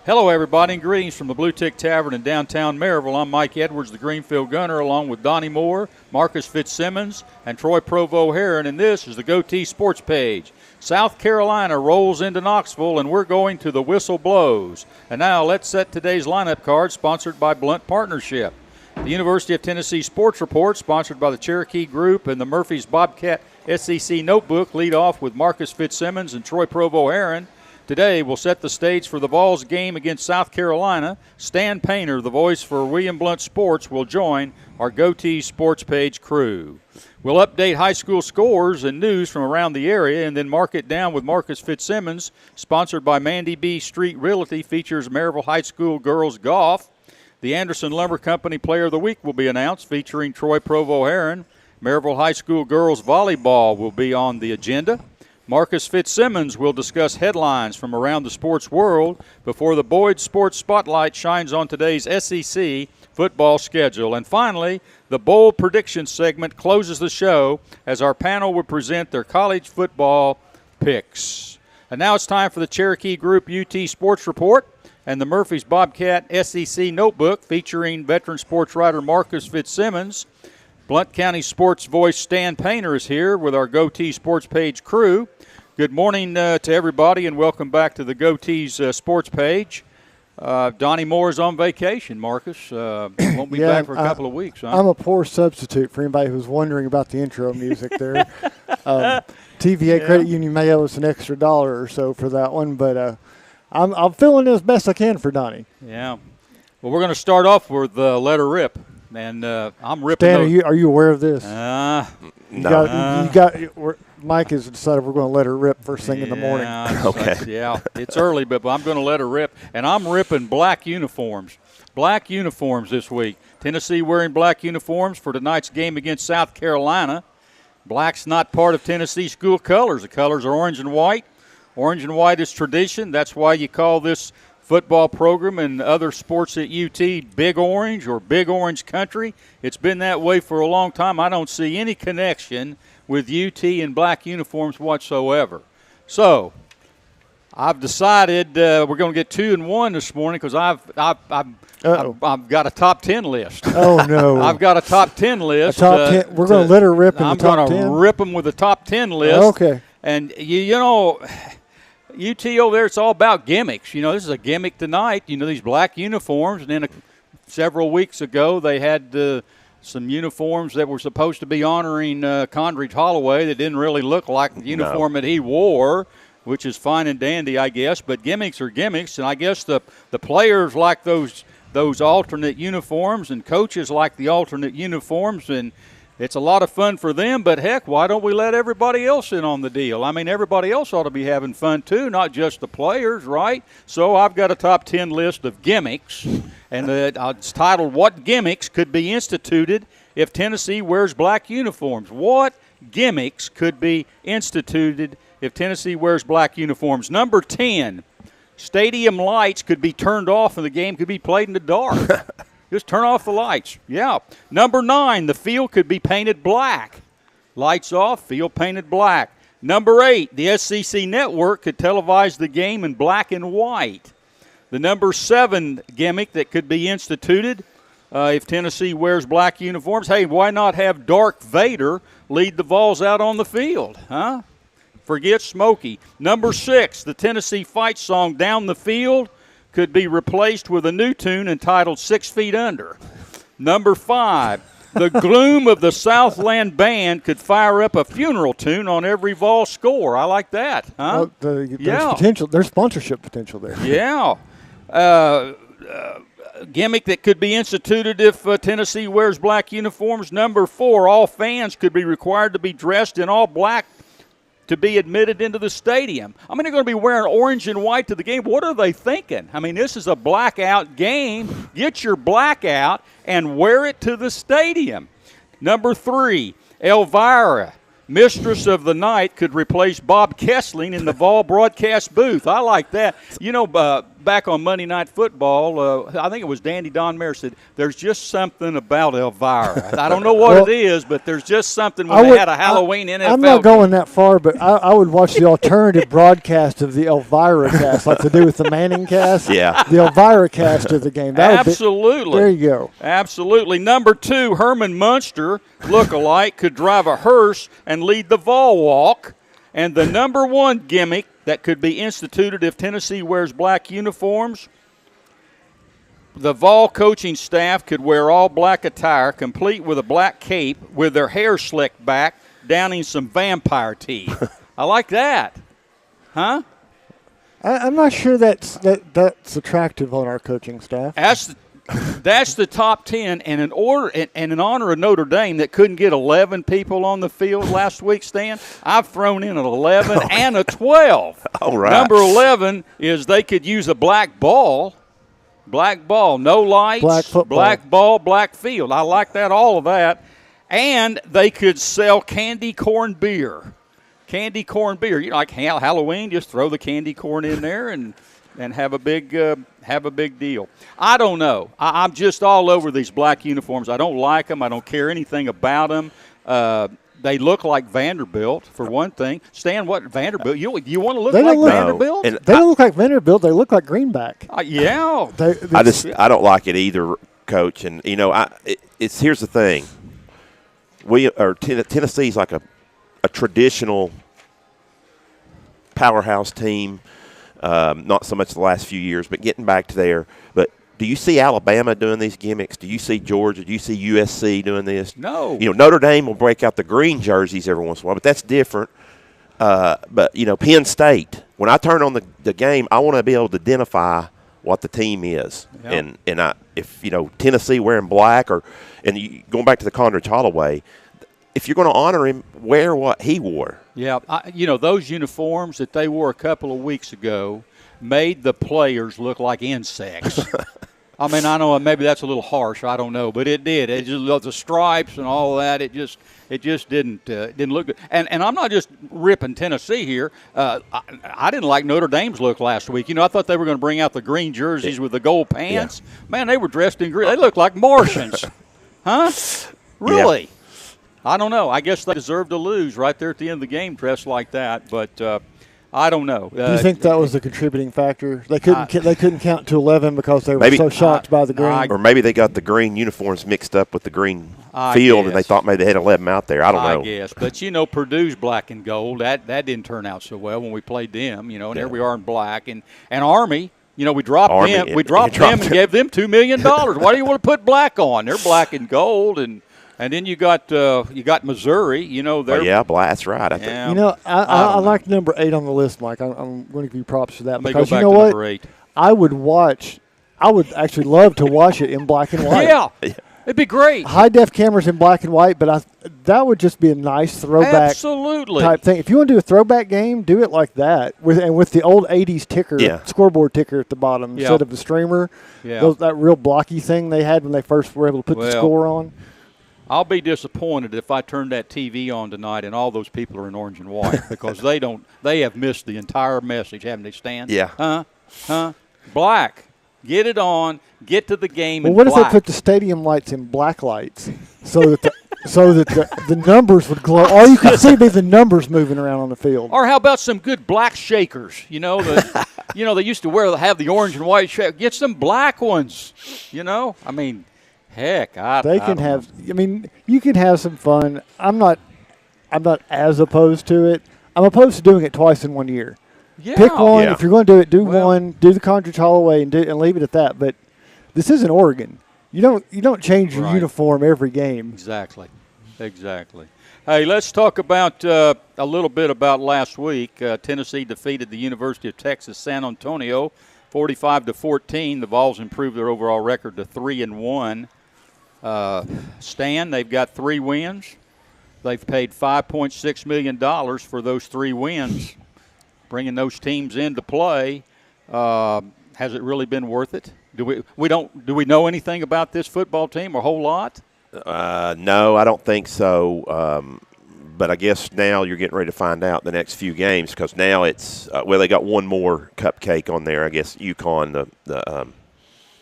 Hello, everybody, and greetings from the Blue Tick Tavern in downtown Maryville. I'm Mike Edwards, the Greenfield Gunner, along with Donnie Moore, Marcus Fitzsimmons, and Troy Provo-Heron, and this is the Goatee Sports Page. South Carolina rolls into Knoxville, and we're going to the whistle blows. And now let's set today's lineup card, sponsored by Blunt Partnership. The University of Tennessee Sports Report, sponsored by the Cherokee Group and the Murphy's Bobcat SEC Notebook, lead off with Marcus Fitzsimmons and Troy Provo-Heron. Today, we'll set the stage for the Vols game against South Carolina. Stan Painter, the voice for William Blount Sports, will join our Goatee Sports Page crew. We'll update high school scores and news from around the area and then mark it down with Marcus Fitzsimmons, sponsored by Mandy B. Street Realty, features Maryville High School girls golf. The Anderson Lumber Company Player of the Week will be announced, featuring Troy Provo-Heron. Maryville High School girls volleyball will be on the agenda. Marcus Fitzsimmons will discuss headlines from around the sports world before the Boyd Sports Spotlight shines on today's SEC football schedule. And finally, the Bowl Prediction segment closes the show as our panel will present their college football picks. And now it's time for the Cherokee Group UT Sports Report and the Murphy's Bobcat SEC Notebook, featuring veteran sports writer Marcus Fitzsimmons. Blount County sports voice Stan Painter is here with our Goatee Sports Page crew. Good morning to everybody, and welcome back to the Goatee's Sports Page. Donnie Moore is on vacation, Marcus. Won't be back for a couple of weeks, huh? I'm a poor substitute for anybody who's wondering about the intro music there. TVA Credit Union may owe us an extra $1 or so for that one, but I'm feeling it as best I can for Donnie. Yeah. Well, we're going to start off with letter rip. And I'm ripping. Dan, are you aware of this? No. Mike has decided we're going to let her rip first thing in the morning. Okay. It's early, but I'm going to let her rip. And I'm ripping black uniforms. Black uniforms this week. Tennessee wearing black uniforms for tonight's game against South Carolina. Black's not part of Tennessee school colors. The colors are orange and white. Orange and white is tradition. That's why you call this football program and other sports at UT Big Orange or Big Orange Country. It's been that way for a long time. I don't see any connection with UT and black uniforms whatsoever. So I've decided we're going to get 2 and 1 this morning because I've got a top 10 list. Oh no! I've got a top 10 list. A top 10. We're going to let her rip in the top 10. I'm going to rip them with the top 10 list. Okay. And you know, UT over there, it's all about gimmicks. You know, this is a gimmick tonight. You know, these black uniforms. And then several weeks ago, they had some uniforms that were supposed to be honoring Condridge Holloway that didn't really look like the uniform that he wore, which is fine and dandy, I guess. But gimmicks are gimmicks, and I guess the players like those alternate uniforms, and coaches like the alternate uniforms, and it's a lot of fun for them, but heck, why don't we let everybody else in on the deal? I mean, everybody else ought to be having fun too, not just the players, right? So I've got a top 10 list of gimmicks, and it's titled, What Gimmicks Could Be Instituted If Tennessee Wears Black Uniforms? What gimmicks could be instituted if Tennessee wears black uniforms? Number 10, stadium lights could be turned off and the game could be played in the dark. Just turn off the lights. Yeah. Number 9, the field could be painted black. Lights off, field painted black. Number 8, the SEC network could televise the game in black and white. The number 7 gimmick that could be instituted if Tennessee wears black uniforms, hey, why not have Darth Vader lead the Vols out on the field, huh? Forget Smokey. Number 6, the Tennessee fight song Down the Field could be replaced with a new tune entitled 6 Feet Under. Number 5, the gloom of the Southland Band could fire up a funeral tune on every Vol score. I like that, huh? Well, there's potential. There's sponsorship potential there. Yeah. Gimmick that could be instituted if Tennessee wears black uniforms. Number 4, all fans could be required to be dressed in all black to be admitted into the stadium. I mean, they're going to be wearing orange and white to the game. What are they thinking? I mean, this is a blackout game. Get your blackout and wear it to the stadium. Number 3, Elvira, Mistress of the Night, could replace Bob Kessling in the Vol broadcast booth. I like that. You know, back on Monday Night Football. I think it was Dandy Don Mayer said, there's just something about Elvira. I don't know what it is, but there's just something when they had a Halloween NFL I'm not going that far, but I would watch the alternative broadcast of the Elvira cast, like to do with the Manning cast. Yeah. The Elvira cast of the game. Absolutely. There you go. Absolutely. Number 2, Herman Munster, look-alike, could drive a hearse and lead the Vol Walk. And the number 1 gimmick that could be instituted if Tennessee wears black uniforms, the Vol coaching staff could wear all black attire, complete with a black cape, with their hair slicked back, downing some vampire tea. I like that. Huh? I'm not sure that's attractive on our coaching staff. That's the top 10, and in honor of Notre Dame that couldn't get 11 people on the field last week, Stan, I've thrown in an 11 and a 12. All right. Number 11 is they could use a black ball, no lights, black football, black ball, black field. I like that, all of that. And they could sell candy corn beer. Candy corn beer. You know, like Halloween, just throw the candy corn in there and have a big deal. I don't know. I'm just all over these black uniforms. I don't like them. I don't care anything about them. They look like Vanderbilt, for one thing. Stan, what Vanderbilt? You want to look like Vanderbilt? They don't look like Vanderbilt. They look like Greenback. Yeah. I don't like it either, Coach. And here's the thing. Tennessee's like a traditional powerhouse team. Not so much the last few years, but getting back to there. But do you see Alabama doing these gimmicks? Do you see Georgia? Do you see USC doing this? No. Notre Dame will break out the green jerseys every once in a while, but that's different. But Penn State, when I turn on the game, I want to be able to identify what the team is. Yep. And if Tennessee wearing black going back to the Condredge Holloway, if you're going to honor him, wear what he wore. Yeah, those uniforms that they wore a couple of weeks ago made the players look like insects. I mean, I know maybe that's a little harsh. I don't know, but it did. It just the stripes and all of that. It just didn't look good. And I'm not just ripping Tennessee here. I didn't like Notre Dame's look last week. I thought they were going to bring out the green jerseys with the gold pants. Yeah. Man, they were dressed in green. They looked like Martians. Huh? Really? Yeah. I don't know. I guess they deserved to lose right there at the end of the game dressed like that, but I don't know. Do you think that was a contributing factor? They couldn't count to 11 because they were so shocked by the green? Or maybe they got the green uniforms mixed up with the green field and they thought maybe they had 11 out there. I don't know. I guess. But, Purdue's black and gold. That didn't turn out so well when we played them, and there we are in black. And Army, we dropped them. We dropped them and gave them $2 million. Why do you want to put black on? They're black and gold, and then you got Missouri, they're black. That's right. I think. I like number 8 on the list, Mike. I'm going to give you props for that because you know what? Number 8. I would actually love to watch it in black and white. Yeah, it'd be great. High def cameras in black and white, but that would just be a nice throwback type thing. If you want to do a throwback game, do it like that with the old 80s ticker, scoreboard ticker at the bottom instead of the streamer. Yeah. That real blocky thing they had when they first were able to put the score on. I'll be disappointed if I turn that TV on tonight and all those people are in orange and white because they have missed the entire message, haven't they, Stan? Yeah. Huh? Black. Get it on. Get to the game in what black. If they put the stadium lights in black lights so that the numbers would glow? All you could see would be the numbers moving around on the field. Or how about some good black shakers? They used to have the orange and white shake. Get some black ones. I mean, heck, you can have some fun. I'm not as opposed to it. I'm opposed to doing it twice in 1 year. Yeah. Pick one. Yeah. If you're going to do it, one. Do the Condredge Holloway and leave it at that. But this isn't Oregon. You don't change your uniform every game. Exactly. Hey, let's talk about a little bit about last week. Tennessee defeated the University of Texas San Antonio 45-14. The Vols improved their overall record to 3-1. Stan, they've got 3 wins. They've paid $5.6 million for those 3 wins, bringing those teams into play. Has it really been worth it? Do we know anything about this football team a whole lot? No, I don't think so. but I guess now you're getting ready to find out the next few games because now it's they got one more cupcake on there. I guess UConn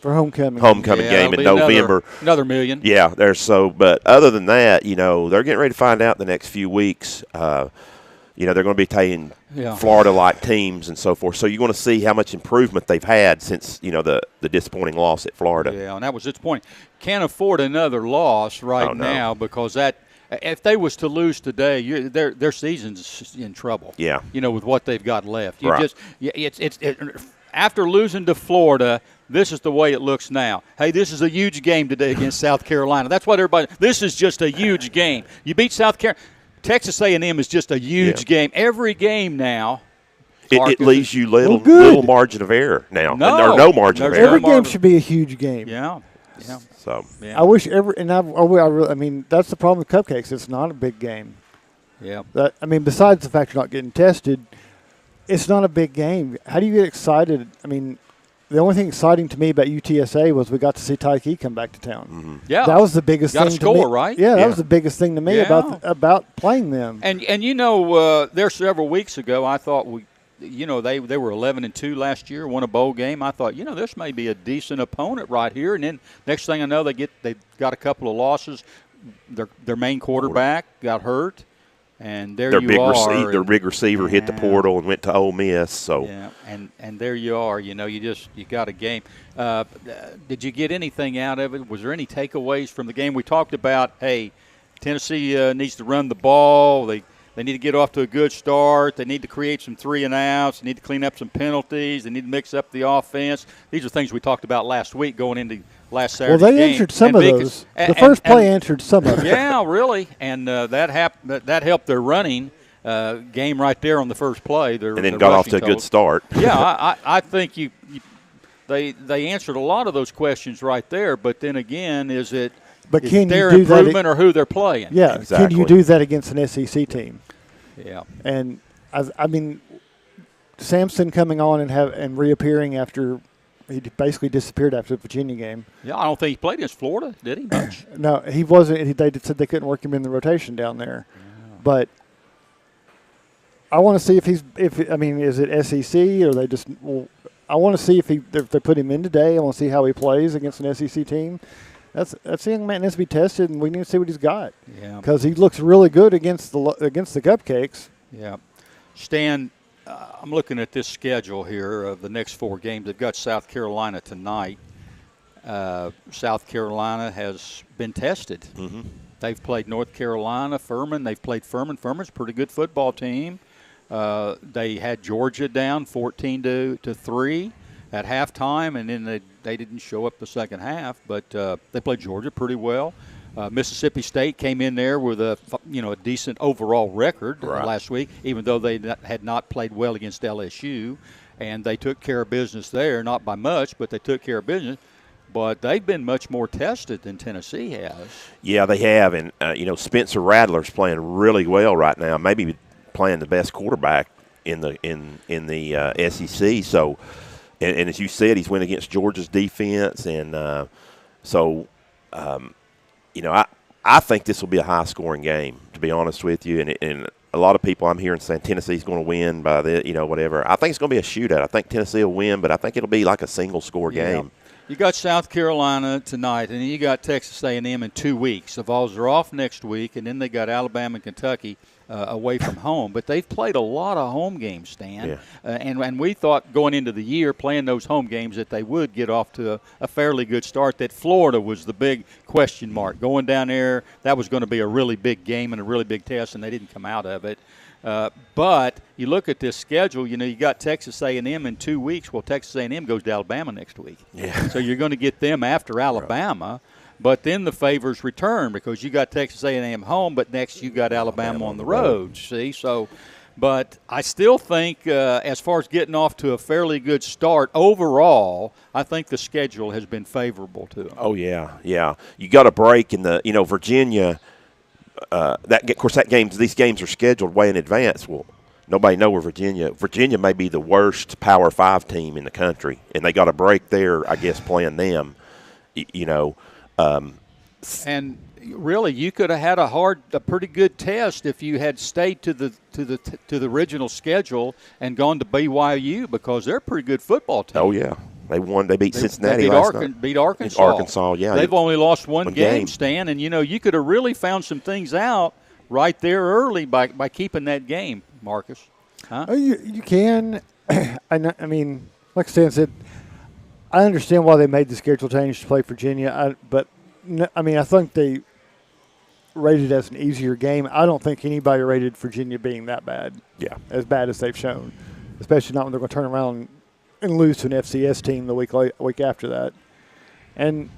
for homecoming game in November. Another million. Yeah, but other than that, they're getting ready to find out the next few weeks. They're going to be playing Florida-like teams and so forth. So you're going to see how much improvement they've had since, the disappointing loss at Florida. Yeah, and that was disappointing. Can't afford another loss now because if they was to lose today, their season's in trouble. Yeah. With what they've got left. Right. After losing to Florida, this is the way it looks now. Hey, this is a huge game today against South Carolina. That's what this is just a huge game. You beat South Carolina. Texas A&M is just a huge game. Every game now. It leaves you little margin of error now. No margin of error. Every game should be a huge game. Yeah. So I wish that's the problem with cupcakes. It's not a big game. Yeah. Besides the fact you're not getting tested, it's not a big game. How do you get excited? The only thing exciting to me about UTSA was we got to see Tyke come back to town. Mm-hmm. Yeah, that was the biggest thing to me. Right? Yeah, that was the biggest thing to me about playing them. And there several weeks ago, I thought they were 11-2 last year, won a bowl game. I thought, this may be a decent opponent right here. And then next thing I know, they got a couple of losses. Their main quarterback got hurt. And their big receiver hit the portal and went to Ole Miss. So and there you are. You got a game. Did you get anything out of it? Was there any takeaways from the game? We talked about, hey, Tennessee needs to run the ball. They need to get off to a good start. They need to create some 3-and-outs. They need to clean up some penalties. They need to mix up the offense. These are things we talked about last week going into last Saturday's game. Well, they answered some of those. The first play answered some of them. Yeah, really. And that helped their running game right there on the first play. And then got off to a good start. Yeah, I think they answered a lot of those questions right there. But then again, is it their improvement or who they're playing? Yeah, exactly. Can you do that against an SEC team? Yeah. And, Sampson coming on and reappearing after – he basically disappeared after the Virginia game. Yeah, I don't think he played against Florida, did he? Much? No, he wasn't. They said they couldn't work him in the rotation down there. Yeah. But I want to see is it SEC or they just – well, I want to see if they put him in today. I want to see how he plays against an SEC team. That's a young man needs to be tested, and we need to see what he's got. Yeah. Because he looks really good against the Cupcakes. Yeah. Stan – I'm looking at this schedule here of the next 4 games. They've got South Carolina tonight. South Carolina has been tested. Mm-hmm. They've played North Carolina, Furman. They've played Furman. Furman's a pretty good football team. They had Georgia down 14-3 at halftime, and then they didn't show up the second half, but they played Georgia pretty well. Mississippi State came in there with a decent overall record last week, even though they had not played well against LSU, and they took care of business there, not by much, but they took care of business. But they've been much more tested than Tennessee has. Yeah, they have, and Spencer Rattler's playing really well right now. Maybe playing the best quarterback in the SEC. So, and as you said, he's went against Georgia's defense, and I think this will be a high-scoring game, to be honest with you. And a lot of people I'm hearing saying Tennessee's going to win by whatever. I think it's going to be a shootout. I think Tennessee will win, but I think it'll be like a single-score game. You got South Carolina tonight, and then you got Texas A&M in 2 weeks. The Vols are off next week, and then they got Alabama and Kentucky away from home. But they've played a lot of home games, Stan. Yeah. And we thought going into the year, playing those home games, that they would get off to a fairly good start, that Florida was the big question mark. Going down there, that was going to be a really big game and a really big test, and they didn't come out of it. But you look at this schedule, you got Texas A&M in 2 weeks. Well, Texas A&M goes to Alabama next week. Yeah. So you're going to get them after Alabama. Right. But then the favors return because you got Texas A&M home, but next you got Alabama on the road. See, so, but I still think as far as getting off to a fairly good start overall, I think the schedule has been favorable to them. Oh yeah. You got a break in the Virginia. These games are scheduled way in advance. Well, nobody know where Virginia may be the worst Power 5 team in the country, and they got a break there, I guess, playing them. And really, you could have had a pretty good test if you had stayed to the original schedule and gone to BYU, because they're a pretty good football team. Oh yeah, they won. They beat Cincinnati last night. Beat Arkansas. Arkansas, yeah. They've only lost one game, Stan, and you could have really found some things out right there early by keeping that game, Marcus. Huh? Oh, you can. I mean, like Stan said, I understand why they made the schedule change to play Virginia, but I think they rated it as an easier game. I don't think anybody rated Virginia being that bad. Yeah. As bad as they've shown, especially not when they're going to turn around and lose to an FCS team the week after that. And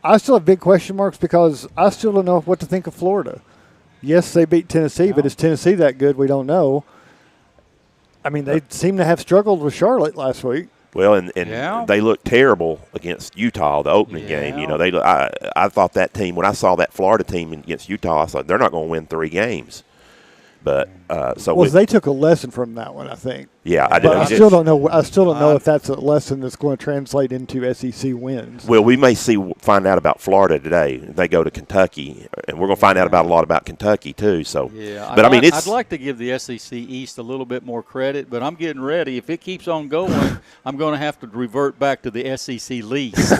I still have big question marks because I still don't know what to think of Florida. Yes, they beat Tennessee, but is Tennessee that good? We don't know. I mean, they seem to have struggled with Charlotte last week. Well, and they looked terrible against Utah, the opening game. I thought that team, when I saw that Florida team against Utah, I thought they're not going to win 3 games. But they took a lesson from that one, I think. Yeah, I still don't know. I still don't know if that's a lesson that's going to translate into SEC wins. Well, we may find out about Florida today. They go to Kentucky, and we're going to find out a lot about Kentucky too. So, yeah, but I'd like to give the SEC East a little bit more credit, but I'm getting ready. If it keeps on going, I'm going to have to revert back to the SEC least.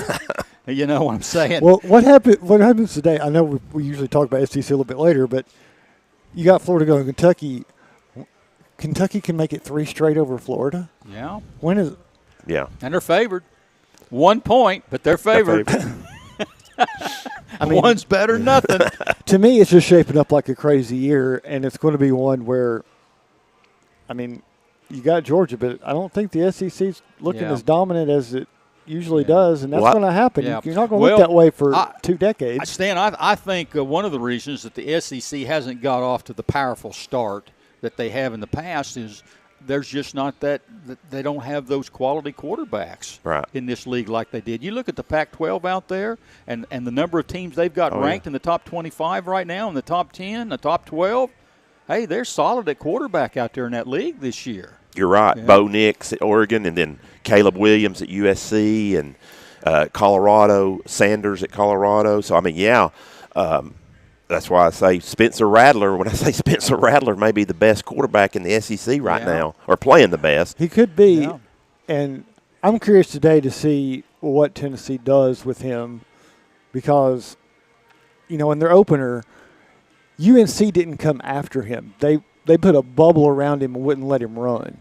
You know what I'm saying? Well, what happens today? I know we usually talk about SEC a little bit later, but you got Florida going to Kentucky. Kentucky can make it 3 straight over Florida? Yeah. When is it? Yeah. And they're favored. 1 point, but they're favored. One's better than nothing. To me, it's just shaping up like a crazy year, and it's going to be one where, you got Georgia, but I don't think the SEC's looking as dominant as it usually does, and that's going to happen. Yeah. You're not going to look that way for 2 decades. Stan, I think one of the reasons that the SEC hasn't got off to the powerful start that they have in the past is there's just not that they don't have those quality quarterbacks in this league like they did. You look at the Pac-12 out there and the number of teams they've got ranked in the top 25 right now, in the top 10, the top 12. Hey, they're solid at quarterback out there in that league this year. You're right. Yeah. Bo Nix at Oregon, and then Caleb Williams at USC, and Colorado, Sanders at Colorado. So, that's why I say Spencer Rattler. When I say Spencer Rattler may be the best quarterback in the SEC right now, or playing the best. He could be, and I'm curious today to see what Tennessee does with him because, in their opener, UNC didn't come after him. They put a bubble around him and wouldn't let him run.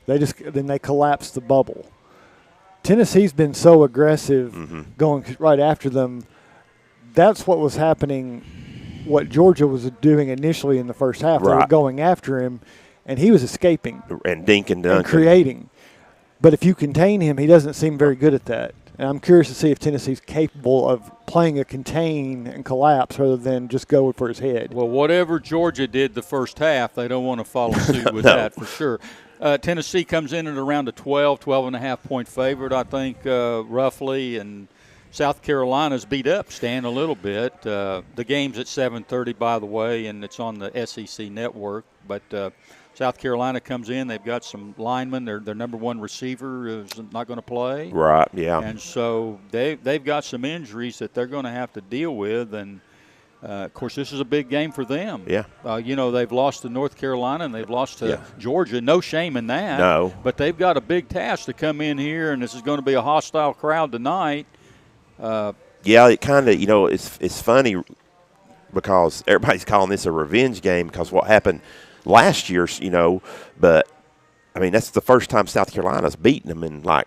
Then they collapsed the bubble. Tennessee's been so aggressive going right after them. That's what was happening, what Georgia was doing initially in the first half. They were going after him, and he was escaping. And dinking and creating. But if you contain him, he doesn't seem very good at that. And I'm curious to see if Tennessee's capable of playing a contain and collapse rather than just go for his head. Well, whatever Georgia did the first half, they don't want to follow suit with that for sure. Tennessee comes in at around a 12.5 point favorite, I think, roughly. And South Carolina's beat up Stan a little bit. The game's at 7:30, by the way, and it's on the SEC network. But South Carolina comes in. They've got some linemen. Their number 1 receiver is not going to play. Right, yeah. And so they've got some injuries that they're going to have to deal with. And, of course, this is a big game for them. Yeah. They've lost to North Carolina and they've lost to Georgia. No shame in that. No. But they've got a big task to come in here, and this is going to be a hostile crowd tonight. It kind of, it's funny because everybody's calling this a revenge game because what happened – last year, but that's the first time South Carolina's beaten them in I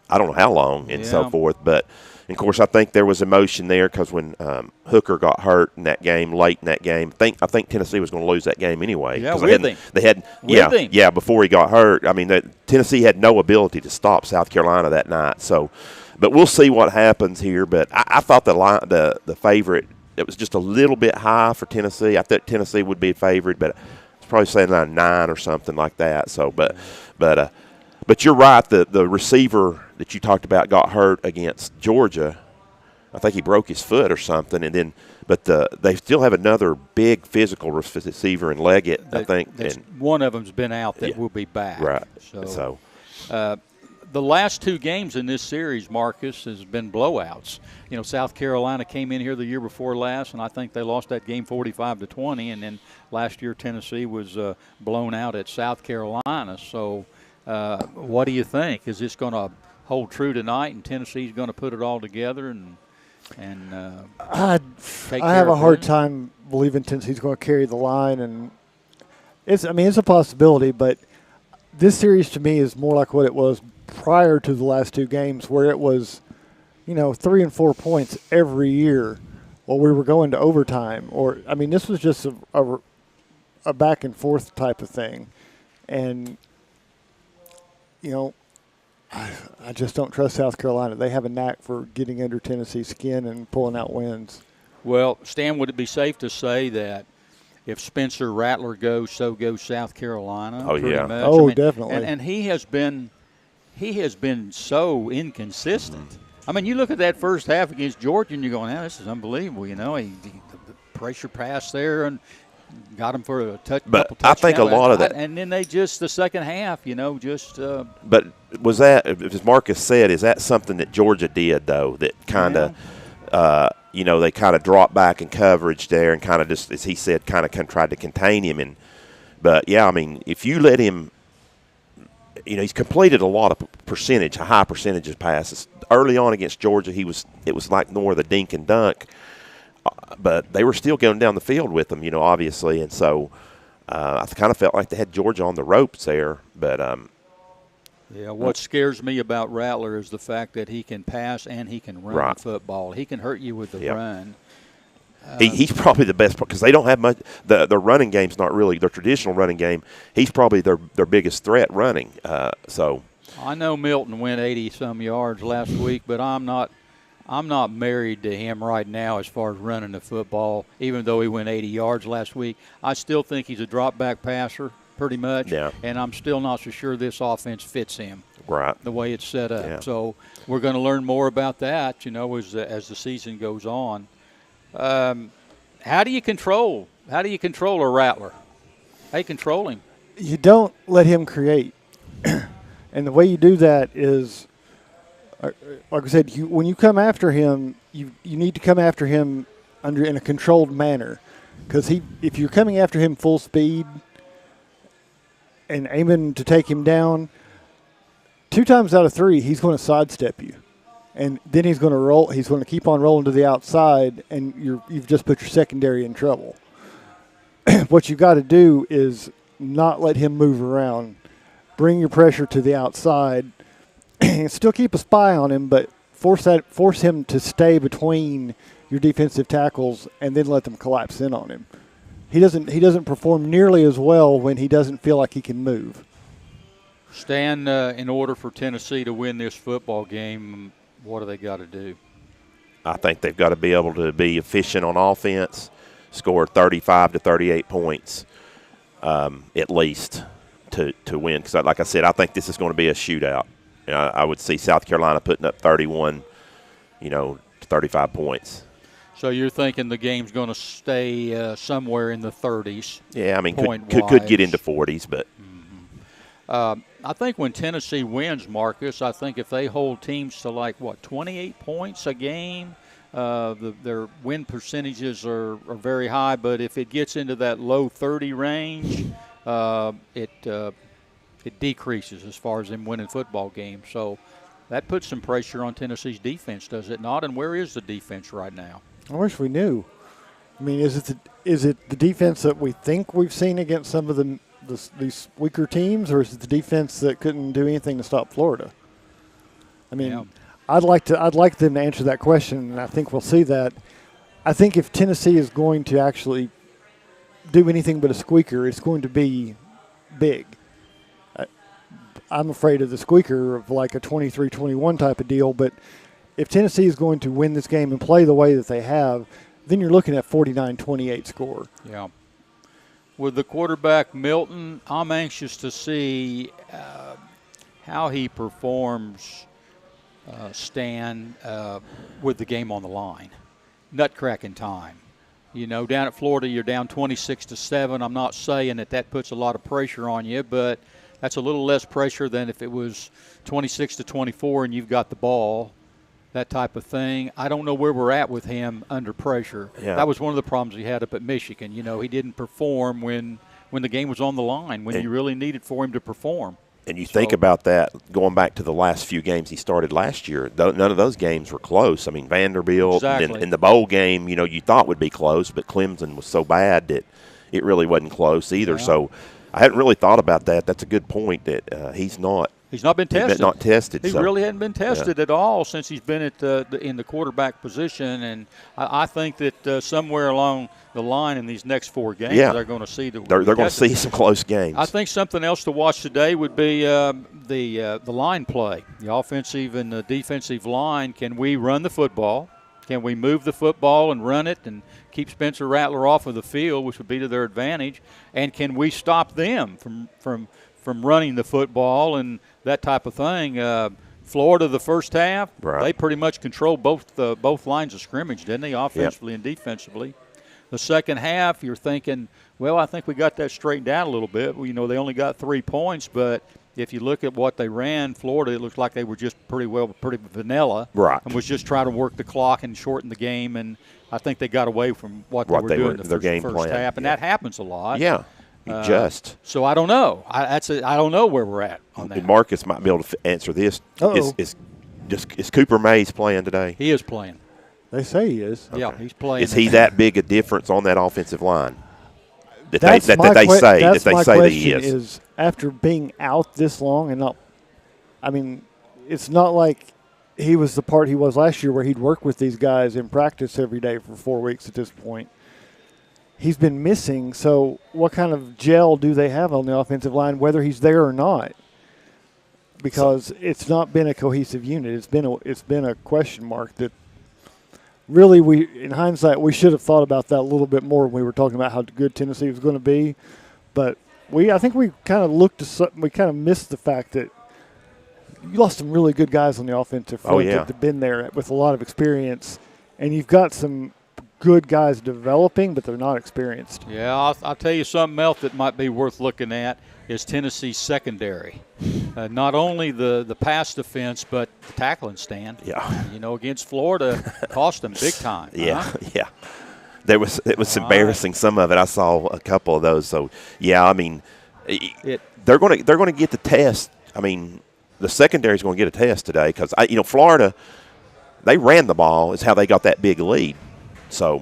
don't know how long and so forth. But of course, I think there was emotion there because when Hooker got hurt in that game, late in that game, I think Tennessee was going to lose that game anyway. Yeah, before he got hurt. Tennessee had no ability to stop South Carolina that night. So, but we'll see what happens here. But I thought the favorite. It was just a little bit high for Tennessee. I thought Tennessee would be favored, but it's probably saying 9 or something like that. So, but you're right. The receiver that you talked about got hurt against Georgia. I think he broke his foot or something, but they still have another big physical receiver in Leggett. I think one of them's been out that will be back. Right. So the last two games in this series, Marcus, has been blowouts. You know, South Carolina came in here the year before last, and I think they lost that game 45-20. And then last year Tennessee was blown out at South Carolina. So what do you think? Is this going to hold true tonight, and Tennessee's going to put it all together and I have a hard time believing Tennessee's going to carry the line, and it's a possibility, but this series to me is more like what it was prior to the last two games, where it was, 3 and 4 points every year while we were going to overtime. This was just a back and forth type of thing, and I just don't trust South Carolina. They have a knack for getting under Tennessee's skin and pulling out wins. Well, Stan, would it be safe to say that if Spencer Rattler goes, so goes South Carolina? Oh, yeah. Much? Oh, definitely. And he has been so inconsistent. I mean, you look at that first half against Georgia, and you're going, this is unbelievable. The pressure pass there and got him for a couple touchdowns. I think a lot of that. And then they just, the second half, But was that, as Marcus said, is that something that Georgia did, though, that kind of, they kind of dropped back in coverage there and kind of just, as he said, kind of tried to contain him. But, if you let him, he's completed a lot of a high percentage of passes. Early on against Georgia, it was like more of the dink and dunk. But they were still going down the field with them, obviously. And so I kind of felt like they had Georgia on the ropes there. But what scares me about Rattler is the fact that he can pass and he can run the football. He can hurt you with the run. He's probably the best because they don't have much. The running game's not really their traditional running game. He's probably their biggest threat running. I know Milton went 80-some yards last week, but I'm not married to him right now as far as running the football, even though he went 80 yards last week. I still think he's a drop-back passer pretty much, and I'm still not so sure this offense fits him the way it's set up. Yeah. So we're going to learn more about that, as the season goes on. How do you control a Rattler? How do you control him? You don't let him create. And the way you do that is, like I said, when you come after him, you need to come after him in a controlled manner, because if you're coming after him full speed and aiming to take him down, 2 times out of 3 he's going to sidestep you, and then he's going to roll. He's going to keep on rolling to the outside, and you've just put your secondary in trouble. What you got to do is not let him move around. Bring your pressure to the outside. Still keep a spy on him, but force him to stay between your defensive tackles and then let them collapse in on him. He doesn't perform nearly as well when he doesn't feel like he can move. Stan, in order for Tennessee to win this football game, what do they got to do? I think they've got to be able to be efficient on offense, score 35 to 38 points at least to win. Because, like I said, I think this is going to be a shootout. I would see South Carolina putting up 31, to 35 points. So you're thinking the game's going to stay somewhere in the 30s? Yeah, could get into 40s, but. I think when Tennessee wins, Marcus, I think if they hold teams to 28 points a game, their win percentages are very high. But if it gets into that low 30 range, it decreases as far as them winning football games. So that puts some pressure on Tennessee's defense, does it not? And where is the defense right now? I wish we knew. Is it the defense that we think we've seen against some of these weaker teams, or is it the defense that couldn't do anything to stop Florida? I'd like them to answer that question, and I think we'll see that. I think if Tennessee is going to actually do anything but a squeaker, it's going to be big. I'm afraid of the squeaker of like a 23-21 type of deal, but if Tennessee is going to win this game and play the way that they have, then you're looking at 49-28 score. Yeah. With the quarterback, Milton, I'm anxious to see how he performs, Stan, with the game on the line. Nut-cracking time. Down at Florida, you're down 26-7. I'm not saying that puts a lot of pressure on you, but That's a little less pressure than if it was 26-24 and you've got the ball, that type of thing. I don't know where we're at with him under pressure. Yeah. That was one of the problems he had up at Michigan. You know, he didn't perform when the game was on the line, when you really needed for him to perform. And you think about that, going back to the last few games he started last year, none of those games were close. I mean, Vanderbilt exactly. and the bowl game, you know, you thought would be close, but Clemson was so bad that it really wasn't close either. Yeah. So I hadn't really thought about that. That's a good point that he's not. He's not been tested. Not tested. He really hadn't been tested at all since he's been in the quarterback position. And I think that somewhere along the line in these next 4 games, they're going to see they're going to see some close games. I think something else to watch today would be the line play, the offensive and the defensive line. Can we run the football? Can we move the football and run it and keep Spencer Rattler off of the field, which would be to their advantage? And can we stop them from running the football and that type of thing? Florida, the first half, they pretty much controlled both lines of scrimmage, didn't they, offensively and defensively? The second half, you're thinking, well, I think we got that straightened out a little bit. You know, they only got 3 points, but if you look at what they ran, Florida, it looks like they were just pretty vanilla. Right. And was just trying to work the clock and shorten the game, and I think they got away from what they were doing the first half, and that happens a lot. Yeah. So I don't know. I don't know where we're at on that. And Marcus might be able to answer this. Is Cooper Mays playing today? He is playing. They say he is. Okay. Yeah, he's playing. Is he that big a difference on that offensive line? That's my question that he is after being out this long and not. I mean, it's not like he was the part he was last year where he'd work with these guys in practice every day for 4 weeks at this point. He's been missing, so what kind of gel do they have on the offensive line, whether he's there or not? Because it's not been a cohesive unit. It's been a question mark that really in hindsight, we should have thought about that a little bit more when we were talking about how good Tennessee was going to be. But I think we kind of missed the fact that you lost some really good guys on the offensive front that have been there with a lot of experience, and you've got some good guys developing, but they're not experienced. Yeah, I'll tell you something else that might be worth looking at is Tennessee's secondary. Not only the pass defense, but the tackling stand. Yeah. You know, against Florida, cost them big time. Yeah. It was embarrassing. Some of it. I saw a couple of those. So I mean, they're going to get the test. I mean, the secondary is going to get a test today because Florida, they ran the ball is how they got that big lead. So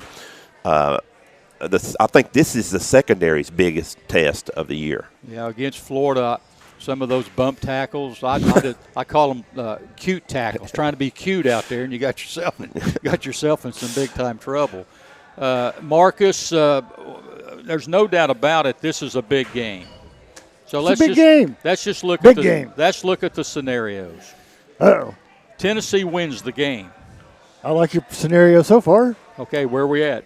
I think this is the secondary's biggest test of the year. Yeah, against Florida, some of those bump tackles, I call them cute tackles, trying to be cute out there, and you got yourself in some big-time trouble. Marcus, there's no doubt about it, this is a big game. So let's just look at the scenarios. Uh-oh. Tennessee wins the game. I like your scenario so far. Okay, where are we at?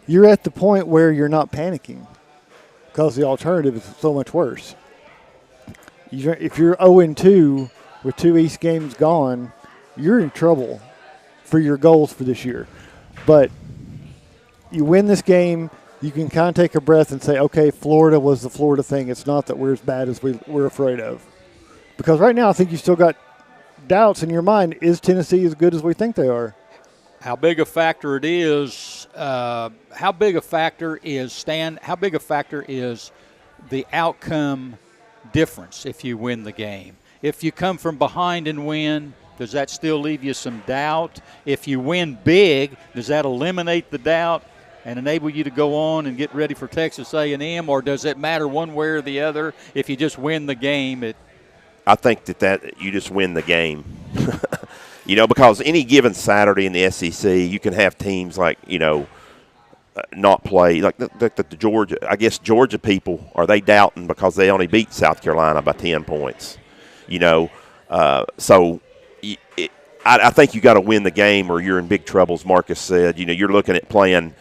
You're at the point where you're not panicking because the alternative is so much worse. If you're 0-2 with 2 East games gone, you're in trouble for your goals for this year. But you win this game, you can kind of take a breath and say, okay, Florida was the Florida thing. It's not that we're as bad as we're afraid of. Because right now I think you still got doubts in your mind. Is Tennessee as good as we think they are? How big a factor it is? How big a factor is the outcome difference if you win the game? If you come from behind and win, does that still leave you some doubt? If you win big, does that eliminate the doubt and enable you to go on and get ready for Texas A&M, or does it matter one way or the other? If you just win the game, I think that you just win the game. Because any given Saturday in the SEC, you can have teams like, not play. Like the Georgia, I guess Georgia people, are they doubting because they only beat South Carolina by 10 points? So I think you got to win the game or you're in big trouble, as Marcus said. You're looking at playing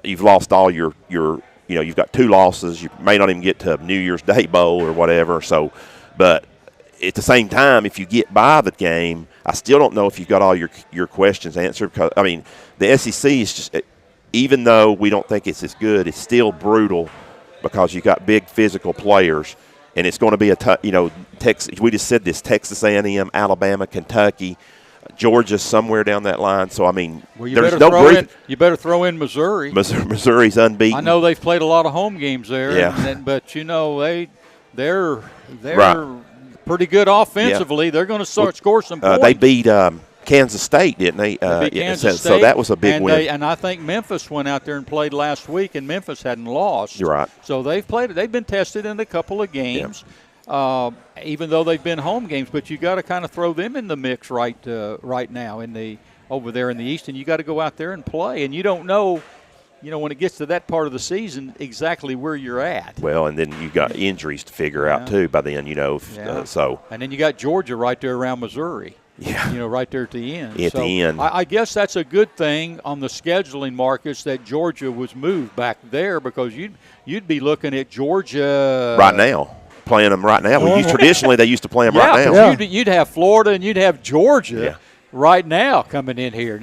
you've lost all your you've got 2 losses. You may not even get to New Year's Day Bowl or whatever. So, but at the same time, if you get by the game, I still don't know if you've got all your questions answered. Because the SEC is just, even though we don't think it's as good, it's still brutal because you got big physical players, and it's going to be Texas. We just said this: Texas A&M, Alabama, Kentucky, Georgia, somewhere down that line. So I mean, there's no breathing. You better throw in Missouri. Missouri's unbeaten. I know they've played a lot of home games there. Yeah. But they're right. Pretty good offensively. Yeah. They're going to score some points. They beat Kansas State, didn't they? They beat Kansas State, so that was a big win. And I think Memphis went out there and played last week, and Memphis hadn't lost. You're right. So they've been tested in a couple of games, even though they've been home games. But you got to kind of throw them in the mix right now over there in the East, and you got to go out there and play. And you don't know. When it gets to that part of the season, exactly where you're at. Well, and then you got injuries to figure out too. By then, so. And then you got Georgia right there around Missouri. Yeah. Right there at the end. The end. I guess that's a good thing on the scheduling markets that Georgia was moved back there, because you'd be looking at Georgia right now, playing them right now. Traditionally they used to play them right now. Yeah. You'd have Florida and you'd have Georgia right now coming in here,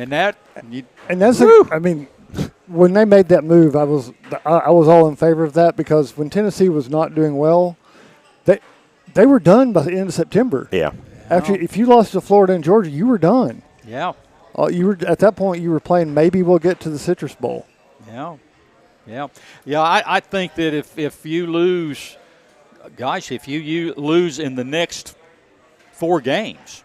when they made that move, I was all in favor of that, because when Tennessee was not doing well, they were done by the end of September. Yeah. If you lost to Florida and Georgia, you were done. Yeah. You were at that point. You were playing. Maybe we'll get to the Citrus Bowl. Yeah. I think that if you lose, if you lose in the next 4 games,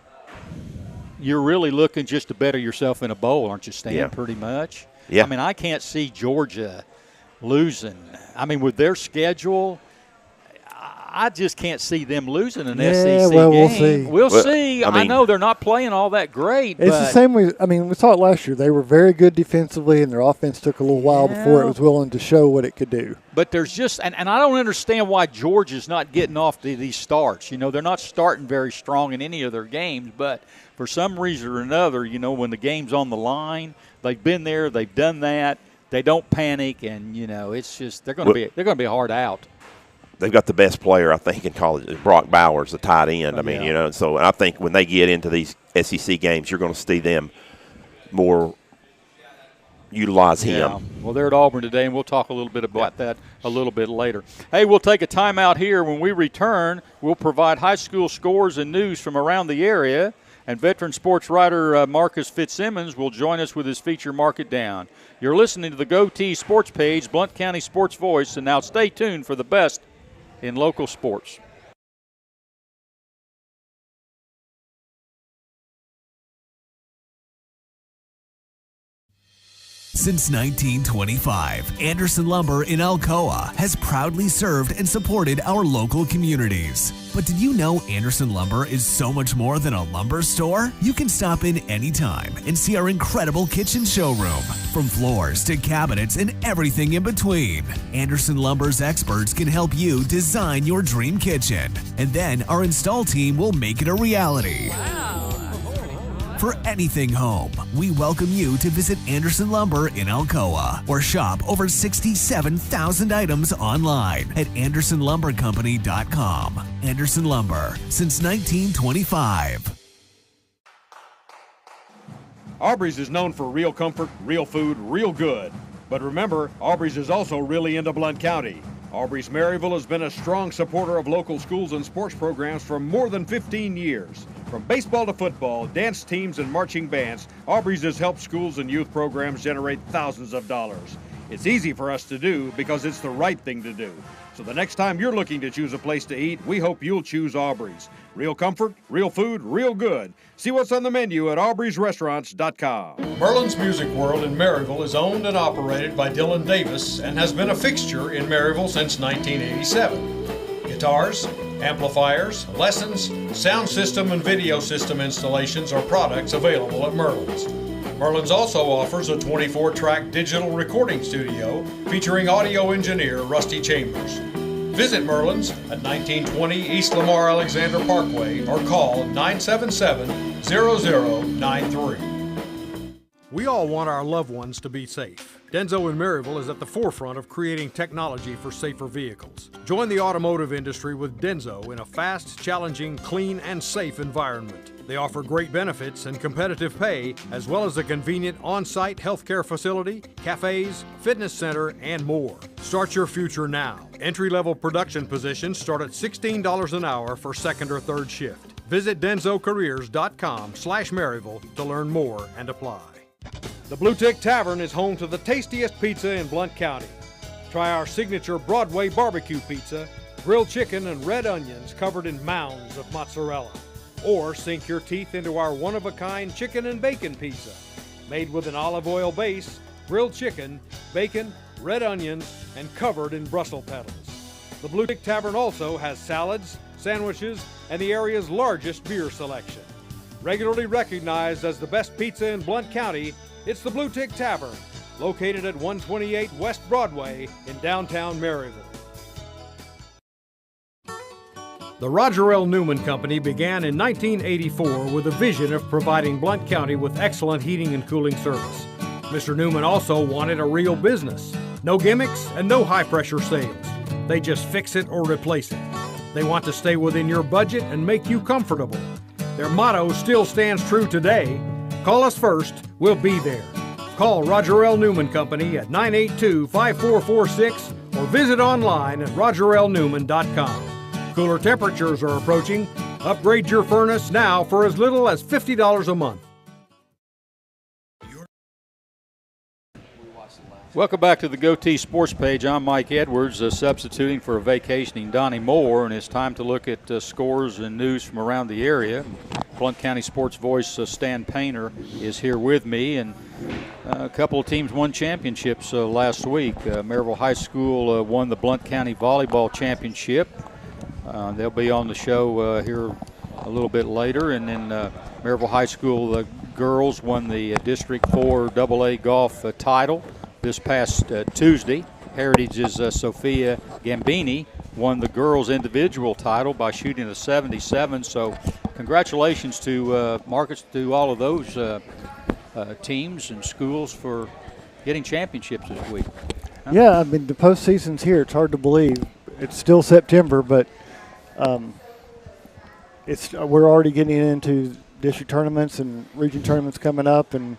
you're really looking just to better yourself in a bowl, aren't you, Stan? Pretty much. Yeah. I mean, I can't see Georgia losing. I mean, with their schedule, I just can't see them losing an SEC game. We'll see. We'll see. I know they're not playing all that great. It's the same way. I mean, we saw it last year. They were very good defensively, and their offense took a little while before it was willing to show what it could do. But there's just – and I don't understand why Georgia's not getting off to these starts. They're not starting very strong in any of their games, but for some reason or another, when the game's on the line, they've been there, they've done that. They don't panic, and, it's just – they're going to be hard out. They've got the best player, I think, in college, Brock Bowers, the tight end. I mean, so I think when they get into these SEC games, you're going to see them more utilize him. Well, they're at Auburn today, and we'll talk a little bit about that a little bit later. Hey, we'll take a timeout here. When we return, we'll provide high school scores and news from around the area, and veteran sports writer Marcus Fitzsimmons will join us with his feature Mark It Down. You're listening to the Goatee Sports Page, Blount County Sports Voice, and now stay tuned for the best in local sports. Since 1925, Anderson Lumber in Alcoa has proudly served and supported our local communities. But did you know Anderson Lumber is so much more than a lumber store? You can stop in anytime and see our incredible kitchen showroom. From floors to cabinets and everything in between, Anderson Lumber's experts can help you design your dream kitchen. And then our install team will make it a reality. Wow. For anything home, we welcome you to visit Anderson Lumber in Alcoa or shop over 67,000 items online at AndersonLumberCompany.com. Anderson Lumber, since 1925. Aubrey's is known for real comfort, real food, real good. But remember, Aubrey's is also really into Blount County. Aubrey's Maryville has been a strong supporter of local schools and sports programs for more than 15 years. From baseball to football, dance teams, and marching bands, Aubrey's has helped schools and youth programs generate thousands of dollars. It's easy for us to do because it's the right thing to do. So the next time you're looking to choose a place to eat, we hope you'll choose Aubrey's. Real comfort, real food, real good. See what's on the menu at aubreysrestaurants.com. Merlin's Music World in Maryville is owned and operated by Dylan Davis and has been a fixture in Maryville since 1987. Guitars, amplifiers, lessons, sound system, and video system installations are products available at Merlin's. Merlin's also offers a 24-track digital recording studio featuring audio engineer Rusty Chambers. Visit Merlin's at 1920 East Lamar Alexander Parkway or call 977-0093. We all want our loved ones to be safe. Denso in Maryville is at the forefront of creating technology for safer vehicles. Join the automotive industry with Denso in a fast, challenging, clean, and safe environment. They offer great benefits and competitive pay, as well as a convenient on-site healthcare facility, cafes, fitness center, and more. Start your future now. Entry-level production positions start at $16 an hour for second or third shift. Visit denzocareers.com/Maryville to learn more and apply. The Blue Tick Tavern is home to the tastiest pizza in Blount County. Try our signature Broadway barbecue pizza, grilled chicken and red onions covered in mounds of mozzarella. Or sink your teeth into our one-of-a-kind chicken and bacon pizza, made with an olive oil base, grilled chicken, bacon, red onions, and covered in Brussels petals. The Blue Tick Tavern also has salads, sandwiches, and the area's largest beer selection. Regularly recognized as the best pizza in Blount County, it's the Blue Tick Tavern, located at 128 West Broadway in downtown Maryville. The Roger L. Newman Company began in 1984 with a vision of providing Blount County with excellent heating and cooling service. Mr. Newman also wanted a real business. No gimmicks and no high-pressure sales. They just fix it or replace it. They want to stay within your budget and make you comfortable. Their motto still stands true today. Call us first, we'll be there. Call Roger L. Newman Company at 982-5446 or visit online at rogerlnewman.com. Cooler temperatures are approaching. Upgrade your furnace now for as little as $50 a month. Welcome back to the Goatee Sports Page. I'm Mike Edwards, substituting for a vacationing Donnie Moore, and it's time to look at scores and news from around the area. Blount County Sports Voice Stan Painter is here with me, and a couple of teams won championships last week. Maryville High School won the Blount County Volleyball Championship. They'll be on the show here a little bit later. And then Maryville High School girls won the District 4 AA golf title this past Tuesday. Heritage's Sophia Gambini won the girls' individual title by shooting a 77. So congratulations to Marcus, to all of those teams and schools for getting championships this week. Yeah, I mean, the postseason's here. It's hard to believe. It's still September, but we're already getting into district tournaments and region tournaments coming up, and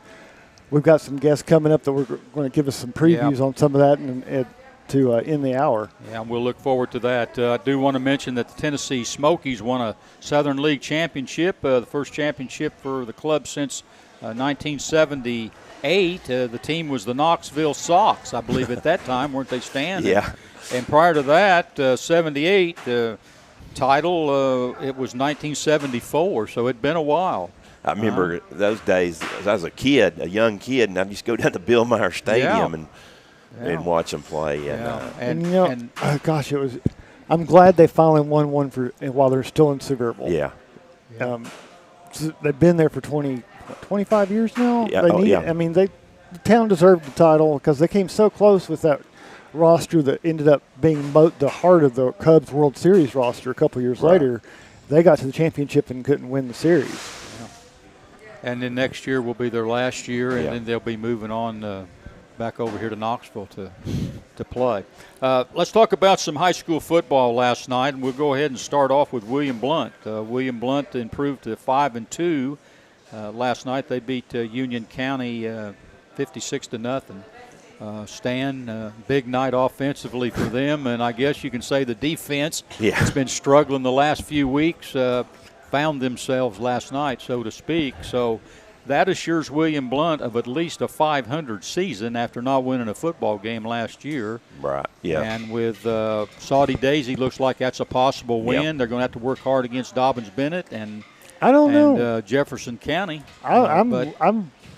we've got some guests coming up that we're going to give us some previews on some of that and to end the hour. Yeah, we'll look forward to that. I do want to mention that the Tennessee Smokies won a Southern League championship, the first championship for the club since 1978. The team was the Knoxville Sox, I believe, at that time, weren't they, Stan? Yeah. And prior to that, 78 title, it was 1974, so it'd been a while. I remember those days as I was a young kid, and I'd just go down to Bill Meyer Stadium and watch them play. And gosh, it was. I'm glad they finally won one while they're still in Sevierville. Yeah. They've been there for 25 years now. Yeah. I mean, the town deserved the title because they came so close with that roster that ended up being the heart of the Cubs World Series roster a couple years later. They got to the championship and couldn't win the series. Yeah. And then next year will be their last year, and then they'll be moving on back over here to Knoxville to play. Let's talk about some high school football last night, and we'll go ahead and start off with William Blount. William Blount improved to 5-2 last night. They beat Union County 56-0. Stan, big night offensively for them, and I guess you can say the defense has been struggling the last few weeks, found themselves last night, so to speak. So that assures William Blount of at least a 500 season after not winning a football game last year. Right, yeah. And with Saudi Daisy, looks like that's a possible win. Yep. They're going to have to work hard against Dobbins-Bennett and Jefferson County.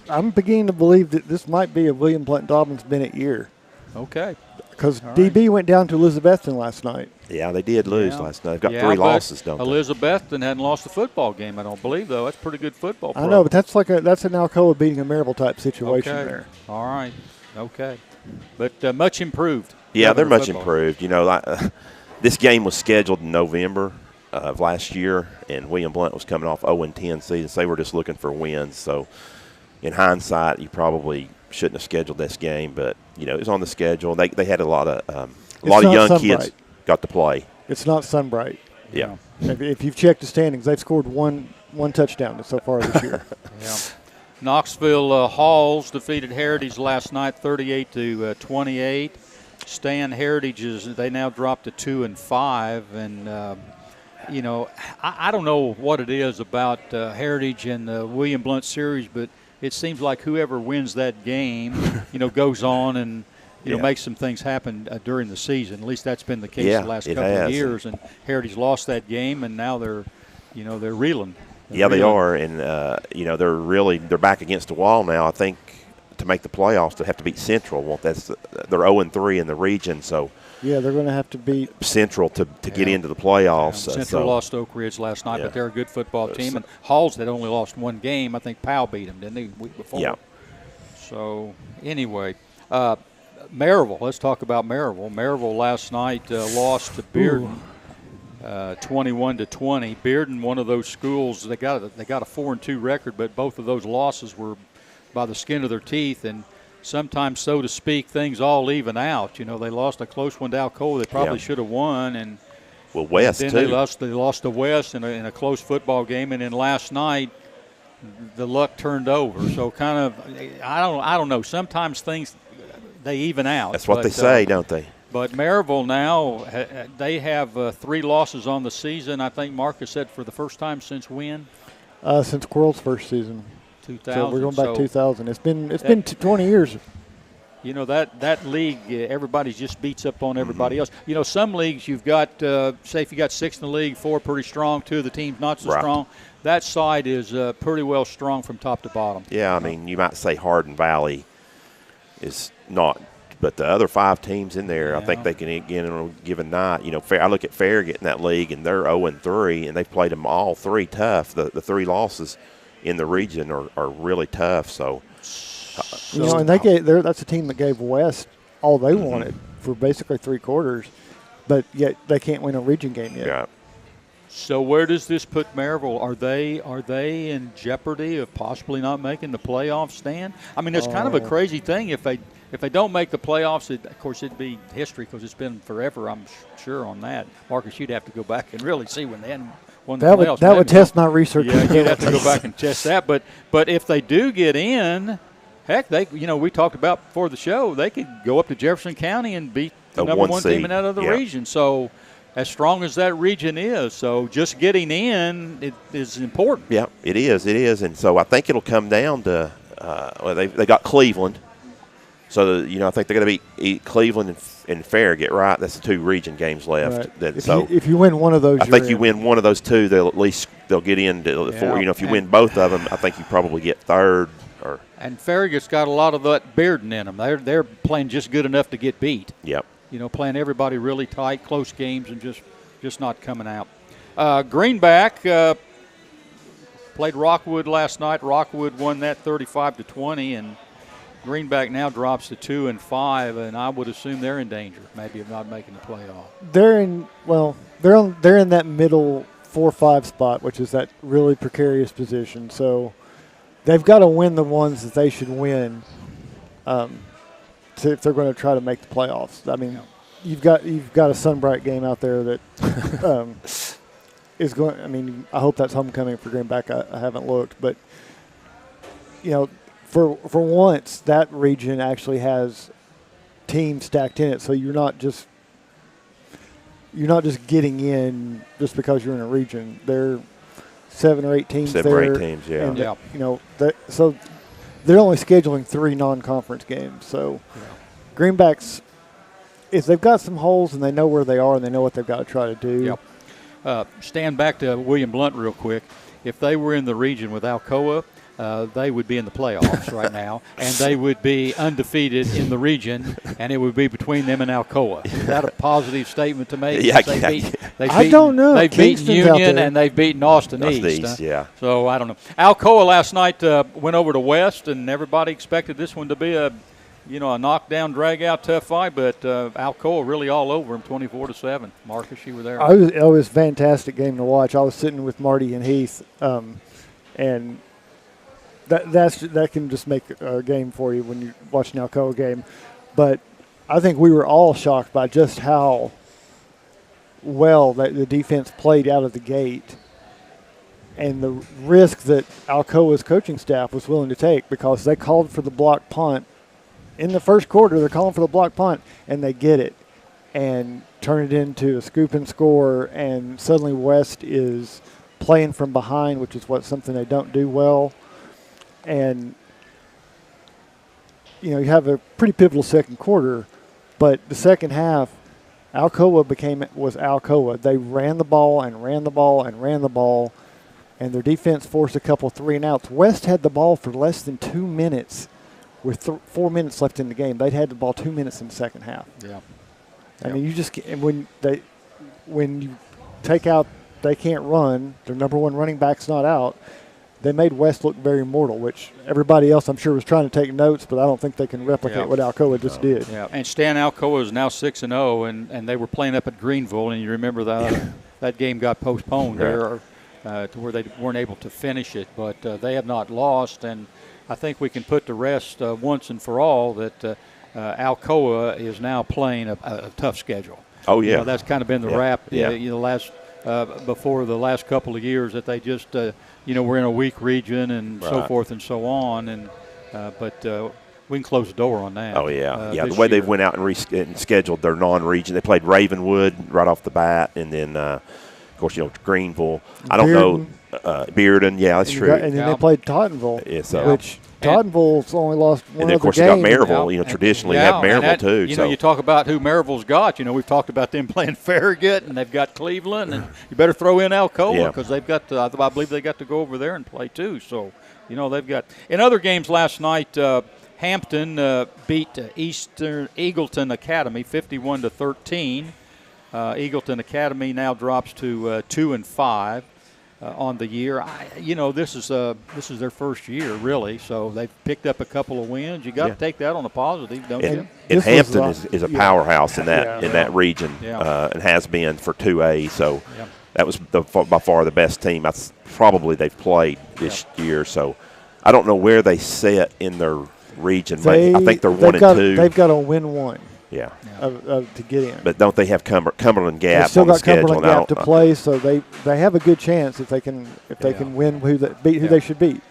I'm beginning to believe that this might be a William Blount Dobbins-Bennett year. Okay. Because DB went down to Elizabethton last night. Yeah, they did lose last night. They've got 3 losses, don't they? Elizabethton hadn't lost a football game, I don't believe, though. That's pretty good football. I know, but that's an Alcoa beating a Maryville type situation there. All right. Okay. But much improved. Yeah, they're much improved. You know, this game was scheduled in November of last year, and William Blount was coming off 0-10 season, so they were just looking for wins. So, in hindsight, you probably shouldn't have scheduled this game, but you know it was on the schedule. They had a lot of young kids got to play. It's not Sunbright. Yeah. If you've checked the standings, they've scored one one touchdown so far this year. Yeah. Knoxville Halls defeated Heritage last night, 38-28. Stan Heritage they now dropped to 2-5, and you know, I don't know what it is about Heritage and the William Blount series, but it seems like whoever wins that game, you know, goes on and you know makes some things happen during the season. At least that's been the case the last couple of years. And Heritage lost that game, and now they're reeling. They are, and you know they're back against the wall now. I think to make the playoffs, they have to beat Central. Well, they're 0-3 in the region, so. Yeah, they're going to have to beat Central to get into the playoffs. Central lost Oak Ridge last night, but they're a good football team. And Halls had only lost one game. I think Powell beat them, didn't they, the week before? Yeah. So, anyway, Maryville. Let's talk about Maryville. Maryville last night lost to Bearden 21-20. Bearden, one of those schools, they got a 4-2 record, but both of those losses were by the skin of their teeth. And sometimes, so to speak, things all even out. You know, they lost a close one to Alcoa. They probably should have won. And West, then too. They lost to West in a close football game. And then last night, the luck turned over. So kind of, I don't know. Sometimes things, they even out. That's what they say, don't they? But Maryville now, they have 3 losses on the season. I think Marcus said for the first time since when? Since Quirrell's first season. 2000. So we're going back 2000. It's been 20 years. You know, that league, everybody just beats up on everybody else. You know, some leagues you've got, say if you got 6 in the league, 4 pretty strong, 2 of the teams not so strong. That side is pretty well strong from top to bottom. Yeah, I mean, you might say Hardin Valley is not, but the other 5 teams in there, I think they can get in on a given night. You know, I look at Farragut in that league, and they're 0-3, and they've played them all 3 tough. The 3 losses in the region are really tough. So, you know, and that's a team that gave West all they wanted for basically 3 quarters, but yet they can't win a region game yet. Yeah. So where does this put Maryville? Are they in jeopardy of possibly not making the playoffs, Stan? I mean, it's kind of a crazy thing if they don't make the playoffs. Of course, it'd be history because it's been forever. I'm sure on that. Marcus, you'd have to go back and really see when they hadn't won the playoffs. That would test my research. Yeah, you'd have to go back and test that. But if they do get in, heck, we talked about before the show, they could go up to Jefferson County and beat the number 1 team in that other region. So as strong as that region is, so just getting in is important. Yeah, it is. And so I think it'll come down to they got Cleveland. So, you know, I think they're going to beat Cleveland and Farragut, right? That's the 2 region games left. Right. If you win one of those, I think you win one of those 2, they'll get into the 4. You know, if you win both of them, I think you probably get 3rd. And Farragut's got a lot of that Bearden in them. They're playing just good enough to get beat. Yep. You know, playing everybody really tight, close games, and just not coming out. Greenback played Rockwood last night. Rockwood won that 35-20, and Greenback now drops to 2-5, and I would assume they're in danger, maybe of not making the playoff. They're in that middle 4-5 spot, which is that really precarious position. So they've got to win the ones that they should win, if they're going to try to make the playoffs. I mean, you've got a Sunbright game out there that is going. I mean, I hope that's homecoming for Greenback. I haven't looked, but you know. For once, that region actually has teams stacked in it, so you're not just getting in just because you're in a region. There are 7 or 8 teams 7 or 8 teams, yeah. And, you know, so they're only scheduling 3 non-conference games. So Greenbacks, if they've got some holes and they know where they are and they know what they've got to try to do. Stand back to William Blount real quick. If they were in the region with Alcoa, they would be in the playoffs right now, and they would be undefeated in the region, and it would be between them and Alcoa. Is that a positive statement to make? Yeah, I don't know. They've beaten Union and they've beaten Austin East. So I don't know. Alcoa last night went over to West, and everybody expected this one to be a knockdown, drag-out, tough fight, but Alcoa really all over them, 24-7. Marcus, you were there. It was a fantastic game to watch. I was sitting with Marty and Heath, and that can just make a game for you when you watch an Alcoa game. But I think we were all shocked by just how well that the defense played out of the gate. and the risk that Alcoa's coaching staff was willing to take, because they called for the block punt in the first quarter. They're calling for the block punt, and they get it and turn it into a scoop and score, and suddenly West is playing from behind, which is something they don't do well. And, you have a pretty pivotal second quarter, but the second half, Alcoa was Alcoa. They ran the ball and ran the ball and ran the ball, and their defense forced a couple 3-and-outs. West had the ball for less than 2 minutes with 4 minutes left in the game. They'd had the ball 2 minutes in the second half. Yeah. I mean, you just can't, when you take out, they can't run, their number one running back's not out, they made West look very mortal, which everybody else I'm sure was trying to take notes, but I don't think they can replicate what Alcoa just did. Yeah, and Stan Alcoa is now 6-0, and they were playing up at Greenville, and you remember that game got postponed there to where they weren't able to finish it, but they have not lost, and I think we can put to rest once and for all that Alcoa is now playing a tough schedule. Oh, yeah. That's kind of been the rap before the last couple of years, that they just, we're in a weak region and so forth and so on. And but we can close the door on that. Oh, yeah. The way they've went out and scheduled their non-region. They played Ravenwood right off the bat, and then, of course, Greenville. I don't know. Bearden, that's true. And then they played Tottenville, which Tottenville's only lost one and then, of course, game. they got Maryville. Traditionally, have Maryville, too. You talk about who Maryville's got. We've talked about them playing Farragut, and they've got Cleveland, and you better throw in Alcoa because they've got I believe they got to go over there and play, too. So, they've got – in other games last night, Hampton beat Eagleton Academy 51-13. Eagleton Academy now drops to 2-5. On the year. This is their first year, really, so they've picked up a couple of wins. You got to take that on a positive, don't you? And Hampton is a powerhouse in that region, and has been for 2A, so that was by far the best team they've played this year. So I don't know where they sit in their region. I think they're 1-2. They've got to win one. Yeah. To get in. But don't they have Cumberland Gap They've still on the got schedule? Cumberland Gap to play, so they have a good chance if they can win who they should beat.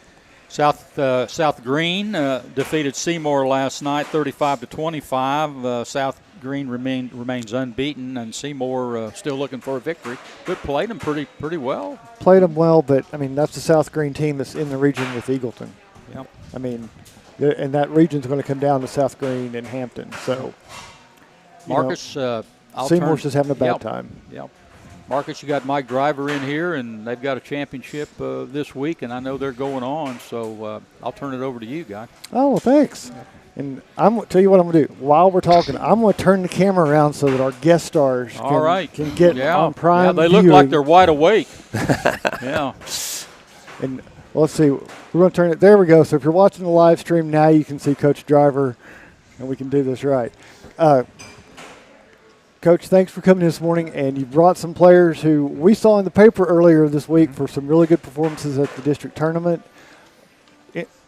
South Green defeated Seymour last night 35-25. South Green remains unbeaten, and Seymour still looking for a victory. But played them pretty well. Played them well, but that's the South Green team that's in the region with Eagleton. Yep. And that region's going to come down to South Green and Hampton. So, Marcus, Seymour's just having a bad time. Yep. Marcus, you got Mike Driver in here, and they've got a championship this week, and I know they're going on. So I'll turn it over to you, guy. Oh, well, thanks. And I'm going to tell you what I'm going to do. While we're talking, I'm going to turn the camera around so that our guest stars can get on prime. Yeah, they viewing. look like they're wide awake. Yeah. And let's see. We're going to turn it. There we go. So if you're watching the live stream now, you can see Coach Driver, and we can do this right. Coach, thanks for coming this morning, and you brought some players who we saw in the paper earlier this week for some really good performances at the district tournament.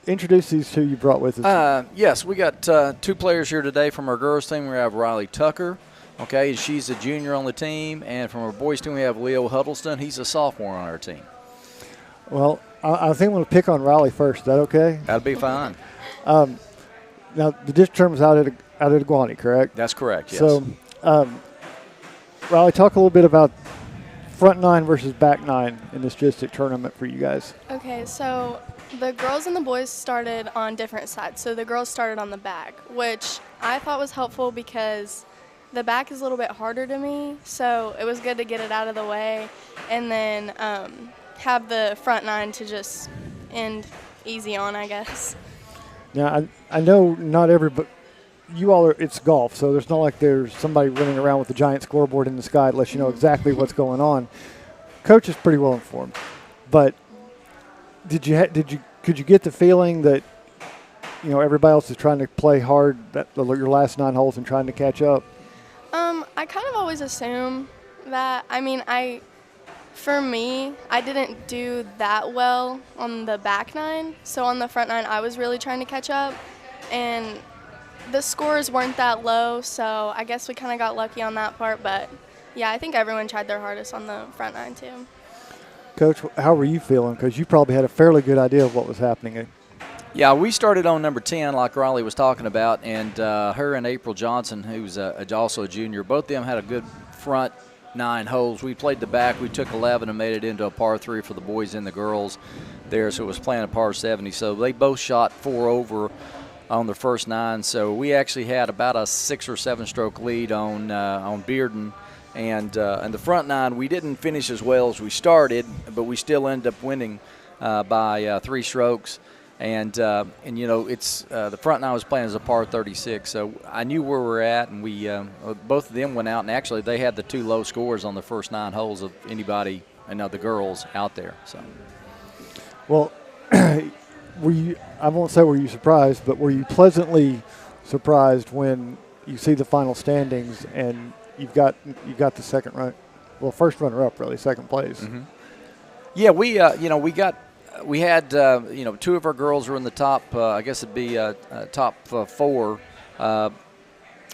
Introduce these two you brought with us. Yes, we got two players here today from our girls team. We have Riley Tucker. Okay, she's a junior on the team, and from our boys team we have Leo Huddleston. He's a sophomore on our team. Well, I think I'm going to pick on Riley first. Is that okay? That'd be fine. Now, the district tournament's out at Aguani, correct? That's correct, yes. So, Riley, talk a little bit about front nine versus back nine in this district tournament for you guys. Okay, so the girls and the boys started on different sides. So the girls started on the back, which I thought was helpful because the back is a little bit harder to me. So it was good to get it out of the way and then have the front nine to just end easy on, I guess. Now, I know not everybody. You all it's golf, so there's not like there's somebody running around with a giant scoreboard in the sky unless you know exactly what's going on. Coach is pretty well informed, but could you get the feeling that everybody else is trying to play hard your last 9 holes and trying to catch up? I kind of always assume that. For me, I didn't do that well on the back nine, so on the front nine I was really trying to catch up, and the scores weren't that low, so I guess we kind of got lucky on that part. But, yeah, I think everyone tried their hardest on the front nine, too. Coach, how were you feeling? Because you probably had a fairly good idea of what was happening. Yeah, we started on number 10, like Riley was talking about, and her and April Johnson, who's also a junior, both of them had a good front 9 holes. We played the back. We took 11 and made it into a par 3 for the boys and the girls there, so it was playing a par 70. So they both shot 4 over on the first 9. So we actually had about a 6 or 7 stroke lead on Bearden. And the front 9, we didn't finish as well as we started, but we still ended up winning by 3 strokes. And you know, it's the front 9 was playing as a par 36, so I knew where we were at, and we both of them went out, and actually they had the 2 low scores on the first 9 holes of anybody, and the girls out there. So, well, were you? I won't say were you surprised, but were you pleasantly surprised when you see the final standings and you got the second run, well, first runner up, really, second place? Mm-hmm. Yeah, we We had, 2 of our girls were in the top, I guess it'd be top 4. I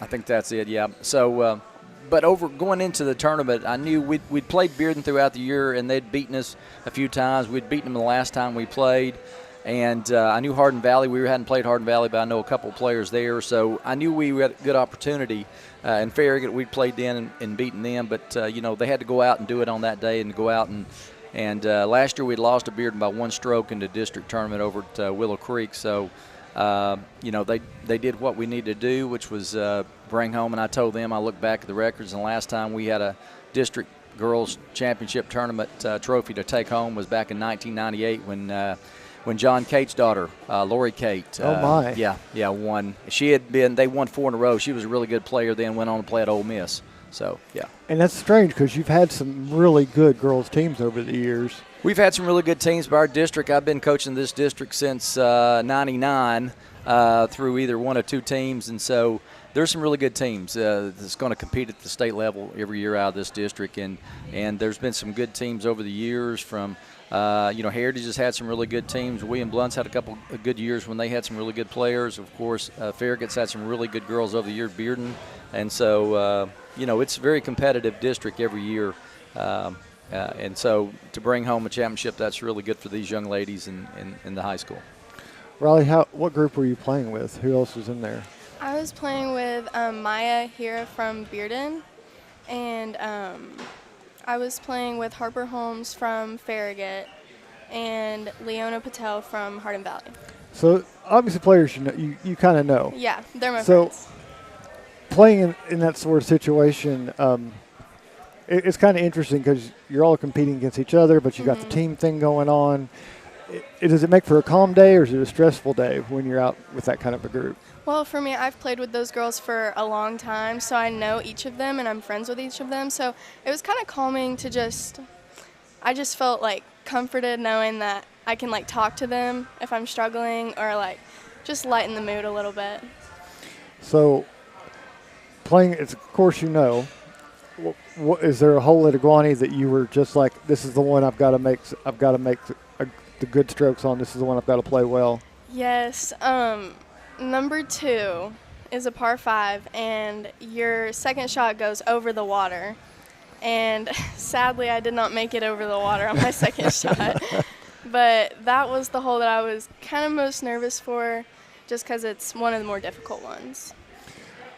think that's it, yeah. So, but going into the tournament, I knew we'd played Bearden throughout the year, and they'd beaten us a few times. We'd beaten them the last time we played. And I knew Hardin Valley. We hadn't played Hardin Valley, but I know a couple of players there. So I knew we had a good opportunity. In Farragut, we'd played in and beaten them. But, they had to go out and do it on that day and go out and last year we'd lost to Bearden by 1 stroke in the district tournament over at Willow Creek. So, they did what we needed to do, which was bring home. And I told them, I looked back at the records, and the last time we had a district girls championship tournament trophy to take home was back in 1998 when John Cate's daughter, Lori Cate, won. They won 4 in a row. She was a really good player then, went on to play at Ole Miss. So, yeah. And that's strange because you've had some really good girls' teams over the years. We've had some really good teams by our district. I've been coaching this district since 99 through either 1 or 2 teams. And so there's some really good teams that's going to compete at the state level every year out of this district. And there's been some good teams over the years from Heritage has had some really good teams. William Blunt's had a couple of good years when they had some really good players. Of course, Farragut's had some really good girls over the year, Bearden. And so, it's a very competitive district every year. And so to bring home a championship, that's really good for these young ladies in the high school. Riley, what group were you playing with? Who else was in there? I was playing with Maya Hira from Bearden, and I was playing with Harper Holmes from Farragut and Leona Patel from Hardin Valley. So obviously players you kind of know. Yeah, they're my friends. Playing in that sort of situation, it's kind of interesting because you're all competing against each other, but you got the team thing going on. Does it make for a calm day, or is it a stressful day when you're out with that kind of a group? Well, for me, I've played with those girls for a long time, so I know each of them, and I'm friends with each of them. So it was kind of calming to I just felt, comforted knowing that I can, talk to them if I'm struggling or, just lighten the mood a little bit. So playing, of course, what, is there a hole at Iguani that you were just like, this is the one I've got to make the good strokes on, this is the one I've got to play well? Yes. Number 2 is a par 5, and your second shot goes over the water. And sadly, I did not make it over the water on my second shot. But that was the hole that I was kind of most nervous for, just because it's one of the more difficult ones.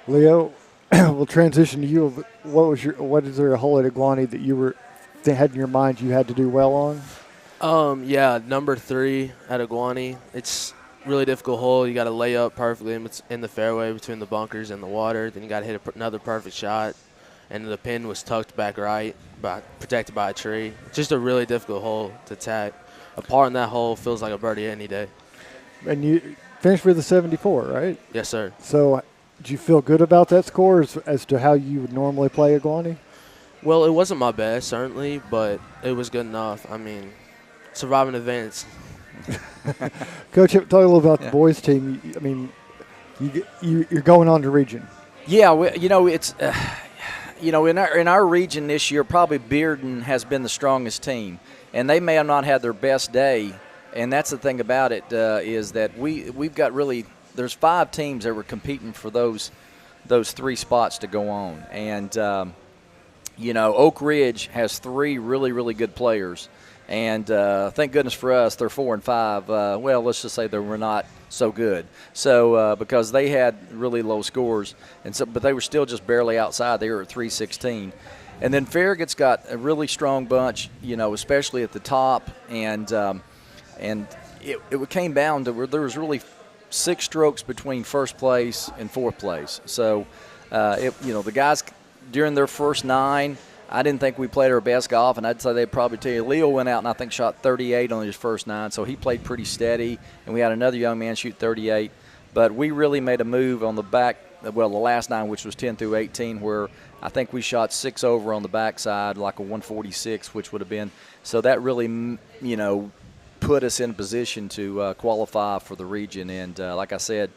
Leo, we'll transition to you. What is there a hole at Iguani that had in your mind you had to do well on? Number 3 at Iguani. It's really difficult hole. You got to lay up perfectly in the fairway between the bunkers and the water. Then you got to hit another perfect shot, and the pin was tucked back right, protected by a tree. Just a really difficult hole to attack. A par in that hole feels like a birdie any day. And you finished with a 74, right? Yes, sir. So, do you feel good about that score as to how you would normally play Iguani? Well, it wasn't my best, certainly, but it was good enough. I mean, surviving events. Coach, talk a little about the boys' team. I mean, you're going on to region. Yeah, it's in our region this year, probably Bearden has been the strongest team, and they may have not had their best day. And that's the thing about it is that we've got really, there's 5 teams that were competing for those 3 spots to go on, and Oak Ridge has 3 really, really good players. And thank goodness for us, they're 4 and 5. Well, let's just say they were not so good. So because they had really low scores, but they were still just barely outside. They were at 316. And then Farragut's got a really strong bunch, especially at the top. And it came down to where there was really 6 strokes between first place and fourth place. So, the guys during their first 9, I didn't think we played our best golf, and I'd say they'd probably tell you. Leo went out and I think shot 38 on his first 9, so he played pretty steady. And we had another young man shoot 38. But we really made a move on the back, the last 9, which was 10 through 18, where I think we shot 6 over on the backside, like a 146, which would have been. So that really, put us in a position to qualify for the region. And like I said,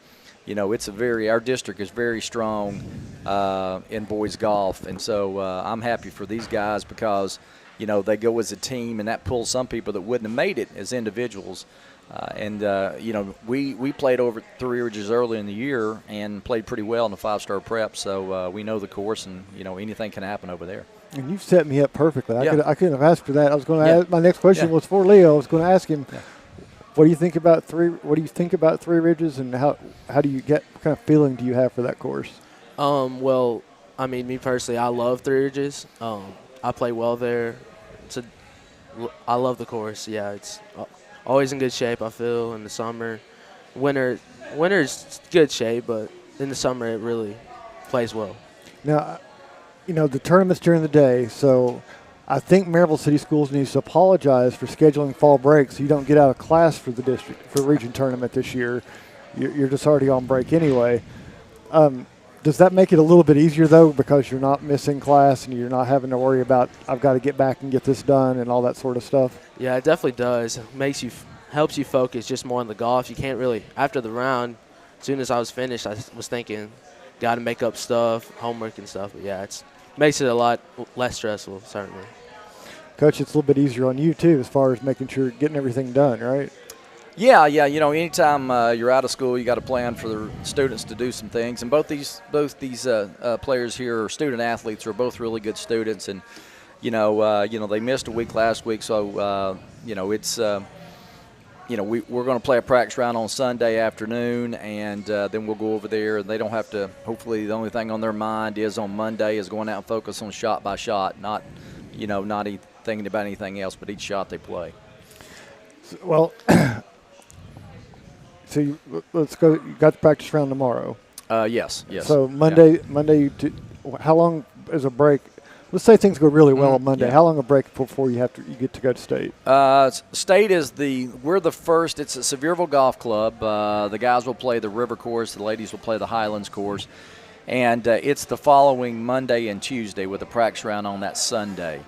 our district is very strong in boys golf, and so I'm happy for these guys because, they go as a team, and that pulls some people that wouldn't have made it as individuals. We played over at Three Ridges early in the year and played pretty well in the 5-star prep, so we know the course, and, anything can happen over there. And you've set me up perfectly. I couldn't have asked for that. I was going to ask, my next question was for Leo. I was going to ask him, what do you think about Three Ridges, and how do you what kind of feeling do you have for that course? Well, I mean, me personally, I love Three Ridges. I play well there. I love the course. Yeah, it's always in good shape, I feel, in the summer. Winter's good shape, but in the summer it really plays well. Now, the tournament's during the day, so I think Maryville City Schools needs to apologize for scheduling fall breaks so you don't get out of class for the district, for region tournament this year. You're just already on break anyway. Does that make it a little bit easier, though, because you're not missing class and you're not having to worry about, I've got to get back and get this done and all that sort of stuff? Yeah, it definitely does. It helps you focus just more on the golf. You can't really, after the round, as soon as I was finished, I was thinking, got to make up stuff, homework and stuff. But, yeah, it makes it a lot less stressful, certainly. Coach, it's a little bit easier on you, too, as far as making sure getting everything done, right? Yeah. Anytime you're out of school, you got to plan for the students to do some things. And both these players here are student athletes. Are both really good students, and they missed a week last week, so it's we're going to play a practice round on Sunday afternoon, and then we'll go over there, and they don't have to. Hopefully, the only thing on their mind is on Monday is going out and focus on shot by shot, not thinking about anything else, but each shot they play. Well. So let's go. You got the practice round tomorrow. Yes. So Monday. How long is a break? Let's say things go really well on Monday. Yeah. How long a break before you get to go to state? State is we're the first. It's a Sevierville Golf Club. The guys will play the River course. The ladies will play the Highlands course, and it's the following Monday and Tuesday with a practice round on that Sunday.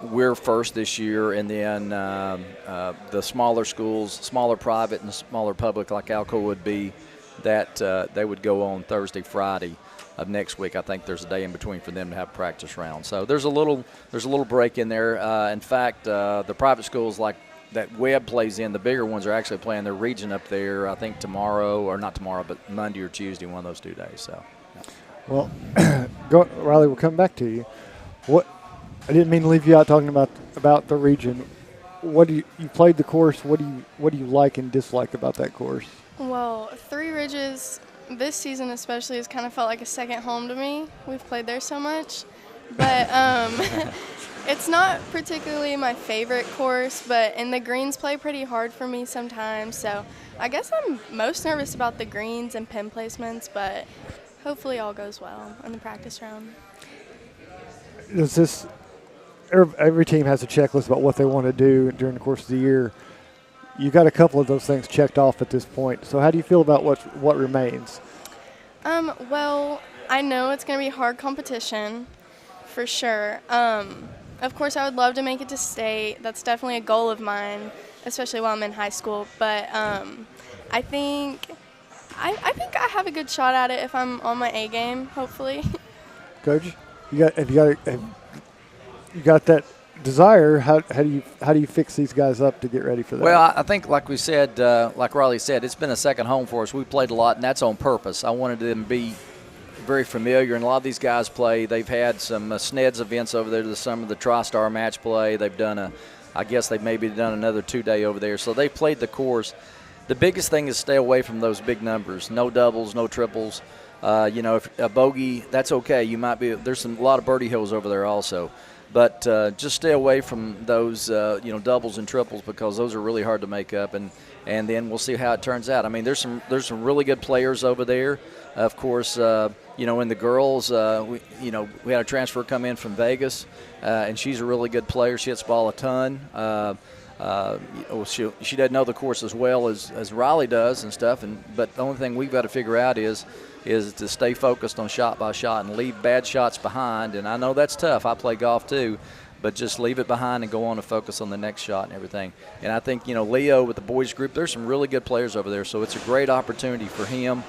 We're first this year, and then the smaller schools, smaller private and smaller public like Alcoa would be, that they would go on Thursday, Friday of next week. I think there's a day in between for them to have practice rounds. So there's a little break in there. In fact, the private schools like that Webb plays in, the bigger ones are actually playing their region up there, I think tomorrow, or not tomorrow, but Monday or Tuesday, one of those 2 days. So, yeah. Well, Riley, we'll come back to you. I didn't mean to leave you out talking about the region. You played the course. What do you like and dislike about that course? Well, Three Ridges this season especially has kind of felt like a second home to me. We've played there so much, but it's not particularly my favorite course. And the greens play pretty hard for me sometimes. So I guess I'm most nervous about the greens and pin placements, but hopefully all goes well in the practice round. Every team has a checklist about what they want to do during the course of the year. You got a couple of those things checked off at this point. So how do you feel about what remains? Well, I know it's going to be hard competition for sure. Of course, I would love to make it to state. That's definitely a goal of mine, especially while I'm in high school. But I think I have a good shot at it if I'm on my A game, hopefully. Coach, you got that desire. How do you fix these guys up to get ready for that? Well, I think like we said, like Riley said, it's been a second home for us. We played a lot, and that's on purpose. I wanted them to be very familiar, and a lot of these guys play. They've had some SNEDS events over there this summer, the TriStar match play. They've done I guess they've maybe done another 2-day over there. So they've played the course. The biggest thing is stay away from those big numbers. No doubles, no triples. If a bogey, that's okay. You might be. There's a lot of birdie hills over there also. But just stay away from those, doubles and triples, because those are really hard to make up. And then we'll see how it turns out. I mean, there's some really good players over there. Of course, in the girls, we had a transfer come in from Vegas, and she's a really good player. She hits the ball a ton. She doesn't know the course as well as Riley does and stuff. But the only thing we've got to figure out is to stay focused on shot by shot and leave bad shots behind. And I know that's tough. I play golf too. But just leave it behind and go on to focus on the next shot and everything. And I think, Leo with the boys group, there's some really good players over there. So it's a great opportunity for him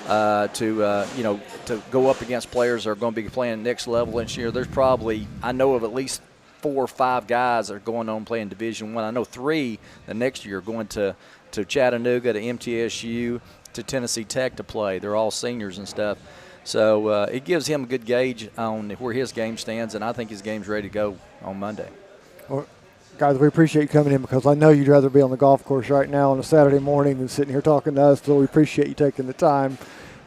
to go up against players that are going to be playing next level this year. There's probably, I know of at least 4 or 5 guys that are going on playing Division I. I know 3 the next year are going to Chattanooga, to MTSU, to Tennessee Tech to play. They're all seniors and stuff. So it gives him a good gauge on where his game stands, and I think his game's ready to go on Monday. Well, guys, we appreciate you coming in, because I know you'd rather be on the golf course right now on a Saturday morning than sitting here talking to us, so we appreciate you taking the time.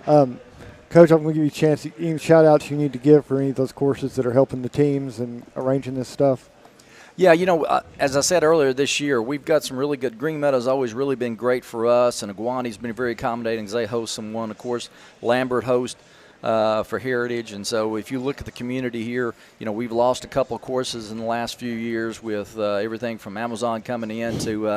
Coach, I'm going to give you a chance. Any shout-outs you need to give for any of those courses that are helping the teams and arranging this stuff? Yeah, as I said earlier this year, we've got some really good. Green Meadow's always really been great for us, and Aguani's been very accommodating as they host someone. Of course, Lambert hosts for Heritage. And so if you look at the community here, we've lost a couple of courses in the last few years with everything from Amazon coming in to,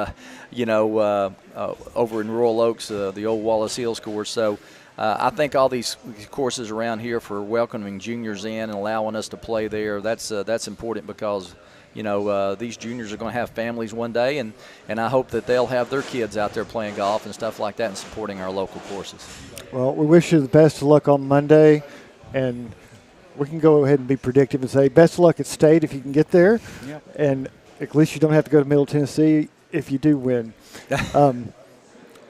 over in Royal Oaks, the old Wallace Hills course. So I think all these courses around here for welcoming juniors in and allowing us to play there, that's important, because these juniors are going to have families one day, and I hope that they'll have their kids out there playing golf and stuff like that and supporting our local courses. Well, we wish you the best of luck on Monday, and we can go ahead and be predictive and say best of luck at State if you can get there. Yep. And at least you don't have to go to Middle Tennessee if you do win.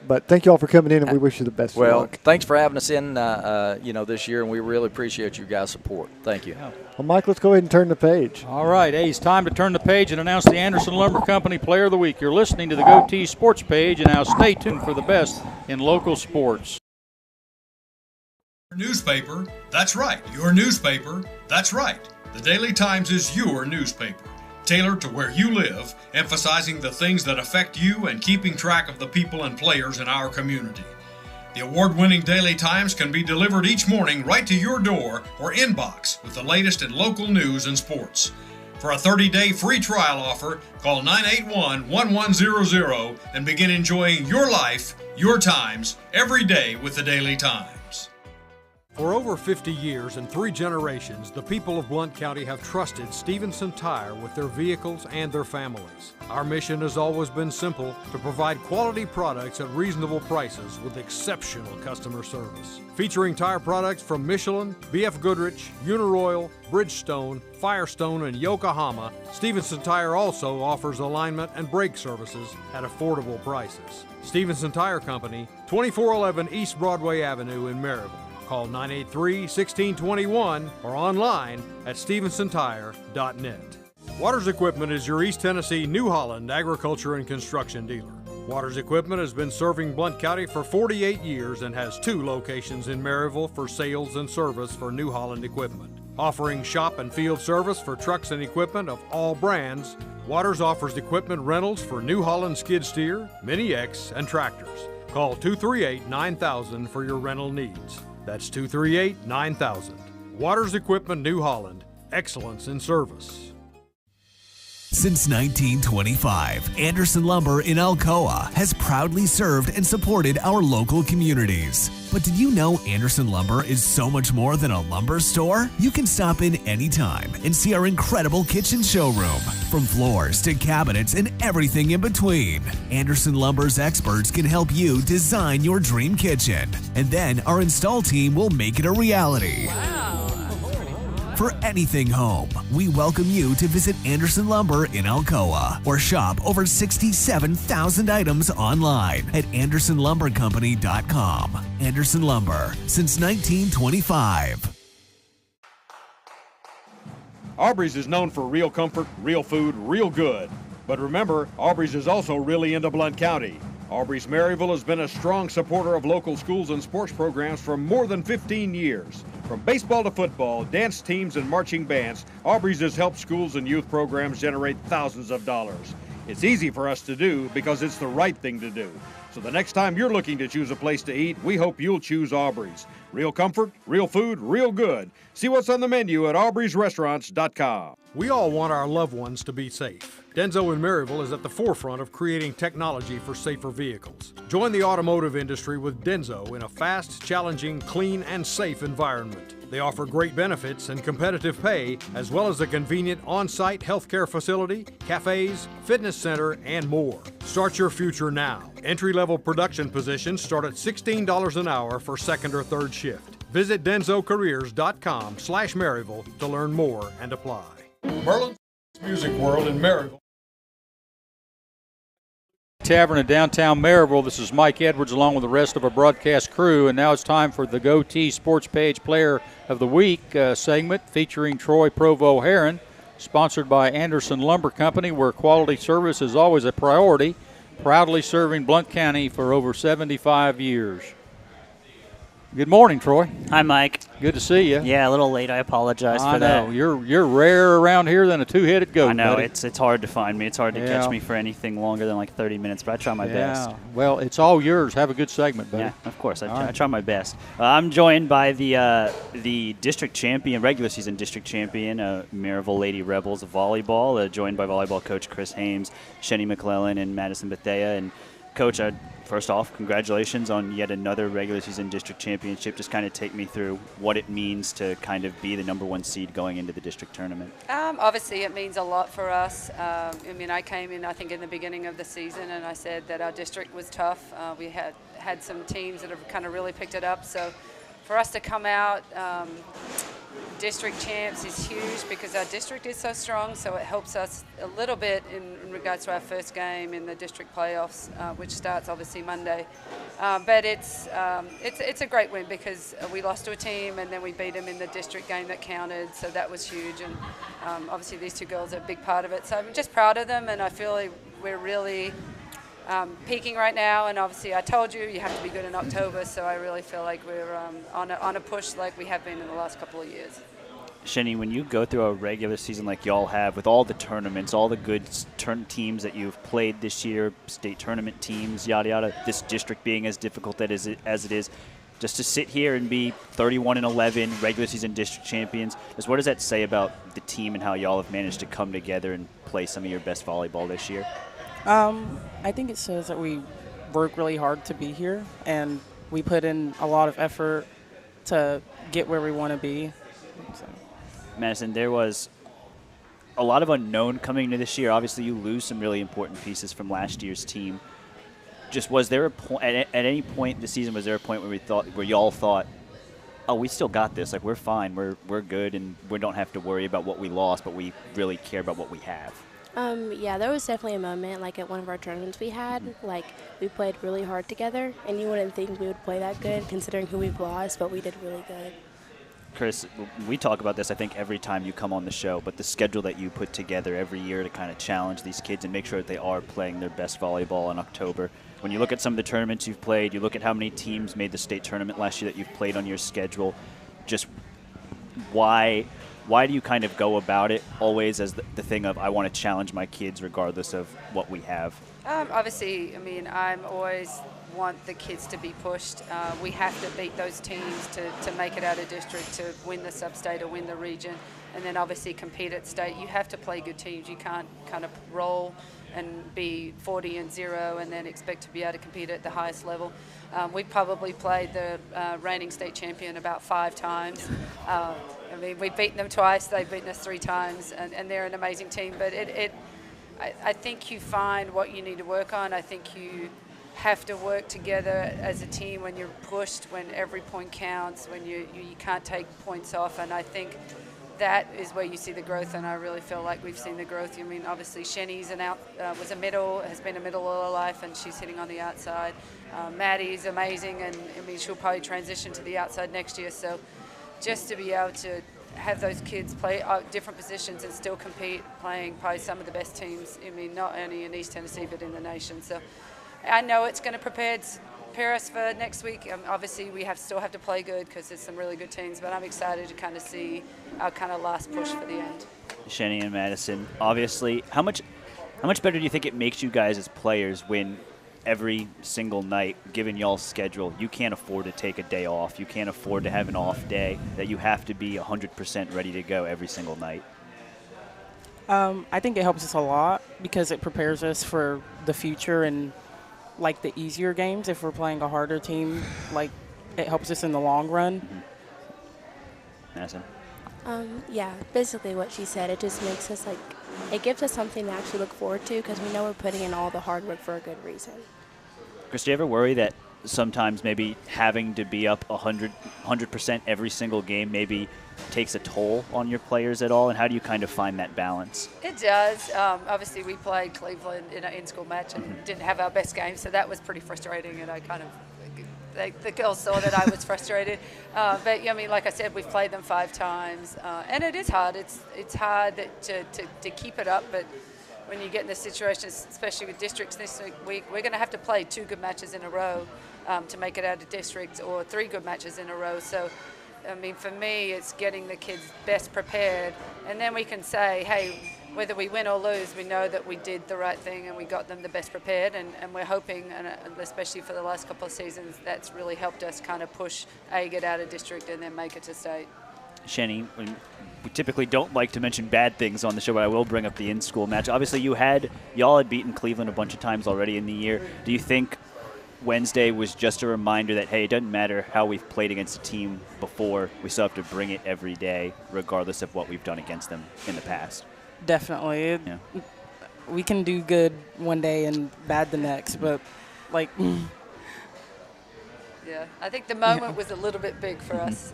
But thank you all for coming in, and we wish you the best of luck. Well, thanks for having us in, this year, and we really appreciate you guys' support. Thank you. Well, Mike, let's go ahead and turn the page. All right, it's time to turn the page and announce the Anderson Lumber Company Player of the Week. You're listening to the Goatee Sports page, and now stay tuned for the best in local sports. Newspaper, that's right. Your newspaper, that's right. The Daily Times is your newspaper, tailored to where you live, emphasizing the things that affect you and keeping track of the people and players in our community. The award-winning Daily Times can be delivered each morning right to your door or inbox with the latest in local news and sports. For a 30-day free trial offer, call 981-1100 and begin enjoying your life, your times, every day with the Daily Times. For over 50 years and 3 generations, the people of Blount County have trusted Stevenson Tire with their vehicles and their families. Our mission has always been simple: to provide quality products at reasonable prices with exceptional customer service. Featuring tire products from Michelin, BF Goodrich, Uniroyal, Bridgestone, Firestone, and Yokohama, Stevenson Tire also offers alignment and brake services at affordable prices. Stevenson Tire Company, 2411 East Broadway Avenue in Maryville. Call 983-1621 or online at StevensonTire.net. Waters Equipment is your East Tennessee New Holland agriculture and construction dealer. Waters Equipment has been serving Blount County for 48 years and has 2 locations in Maryville for sales and service for New Holland equipment. Offering shop and field service for trucks and equipment of all brands, Waters offers equipment rentals for New Holland skid steer, Mini X, and tractors. Call 238-9000 for your rental needs. That's 238-9000. Waters Equipment New Holland. Excellence in service. Since 1925, Anderson Lumber in Alcoa has proudly served and supported our local communities. But did you know Anderson Lumber is so much more than a lumber store? You can stop in anytime and see our incredible kitchen showroom. From floors to cabinets and everything in between, Anderson Lumber's experts can help you design your dream kitchen. And then our install team will make it a reality. Wow. For anything home, we welcome you to visit Anderson Lumber in Alcoa or shop over 67,000 items online at AndersonLumberCompany.com. Anderson Lumber, since 1925. Aubrey's is known for real comfort, real food, real good. But remember, Aubrey's is also really into Blount County. Aubrey's Maryville has been a strong supporter of local schools and sports programs for more than 15 years. From baseball to football, dance teams, and marching bands, Aubrey's has helped schools and youth programs generate thousands of dollars. It's easy for us to do because it's the right thing to do. So the next time you're looking to choose a place to eat, we hope you'll choose Aubrey's. Real comfort, real food, real good. See what's on the menu at aubreysrestaurants.com. We all want our loved ones to be safe. Denso in Maryville is at the forefront of creating technology for safer vehicles. Join the automotive industry with Denso in a fast, challenging, clean, and safe environment. They offer great benefits and competitive pay, as well as a convenient on-site healthcare facility, cafes, fitness center, and more. Start your future now. Entry-level production positions start at $16 an hour for second or third shift. Visit densocareers.com/Maryville to learn more and apply. Merlin's Music World in Maryville. Tavern in downtown Maryville. This is Mike Edwards along with the rest of our broadcast crew, and now it's time for the Goatee Sports Page Player of the Week segment featuring Troy Provo Heron, sponsored by Anderson Lumber Company, where quality service is always a priority, proudly serving Blount County for over 75 years. Good morning, Troy. Hi, Mike. Good to see you. Yeah, a little late. I apologize for that. I know. You're rare around here than a two-headed goat. I know. Buddy. It's hard to find me. It's hard to catch me for anything longer than like 30 minutes, but I try my best. Well, it's all yours. Have a good segment, buddy. Yeah, of course. I try my best. I'm joined by the district champion, regular season district champion, Maryville Lady Rebels of volleyball, joined by volleyball coach Chris Hames, Shenny McClellan, and Madison Bethea. And Coach, first off, congratulations on yet another regular season district championship. Just kind of take me through what it means to kind of be the #1 seed going into the district tournament. Obviously, it means a lot for us. I came in, I think, in the beginning of the season, and I said that our district was tough. We had some teams that have kind of really picked it up. So for us to come out district champs is huge because our district is so strong, so it helps us a little bit in regards to our first game in the district playoffs, which starts obviously Monday. But it's a great win because we lost to a team and then we beat them in the district game that counted, so that was huge. And obviously these two girls are a big part of it, so I'm just proud of them, and I feel like we're really peaking right now. And obviously I told you have to be good in October, so I really feel like we're on a push like we have been in the last couple of years. Shenny, when you go through a regular season like y'all have, with all the tournaments, all the good teams that you've played this year, state tournament teams, yada yada, this district being as difficult as it is, just to sit here and be 31-11 regular season district champions, what does that say about the team and how y'all have managed to come together and play some of your best volleyball this year? I think it says that we work really hard to be here, and we put in a lot of effort to get where we want to be. So. Madison, there was a lot of unknown coming into this year. Obviously, you lose some really important pieces from last year's team. Just was there a point at any point this season? Was there a point where y'all thought, "Oh, we still got this. Like we're fine. We're good, and we don't have to worry about what we lost, but we really care about what we have." Yeah, there was definitely a moment, like at one of our tournaments we had, like we played really hard together, and you wouldn't think we would play that good considering who we've lost, but we did really good. Chris, we talk about this, I think, every time you come on the show, but the schedule that you put together every year to kind of challenge these kids and make sure that they are playing their best volleyball in October. When you look at some of the tournaments you've played, you look at how many teams made the state tournament last year that you've played on your schedule, just why do you kind of go about it always as the thing of, I want to challenge my kids regardless of what we have? Obviously, I'm always want the kids to be pushed. We have to beat those teams to make it out of district, to win the sub-state or win the region, and then obviously compete at state. You have to play good teams. You can't kind of roll and be 40-0 and then expect to be able to compete at the highest level. We've probably played the reigning state champion about 5 times. We've beaten them twice. They've beaten us 3 times, and they're an amazing team. But I think you find what you need to work on. I think you have to work together as a team when you're pushed, when every point counts, when you can't take points off. And I think that is where you see the growth, and I really feel like we've seen the growth. Obviously Shenny's was a middle, has been a middle all her life, and she's hitting on the outside. Maddie's amazing, and she'll probably transition to the outside next year. So just to be able to have those kids play different positions and still compete, playing probably some of the best teams, I mean, not only in East Tennessee but in the nation. So I know it's going to prepare us for next week. Obviously, we still have to play good because there's some really good teams, but I'm excited to kind of see our kind of last push for the end. Shenny and Madison, obviously, how much better do you think it makes you guys as players when every single night, given y'all's schedule, you can't afford to take a day off, you can't afford to have an off day, that you have to be 100% ready to go every single night? I think it helps us a lot because it prepares us for the future and like the easier games. If we're playing a harder team, like it helps us in the long run. Madison? Yeah, basically what she said. It just makes us it gives us something to actually look forward to because we know we're putting in all the hard work for a good reason. Chris, do you ever worry that sometimes maybe having to be up 100% every single game maybe takes a toll on your players at all, and how do you kind of find that balance? It does. Obviously, we played Cleveland in an in-school match and didn't have our best game, so that was pretty frustrating, and I kind of the girls saw that I was frustrated. But I mean, like I said, we've played them 5 times, and it is hard. It's hard to keep it up, but when you get in this situation, especially with districts this week, we're going to have to play 2 good matches in a row to make it out of district, or 3 good matches in a row. So, I mean, for me, it's getting the kids best prepared, and then we can say, hey, whether we win or lose, we know that we did the right thing and we got them the best prepared, and we're hoping, and especially for the last couple of seasons, that's really helped us kind of push get out of district and then make it to state. Shenny, we typically don't like to mention bad things on the show, but I will bring up the in-school match. Obviously, y'all had beaten Cleveland a bunch of times already in the year. Do you think Wednesday was just a reminder that, hey, it doesn't matter how we've played against a team before, we still have to bring it every day, regardless of what we've done against them in the past? Definitely. Yeah. We can do good one day and bad the next, but yeah, I think the moment was a little bit big for us.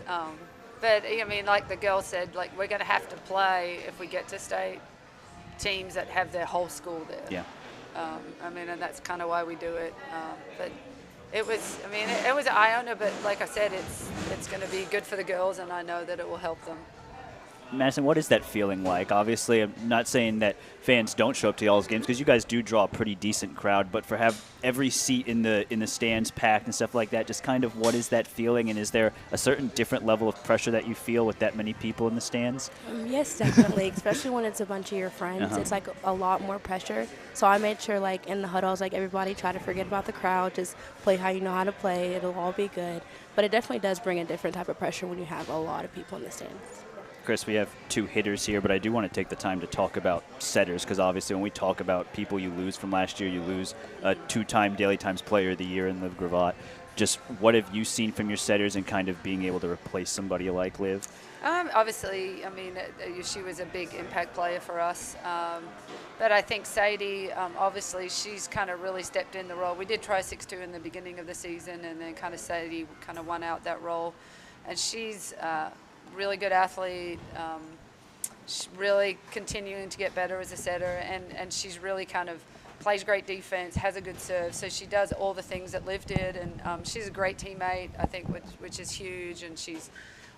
But, I mean, like the girl said, we're going to have to play, if we get to state, teams that have their whole school there. Yeah. I mean, and that's kind of why we do it. But it was an eye-opener, but like I said, it's going to be good for the girls, and I know that it will help them. Madison, what is that feeling like? Obviously, I'm not saying that fans don't show up to y'all's games because you guys do draw a pretty decent crowd, but for have every seat in the stands packed and stuff like that, just kind of what is that feeling, and is there a certain different level of pressure that you feel with that many people in the stands? Yes, definitely, especially when it's a bunch of your friends. It's like a lot more pressure. So I made sure in the huddle, I was like, everybody try to forget about the crowd, just play how you know how to play, it'll all be good. But it definitely does bring a different type of pressure when you have a lot of people in the stands. Chris, we have 2 hitters here, but I do want to take the time to talk about setters because obviously when we talk about people you lose from last year, you lose a 2-time Daily Times Player of the Year in Liv Gravatt. Just what have you seen from your setters and kind of being able to replace somebody like Liv? Obviously, I mean, she was a big impact player for us. But I think Sadie, obviously, she's kind of really stepped in the role. We did try 6-2 in the beginning of the season, and then kind of Sadie kind of won out that role. And she's really good athlete, she's really continuing to get better as a setter, and she's really kind of plays great defense, has a good serve, so she does all the things that Liv did, and she's a great teammate, I think, which is huge, and she's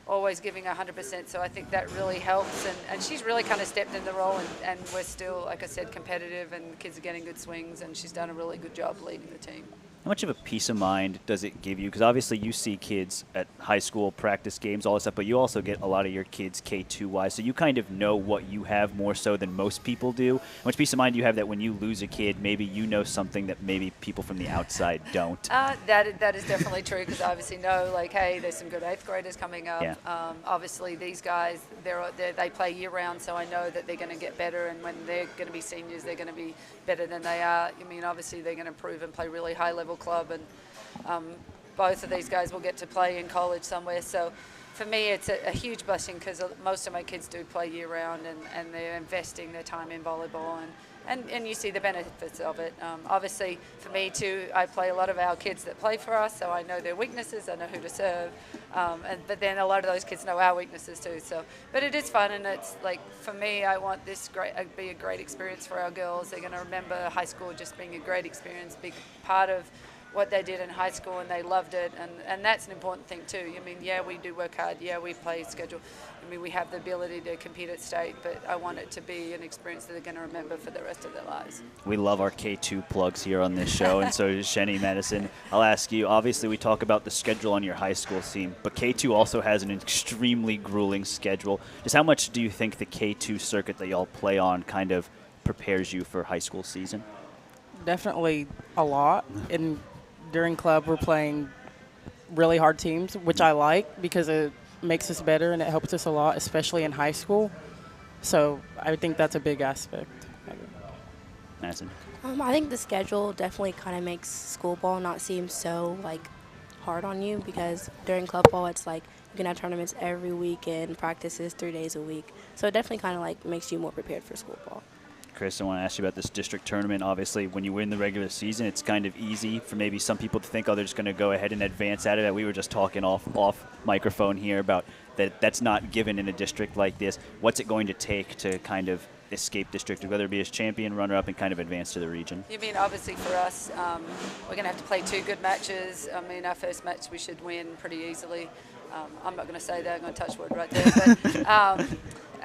always giving 100%, so I think that really helps, and she's really kind of stepped in the role, and we're still, like I said, competitive, and the kids are getting good swings, and she's done a really good job leading the team. How much of a peace of mind does it give you? Because obviously you see kids at high school practice games, all this stuff, but you also get a lot of your kids K2-wise, so you kind of know what you have more so than most people do. How much peace of mind do you have that when you lose a kid, maybe you know something that maybe people from the outside don't? That is definitely true because I obviously know, hey, there's some good 8th graders coming up. Yeah. Obviously, these guys, they play year-round, so I know that they're going to get better, and when they're going to be seniors, they're going to be better than they are. I mean, obviously, they're going to improve and play really high-level club, and both of these guys will get to play in college somewhere. So for me, it's a huge blessing because most of my kids do play year-round, and they're investing their time in volleyball, and you see the benefits of it. Obviously, for me too, I play a lot of our kids that play for us, so I know their weaknesses, I know who to serve, but then a lot of those kids know our weaknesses too. So, but it is fun, and it's for me, I want this be a great experience for our girls. They're going to remember high school just being a great experience, big part of what they did in high school, and they loved it, and that's an important thing too. I mean, yeah, we do work hard, yeah, we play schedule. I mean, we have the ability to compete at state, but I want it to be an experience that they're going to remember for the rest of their lives. We love our K2 plugs here on this show, and so does Shenny Madison. I'll ask you, obviously we talk about the schedule on your high school team, but K2 also has an extremely grueling schedule. Just how much do you think the K2 circuit that y'all play on kind of prepares you for high school season? Definitely a lot. And during club, we're playing really hard teams, which I like because it makes us better and it helps us a lot, especially in high school. So I think that's a big aspect. Madison? I think the schedule definitely kind of makes school ball not seem so hard on you, because during club ball it's like you can have tournaments every weekend, practices 3 days a week. So it definitely kind of makes you more prepared for school ball. Chris, I want to ask you about this district tournament. Obviously, when you win the regular season, it's kind of easy for maybe some people to think, oh, they're just going to go ahead and advance out of it. We were just talking off microphone here about that's not given in a district like this. What's it going to take to kind of escape district, whether it be as champion, runner-up, and kind of advance to the region? You mean, obviously for us, we're going to have to play 2 good matches. I mean, our first match we should win pretty easily. I'm not going to say that. I'm going to touch wood right there.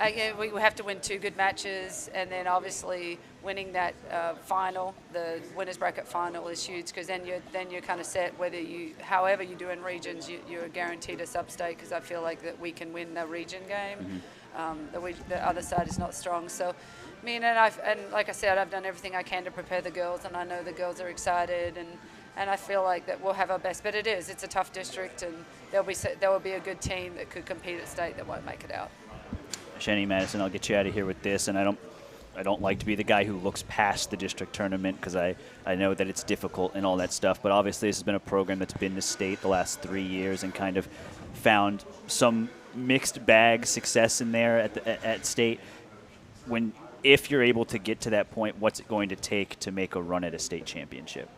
But we have to win 2 good matches, and then obviously winning that final, the winners bracket final, is huge, because then you're kind of set. However you do in regions, you're guaranteed a sub-state, because I feel like that we can win the region game. The other side is not strong. So, I mean, and like I said, I've done everything I can to prepare the girls, and I know the girls are excited, and I feel like that we'll have our best. But it's a tough district, and there will be a good team that could compete at state that won't make it out. Shenny Madison, I'll get you out of here with this, and I don't like to be the guy who looks past the district tournament, because I know that it's difficult and all that stuff, but obviously this has been a program that's been to state the last 3 years and kind of found some mixed bag success in there at state. If you're able to get to that point, what's it going to take to make a run at a state championship?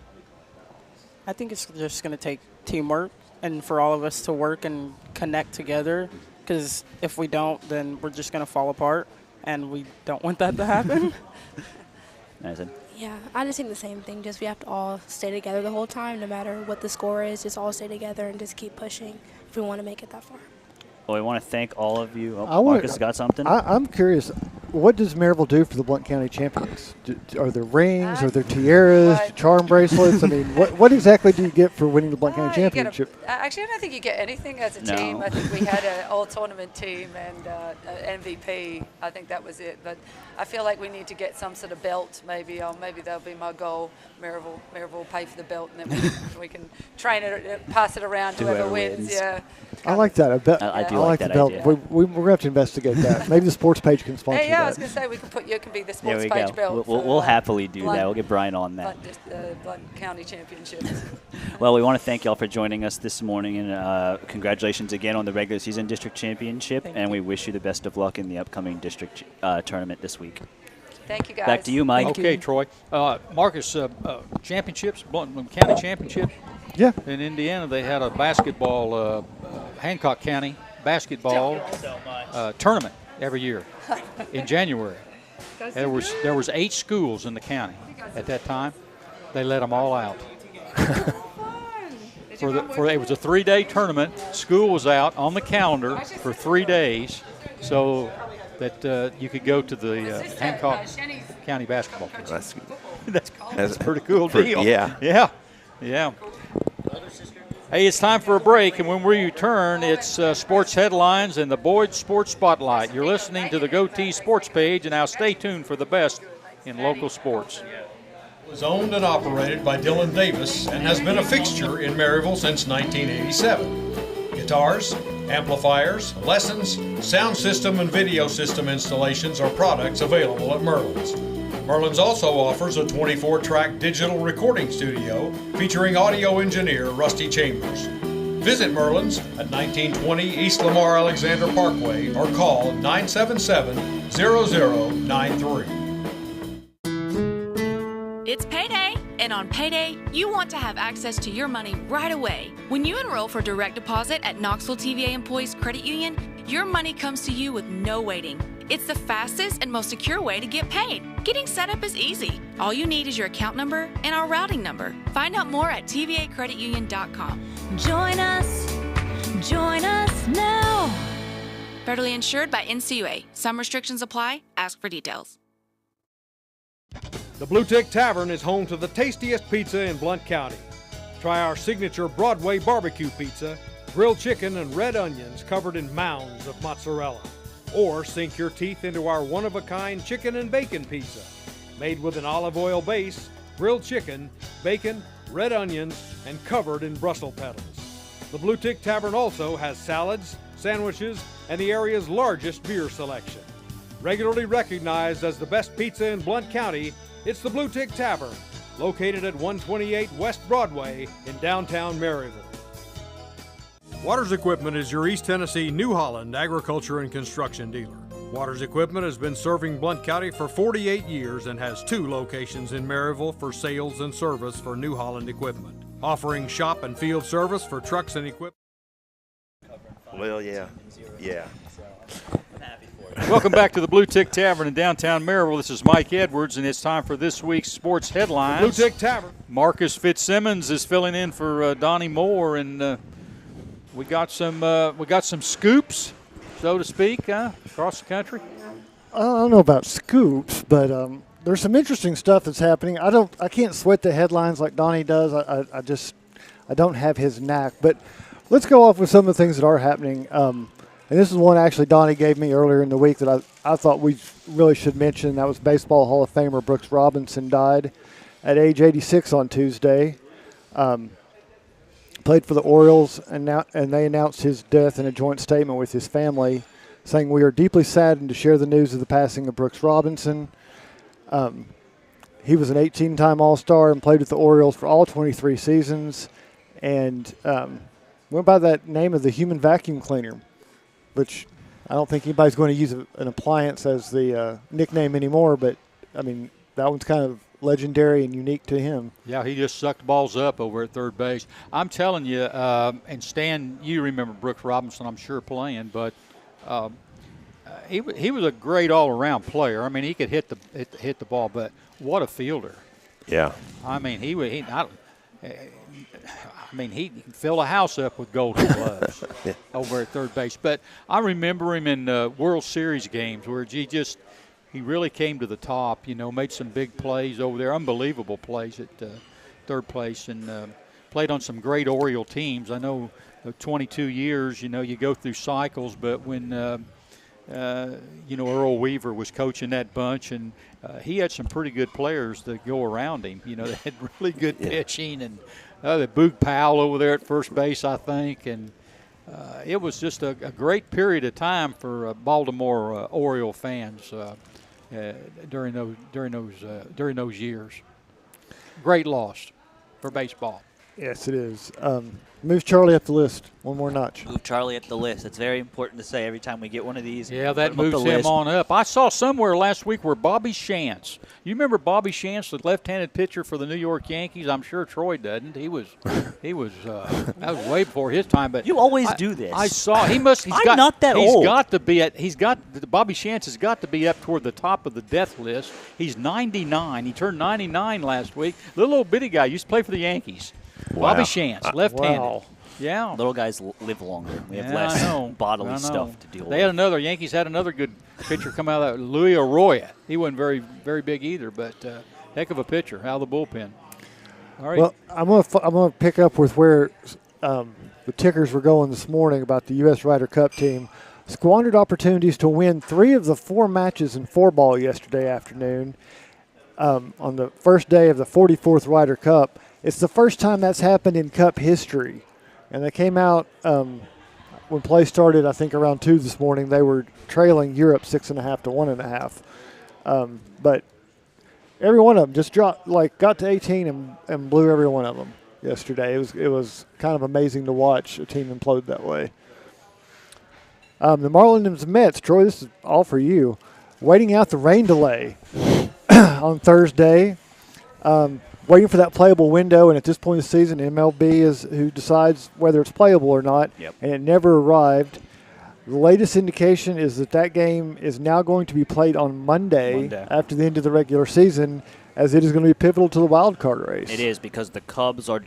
I think it's just going to take teamwork and for all of us to work and connect together, because if we don't, then we're just going to fall apart, and we don't want that to happen. Yeah, I just think the same thing. Just we have to all stay together the whole time, no matter what the score is. Just all stay together and just keep pushing if we want to make it that far. Well, we want to thank all of you. Marcus got something? I'm curious, what does Maryville do for the Blount County champions? Are there rings? Are there tiaras, charm bracelets? I mean, what exactly do you get for winning the Blount County championship? Actually, I don't think you get anything as a team. I think we had an all-tournament team and an MVP. I think that was it. But I feel like we need to get some sort of belt, maybe. Or maybe that'll be my goal. Maryville will pay for the belt, and then we can train it, pass it around to whoever wins. Yeah. I like that. I do like like the that belt. idea. We're going to have to investigate that. Maybe the sports page can sponsor that. Hey, I was going to say you can be the sports page belt. We'll happily do that. We'll get Brian on that. Blount County Championships. Well, we want to thank y'all for joining us this morning, and congratulations again on the regular season district championship. And we wish you the best of luck in the upcoming district tournament this week. Thank you, guys. Back to you, Mike. Okay, Troy. Marcus, championships, Blount County championships. Yeah. In Indiana, they had a basketball, Hancock County basketball tournament every year in January. There was 8 schools in the county at that time. They let them all out. It was a 3-day tournament. School was out on the calendar for 3 days, so that you could go to the Hancock County basketball tournament. That's a pretty cool deal. Yeah. Yeah. Hey, it's time for a break, and when we return, it's sports headlines and the Boyd Sports Spotlight. You're listening to the Goatee Sports Page, and now stay tuned for the best in local sports. It was owned and operated by Dylan Davis and has been a fixture in Maryville since 1987. Guitars, amplifiers, lessons, sound system, and video system installations are products available at Merlin's. Merlin's also offers a 24-track digital recording studio featuring audio engineer Rusty Chambers. Visit Merlin's at 1920 East Lamar Alexander Parkway or call 977-0093. It's payday, and on payday, you want to have access to your money right away. When you enroll for direct deposit at Knoxville TVA Employees Credit Union, your money comes to you with no waiting. It's the fastest and most secure way to get paid. Getting set up is easy. All you need is your account number and our routing number. Find out more at tvacreditunion.com. Join us now. Federally insured by NCUA. Some restrictions apply. Ask for details. The Blue Tick Tavern is home to the tastiest pizza in Blount County. Try our signature Broadway barbecue pizza, grilled chicken and red onions covered in mounds of mozzarella. Or sink your teeth into our one-of-a-kind chicken and bacon pizza, made with an olive oil base, grilled chicken, bacon, red onions, and covered in Brussels petals. The Blue Tick Tavern also has salads, sandwiches, and the area's largest beer selection. Regularly recognized as the best pizza in Blount County, it's the Blue Tick Tavern, located at 128 West Broadway in downtown Maryville. Waters Equipment is your East Tennessee New Holland agriculture and construction dealer. Waters Equipment has been serving Blount County for 48 years and has 2 locations in Maryville for sales and service for New Holland equipment, offering shop and field service for trucks and equipment. Well, yeah. Welcome back to the Blue Tick Tavern in downtown Maryville. This is Mike Edwards, and it's time for this week's sports headlines. Blue Tick Tavern. Marcus Fitzsimmons is filling in for Donnie Moore, and we got some scoops, so to speak, across the country. I don't know about scoops, but there's some interesting stuff that's happening. I can't sweat the headlines like Donnie does. I don't have his knack. But let's go off with some of the things that are happening. And this is one actually Donnie gave me earlier in the week that I thought we really should mention. That was Baseball Hall of Famer Brooks Robinson died at age 86 on Tuesday. Played for the Orioles, and they announced his death in a joint statement with his family, saying, "We are deeply saddened to share the news of the passing of Brooks Robinson. He was an 18-time All-Star and played with the Orioles for all 23 seasons, and went by that name of the human vacuum cleaner, which I don't think anybody's going to use an appliance as the nickname anymore, but, I mean, that one's kind of legendary and unique to him." Yeah, he just sucked balls up over at third base. I'm telling you, and Stan, you remember Brooks Robinson, I'm sure, playing, but he was a great all-around player. I mean, he could hit the ball, but what a fielder! Yeah. I mean, he can fill a house up with golden gloves over at third base. But I remember him in World Series games where he really came to the top, made some big plays over there, unbelievable plays at third place, and played on some great Oriole teams. I know 22 years, you go through cycles, but when, Earl Weaver was coaching that bunch, and he had some pretty good players that go around him. They had really good pitching, and the Boog Powell over there at first base, I think, and it was just a great period of time for Baltimore Oriole fans. During those years. Great loss for baseball. Yes, it is. Move Charlie up the list one more notch. Move Charlie up the list. It's very important to say every time we get one of these. Yeah, that moves him on up. I saw somewhere last week where Bobby Shantz. You remember Bobby Shantz, the left-handed pitcher for the New York Yankees? I'm sure Troy doesn't. He was that was way before his time. But you always do this. I saw I'm not that old. Bobby Shantz has got to be up toward the top of the death list. He's 99. He turned 99 last week. Little old bitty guy used to play for the Yankees. Wow. Bobby Shantz, left-handed. Wow. Yeah. Little guys live longer. We have less bodily stuff to deal with. Yankees had another good pitcher come out of that, Louis Arroyo. He wasn't very, very big either, but heck of a pitcher out of the bullpen. All right. Well, I'm gonna pick up with where the tickers were going this morning about the U.S. Ryder Cup team. Squandered opportunities to win 3 of the 4 matches in 4-ball yesterday afternoon on the first day of the 44th Ryder Cup. It's the first time that's happened in Cup history. And they came out when play started, I think, around 2 this morning. They were trailing Europe 6.5 to 1.5. But every one of them just got to 18 and blew every one of them yesterday. It was kind of amazing to watch a team implode that way. The Marlins Mets, Troy, this is all for you. Waiting out the rain delay on Thursday. Waiting for that playable window, and at this point in the season, MLB is who decides whether it's playable or not, and it never arrived. The latest indication is that game is now going to be played on Monday after the end of the regular season, as it is going to be pivotal to the wild card race. It is, because the Cubs are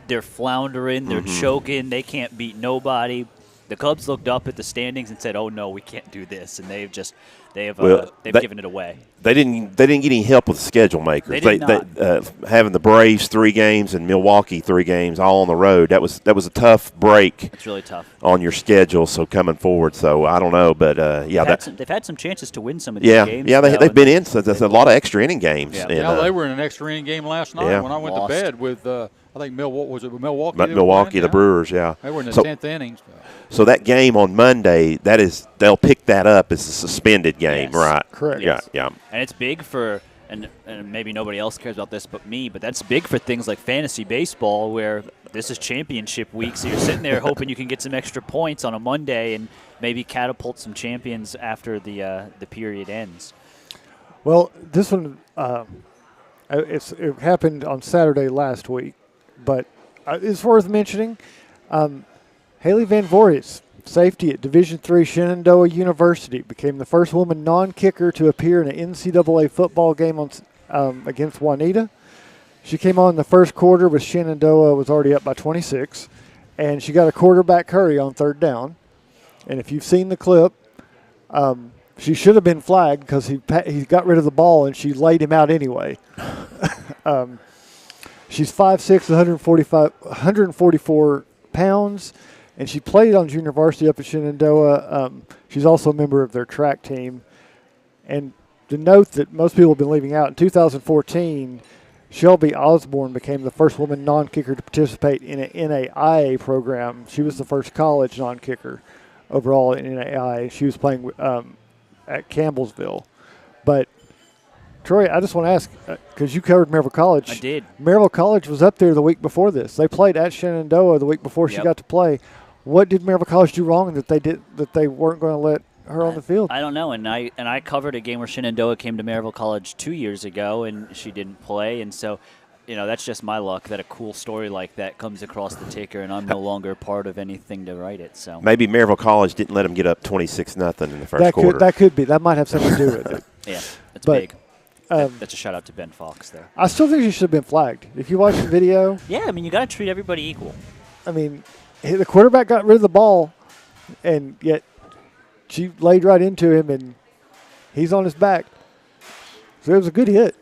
they're floundering, they're choking, they can't beat nobody. The Cubs looked up at the standings and said, "Oh no, we can't do this," and they've given it away. They didn't get any help with schedule makers. They did not. Having the Braves 3 games and Milwaukee 3 games all on the road, that was a tough break. It's really tough on your schedule. So coming forward, so I don't know, but they've had some chances to win some of these games. Yeah, they've been in. So there's a lot of extra inning games. Yeah, they were in an extra inning game last night when I went to bed with. I think Milwaukee. Milwaukee, the Brewers. Yeah, they were in the 10th inning. So that game on Monday, they'll pick that up as a suspended game, right? Correct. Yeah. And it's big for, and maybe nobody else cares about this but me, but that's big for things like fantasy baseball, where this is championship week, so you're sitting there hoping you can get some extra points on a Monday and maybe catapult some champions after the period ends. Well, this one, it happened on Saturday last week, but it's worth mentioning. Haley Van Voorhis, safety at Division III Shenandoah University, became the first woman non-kicker to appear in an NCAA football game against Juanita. She came on in the first quarter with Shenandoah was already up by 26, and she got a quarterback hurry on 3rd down. And if you've seen the clip, she should have been flagged because he got rid of the ball and she laid him out anyway. She's 5'6", 144 pounds. And she played on junior varsity up at Shenandoah. She's also a member of their track team. And to note that most people have been leaving out, in 2014, Shelby Osborne became the first woman non-kicker to participate in an NAIA program. She was the first college non-kicker overall in NAIA. She was playing at Campbellsville. But, Troy, I just want to ask, because you covered Maryville College. I did. Maryville College was up there the week before this. They played at Shenandoah the week before she got to play. What did Maryville College do wrong that they weren't going to let her on the field? I don't know, and I covered a game where Shenandoah came to Maryville College 2 years ago, and she didn't play, and so that's just my luck that a cool story like that comes across the ticker, and I'm no longer part of anything to write it. So maybe Maryville College didn't let them get up 26-0 in the first quarter. That could be. That might have something to do with it. Yeah, that's big. That's a shout out to Ben Fox there. I still think she should have been flagged. If you watch the video. Yeah, I mean, you got to treat everybody equal. I mean, the quarterback got rid of the ball, and yet she laid right into him, and he's on his back. So it was a good hit.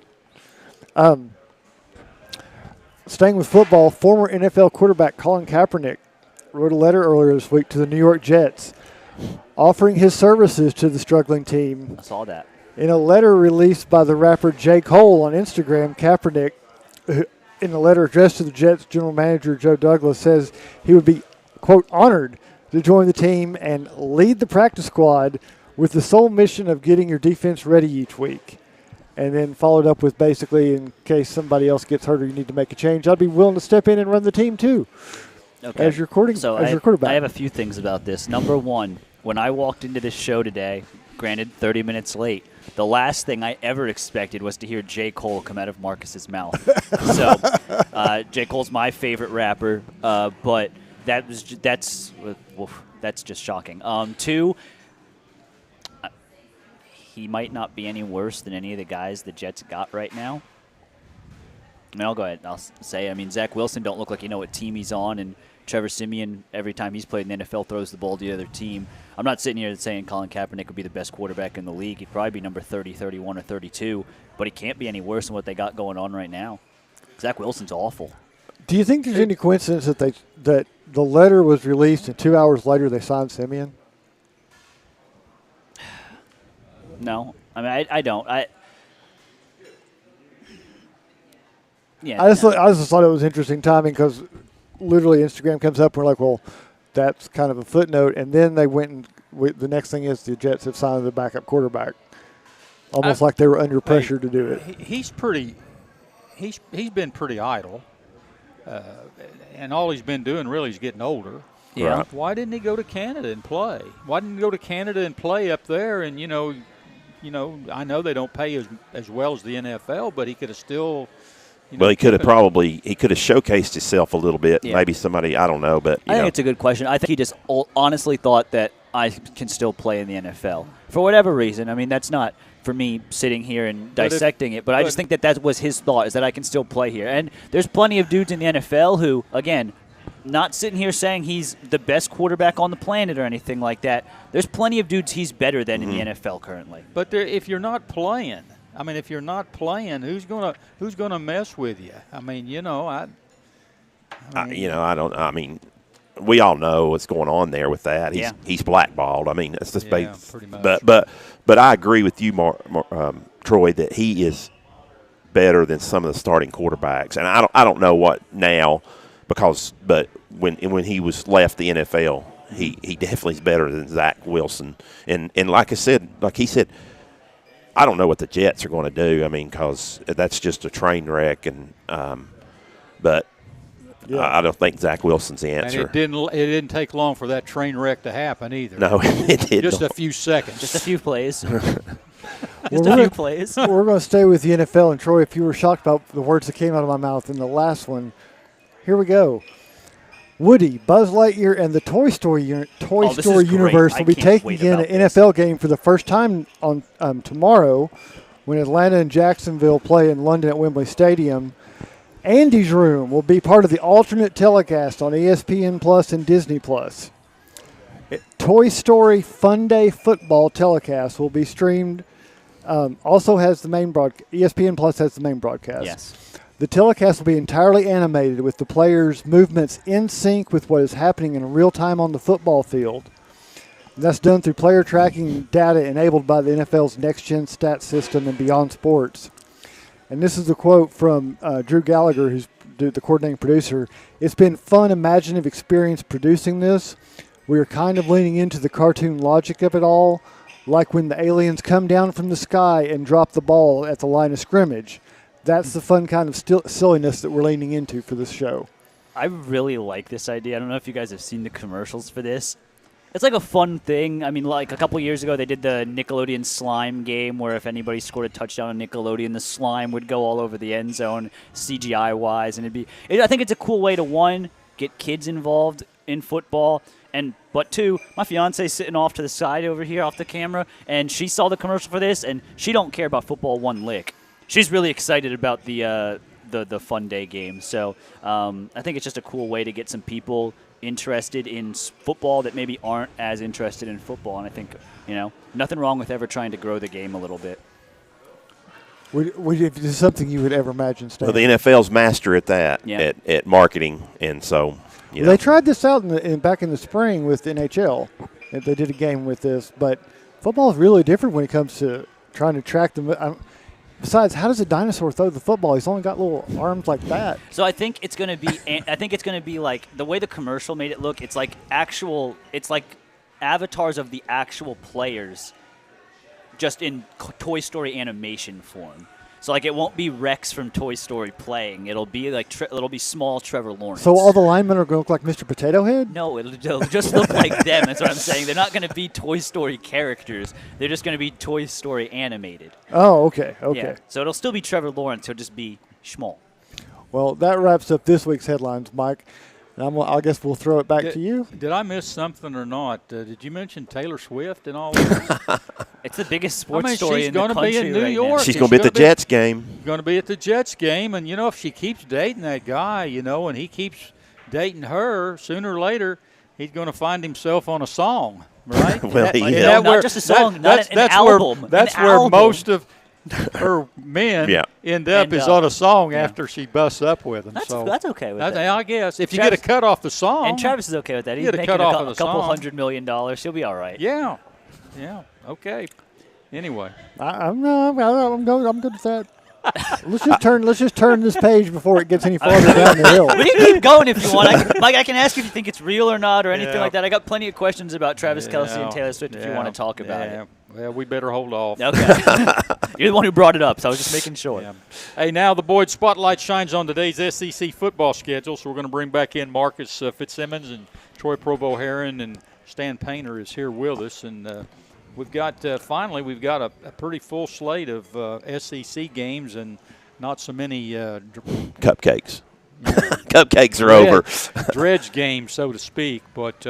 Staying with football, former NFL quarterback Colin Kaepernick wrote a letter earlier this week to the New York Jets offering his services to the struggling team. I saw that. In a letter released by the rapper J. Cole on Instagram, Kaepernick, in a letter addressed to the Jets general manager Joe Douglas, says he would be, quote, honored to join the team and lead the practice squad with the sole mission of getting your defense ready each week. And then followed up with basically, in case somebody else gets hurt or you need to make a change, I'd be willing to step in and run the team too. Okay. As your quarterback. I have a few things about this. Number one, when I walked into this show today, granted 30 minutes late, the last thing I ever expected was to hear J. Cole come out of Marcus's mouth. So J. Cole's my favorite rapper, but that's just shocking. Two, he might not be any worse than any of the guys the Jets got right now. I mean, I'll go ahead and I'll say, Zach Wilson don't look like you know what team he's on, and Trevor Siemian, every time he's played in the NFL, throws the ball to the other team. I'm not sitting here saying Colin Kaepernick would be the best quarterback in the league. He'd probably be number 30, 31, or 32, but he can't be any worse than what they got going on right now. Zach Wilson's awful. Do you think there's any coincidence that the letter was released and 2 hours later they signed Siemian? No. I mean, I don't. I just thought it was interesting timing because literally Instagram comes up and we're like, well, that's kind of a footnote. And then they went and the next thing is the Jets have signed the backup quarterback. Almost like they were under pressure to do it. He's been pretty idle. And all he's been doing really is getting older. Yeah. Right. Why didn't he go to Canada and play? Why didn't he go to Canada and play up there? And, I know they don't pay as well as the NFL, but he could have still – well, he could have showcased himself a little bit. Yeah. Maybe somebody, I don't know. But I think it's a good question. I think he just honestly thought that I can still play in the NFL. For whatever reason. I mean, that's not for me sitting here and dissecting it, but I just think that was his thought, is that I can still play here. And there's plenty of dudes in the NFL who, again, not sitting here saying he's the best quarterback on the planet or anything like that. There's plenty of dudes he's better than in the NFL currently. But if you're not playing, who's gonna mess with you? I mean, I mean, we all know what's going on there with that. He's blackballed. I mean, that's just pretty much. But I agree with you, Troy, that he is better than some of the starting quarterbacks. And I don't know what now, but when he was left the NFL, he definitely is better than Zach Wilson. And like he said, I don't know what the Jets are going to do. I mean, because that's just a train wreck. And but. Yeah. I don't think Zach Wilson's the answer. And it didn't take long for that train wreck to happen either. No, it didn't. Just a few seconds. Just a few plays. We're going to stay with the NFL. And, Troy, if you were shocked about the words that came out of my mouth in the last one, here we go. Woody, Buzz Lightyear, and the Toy Story universe will be taking in an NFL game for the first time on tomorrow when Atlanta and Jacksonville play in London at Wembley Stadium. Andy's Room will be part of the alternate telecast on ESPN Plus and Disney Plus. Toy Story Fun Day football telecast will be streamed. Also has the main broadcast. ESPN Plus has the main broadcast. Yes. The telecast will be entirely animated with the players' movements in sync with what is happening in real time on the football field. And that's done through player tracking data enabled by the NFL's next-gen stat system and Beyond Sports. And this is a quote from Drew Gallagher, who's the coordinating producer. It's been fun, imaginative experience producing this. We are kind of leaning into the cartoon logic of it all, like when the aliens come down from the sky and drop the ball at the line of scrimmage. That's the fun kind of silliness that we're leaning into for this show. I really like this idea. I don't know if you guys have seen the commercials for this. It's like a fun thing. I mean, like a couple years ago, they did the Nickelodeon slime game where if anybody scored a touchdown on Nickelodeon, the slime would go all over the end zone, CGI-wise. And I think it's a cool way to, one, get kids involved in football, but two, my fiance's sitting off to the side over here off the camera, and she saw the commercial for this, and she don't care about football one lick. She's really excited about the Fun Day game. So I think it's just a cool way to get some people interested in football that maybe aren't as interested in football. And I think, nothing wrong with ever trying to grow the game a little bit. If this is something you would ever imagine, Stan? Well, the NFL's master at that, at marketing. And so, they tried this out back in the spring with the NHL. They did a game with this. But football is really different when it comes to trying to track them. Besides, how does a dinosaur throw the football? He's only got little arms like that. So I think it's going to be like the way the commercial made it look. It's like avatars of the actual players, just in Toy Story animation form. So like it won't be Rex from Toy Story playing. It'll be like it'll be small Trevor Lawrence. So all the linemen are going to look like Mr. Potato Head? No, it'll just look like them. That's what I'm saying. They're not going to be Toy Story characters. They're just going to be Toy Story animated. Oh, okay. Yeah. So it'll still be Trevor Lawrence. He'll just be small. Well, that wraps up this week's headlines, Mike. I guess we'll throw it back to you. Did I miss something or not? Did you mention Taylor Swift and all that? It's the biggest sports story in the country. She's going to be in New York. She's going to be at the Jets game. Going to be at the Jets game. And, if she keeps dating that guy, and he keeps dating her, sooner or later, he's going to find himself on a song, right? Well, not just a song, an album. That's where most of her men end up is on a song after she busts up with him. That's okay with that. I guess. If you get a cut off the song. And Travis is okay with that. He's making a couple $100 million. He'll be all right. Yeah. Yeah. Okay. Anyway. I'm good with that. Let's just turn this page before it gets any farther down the hill. We can keep going if you want. I can ask you if you think it's real or not or anything like that. I got plenty of questions about Travis Kelce and Taylor Swift if you want to talk about it. Well, we better hold off. Okay. You're the one who brought it up, so I was just making sure. Yeah. Hey, now the Boyd Spotlight shines on today's SEC football schedule, so we're going to bring back in Marcus Fitzsimmons and Troy Provo-Heron, and Stan Painter is here with us. And we've got a pretty full slate of SEC games and not so many cupcakes. Cupcakes are over. Dredge game, so to speak. But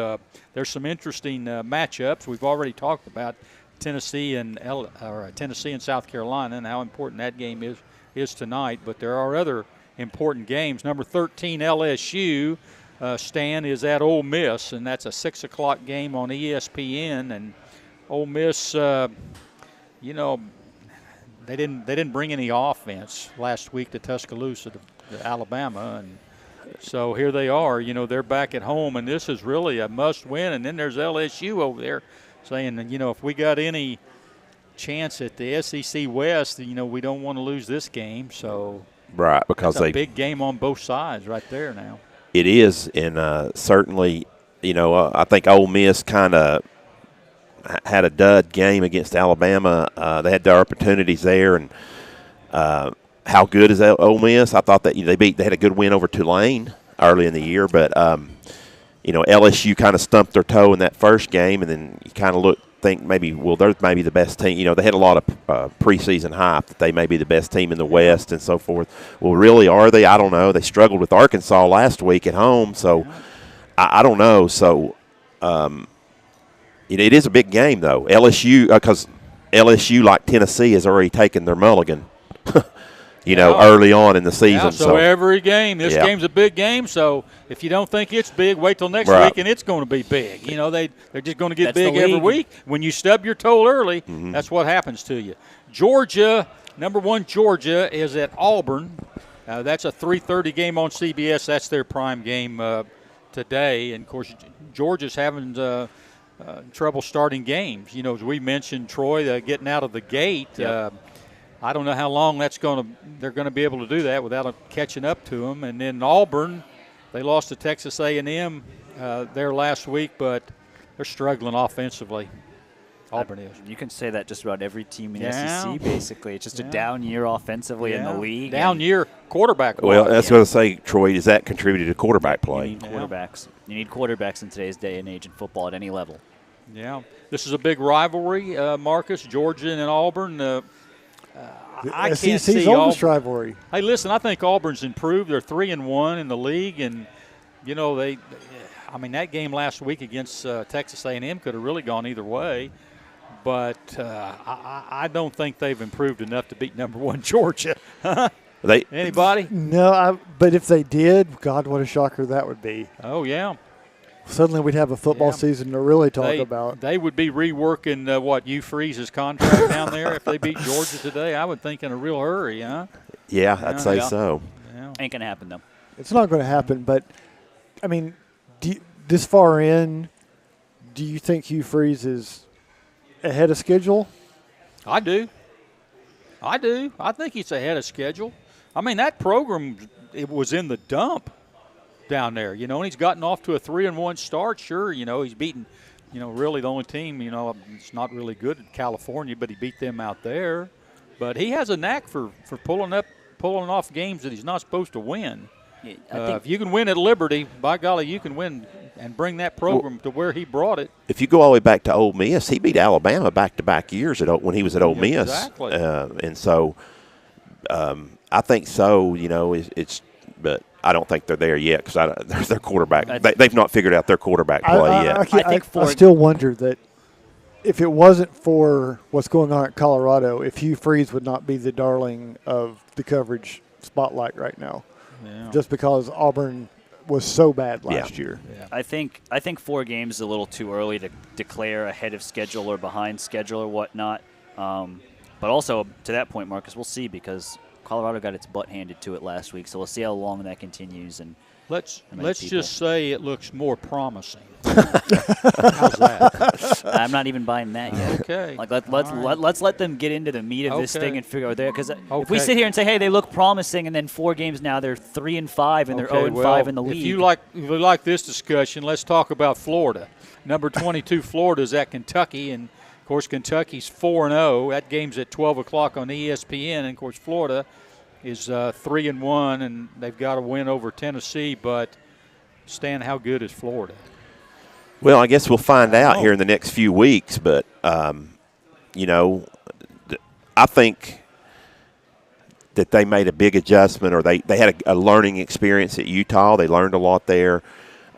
there's some interesting matchups. We've already talked about Tennessee and South Carolina and how important that game is tonight. But there are other important games. Number 13 LSU. Stan is at Ole Miss, and that's a 6 o'clock game on ESPN. And Ole Miss, they didn't bring any offense last week to Tuscaloosa, to Alabama, and so here they are. They're back at home, and this is really a must-win. And then there's LSU over there saying, if we got any chance at the SEC West, we don't want to lose this game. So right, because it's a big game on both sides right there now. It is, and certainly, I think Ole Miss kind of had a dud game against Alabama. They had their opportunities there, and how good is Ole Miss? I thought that they had a good win over Tulane early in the year, but LSU kind of stumped their toe in that first game, and then you kind of think maybe, they're maybe the best team. They had a lot of preseason hype that they may be the best team in the West and so forth. Well, really, are they? I don't know. They struggled with Arkansas last week at home, so I don't know. So it is a big game, though. LSU, because LSU, like Tennessee, has already taken their mulligan. Early on in the season. So every game, this game's a big game. So if you don't think it's big, wait till next week, and it's going to be big. They're just going to get big every week. When you stub your toe early, that's what happens to you. Georgia, number 1 Georgia, is at Auburn. That's a 3:30 game on CBS. That's their prime game today. And, of course, Georgia's having trouble starting games. As we mentioned, Troy getting out of the gate. Yep. I don't know how long they're going to be able to do that without catching up to them. And then Auburn, they lost to Texas A&M there last week, but they're struggling offensively. Auburn is. You can say that just about every team in the SEC, basically. It's just a down year offensively in the league. Down year quarterback play. Well, that's what I was going to say, Troy. Does that contribute to quarterback play? You need quarterbacks. You need quarterbacks in today's day and age in football at any level. Yeah. This is a big rivalry, Marcus, Georgia and Then I can't see oldest rivalry. Hey, listen, I think Auburn's improved. They're 3-1 in the league, and that game last week against Texas A&M could have really gone either way. But I don't think they've improved enough to beat number 1 Georgia. Anybody? No, but if they did, God, what a shocker that would be. Oh yeah. Suddenly we'd have a football season to really talk about. They would be reworking Hugh Freeze's contract down there if they beat Georgia today. I would think in a real hurry, huh? Yeah, I'd say so. Yeah. Ain't going to happen, though. It's not going to happen, but, this far in, do you think Hugh Freeze is ahead of schedule? I do. I think he's ahead of schedule. That program, it was in the dump down there, and he's gotten off to a 3-1 start. Sure, he's beaten, really the only team, it's not really good in California, but he beat them out there. But he has a knack for pulling off games that he's not supposed to win. Yeah, if you can win at Liberty, by golly, you can win and bring that program to where he brought it. If you go all the way back to Ole Miss, he beat Alabama back-to-back years when he was at Ole Miss. Exactly. And so I think so, but I don't think they're there yet because their quarterback. They've not figured out their quarterback play yet. I still wonder that if it wasn't for what's going on at Colorado, if Hugh Freeze would not be the darling of the coverage spotlight right now, just because Auburn was so bad last year. Yeah. I think 4 games is a little too early to declare ahead of schedule or behind schedule or whatnot. But also to that point, Marcus, we'll see because Colorado got its butt handed to it last week, so we'll see how long that continues. And let's just say it looks more promising. How's that? I'm not even buying that yet. Okay. Let's let them get into the meat of this thing and figure out there. Because if we sit here and say, hey, they look promising, and then 4 games now they're 3-5 and they're 0-5 in the league. If you like this discussion, let's talk about Florida. Number 22 Florida is at Kentucky, and of course Kentucky's 4-0. That game's at 12 o'clock on ESPN, and of course Florida is 3-1, and they've got a win over Tennessee. But Stan, how good is Florida? Well, I guess we'll find out here in the next few weeks. But I think that they made a big adjustment, or they had a learning experience at Utah. They learned a lot there.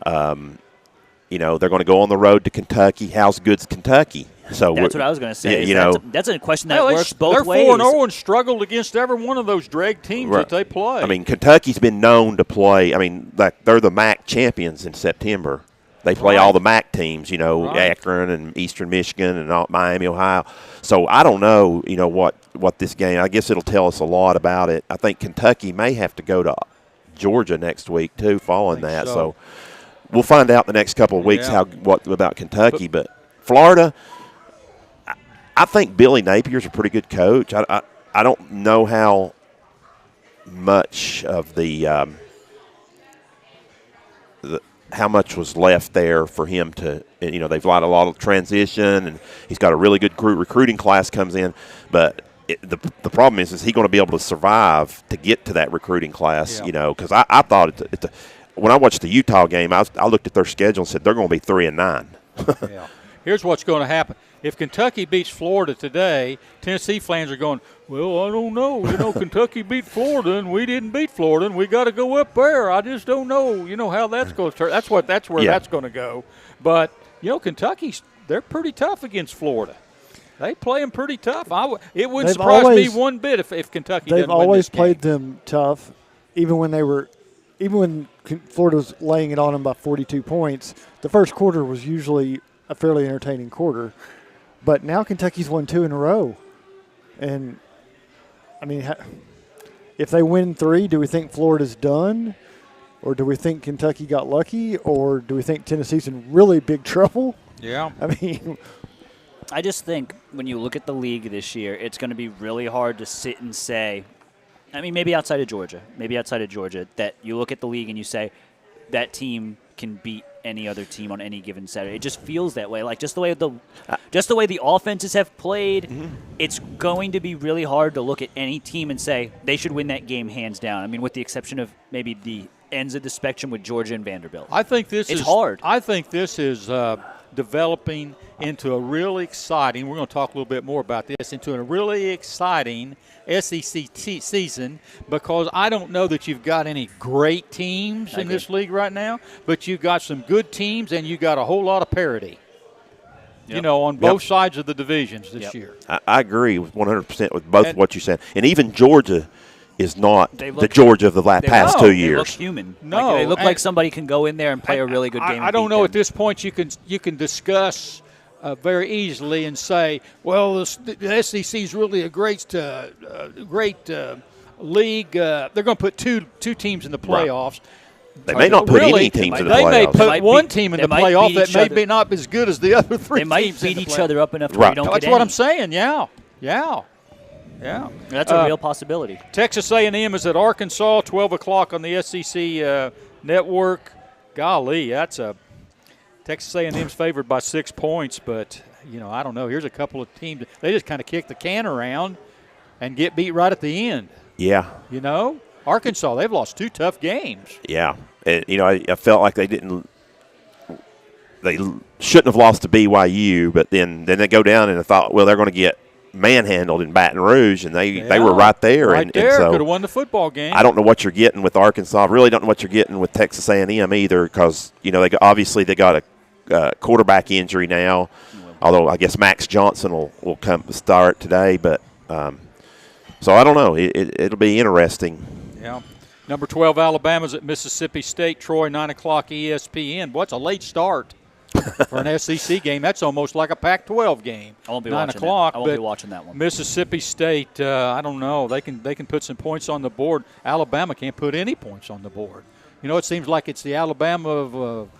You know, they're going to go on the road to Kentucky. How's good's Kentucky? So that's what I was going to say. You know, that's a question that works both ways. They're 4-0 and struggled against every one of those drag teams that they play. I mean, Kentucky's been known to play. I mean, like they're the MAC champions in September. They play all the MAC teams, you know, Akron and Eastern Michigan and Miami, Ohio. So I don't know, you know, what this game. I guess it'll tell us a lot about it. I think Kentucky may have to go to Georgia next week too, following that. So we'll find out the next couple of weeks what about Kentucky. But Florida, I think Billy Napier's a pretty good coach. I don't know how much of how much was left there for him to, you know, they've got a lot of transition, and he's got a really good recruiting class comes in. But the problem is he going to be able to survive to get to that recruiting class, you know, because I thought when I watched the Utah game, I looked at their schedule and said they're going to be 3-9. Yeah. Here's what's going to happen. If Kentucky beats Florida today, Tennessee fans are going, well, I don't know. You know, Kentucky beat Florida, and we didn't beat Florida, and we got to go up there. I just don't know, you know, how that's going to turn. That's where that's going to go. But, you know, they're pretty tough against Florida. They play them pretty tough. It wouldn't surprise me one bit if Kentucky doesn't win this game. They've always played them tough, even when Florida was laying it on them by 42 points. The first quarter was usually a fairly entertaining quarter. But now Kentucky's won 2 in a row. And, I mean, if they win 3, do we think Florida's done? Or do we think Kentucky got lucky? Or do we think Tennessee's in really big trouble? Yeah. I mean, I just think when you look at the league this year, it's going to be really hard to sit and say, I mean, maybe outside of Georgia, that you look at the league and you say that team can beat any other team on any given Saturday. It just feels that way. Like just the way the offenses have played, it's going to be really hard to look at any team and say they should win that game hands down. I mean, with the exception of maybe the ends of the spectrum with Georgia and Vanderbilt. I think this is hard. I think this is developing into a really exciting, we're going to talk a little bit more about this, into a really exciting SEC season, because I don't know that you've got any great teams in this league right now, but you've got some good teams and you've got a whole lot of parity, you know, on both sides of the divisions this year. I agree 100% with both what you said. And even Georgia is not the Georgia of the past 2 years. They look human. No. They look like somebody can go in there and play a really good game. I don't know at this point you can discuss very easily and say, well, the SEC is really a great league. They're going to put two teams in the playoffs. Right. They may not put any teams in the playoffs. They may put one team in the playoff that may be not as good as the other three teams. They might beat each other up enough to where you don't get That's what I'm saying, yeah. That's a real possibility. Texas A&M is at Arkansas, 12 o'clock on the SEC network. Golly, Texas A&M's favored by 6 points, but, you know, I don't know. Here's a couple of teams. They just kind of kick the can around and get beat right at the end. Yeah. You know? Arkansas, they've lost 2 tough games. Yeah. And, you know, I felt like they shouldn't have lost to BYU, but then they go down and I thought, well, they're going to get manhandled in Baton Rouge, and they were right there. Right there, so could have won the football game. I don't know what you're getting with Arkansas. I really don't know what you're getting with Texas A&M either, because, you know, they got a quarterback injury now, although I guess Max Johnson will come start today. But so I don't know. It'll be interesting. Yeah. Number 12, Alabama's at Mississippi State. Troy, 9 o'clock ESPN. What's a late start for an SEC game? That's almost like a Pac-12 game. I won't be 9 watching o'clock. I won't be watching that one. Mississippi State, I don't know. They can put some points on the board. Alabama can't put any points on the board. You know, it seems like it's the Alabama of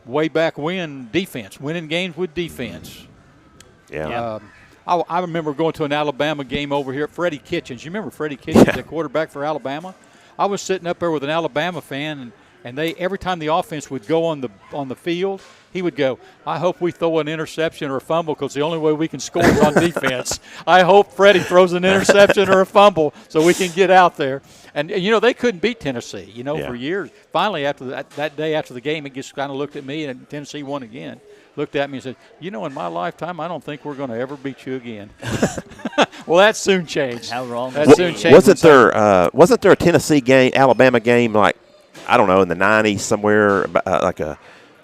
way back when defense, winning games with defense. Yeah. I remember going to an Alabama game over here at Freddie Kitchens. You remember Freddie Kitchens, the quarterback for Alabama? I was sitting up there with an Alabama fan, and they every time the offense would go on the field, he would go, I hope we throw an interception or a fumble, because the only way we can score is on defense. I hope Freddie throws an interception or a fumble so we can get out there. And you know, they couldn't beat Tennessee, you know, for years. Finally, after that day after the game, he just kind of looked at me, and Tennessee won again. looked at me and said, in my lifetime, I don't think we're going to ever beat you again. Well, that soon changed. How wrong? That soon changed. Wasn't there a Tennessee game, Alabama game, like, I don't know, in the 90s somewhere,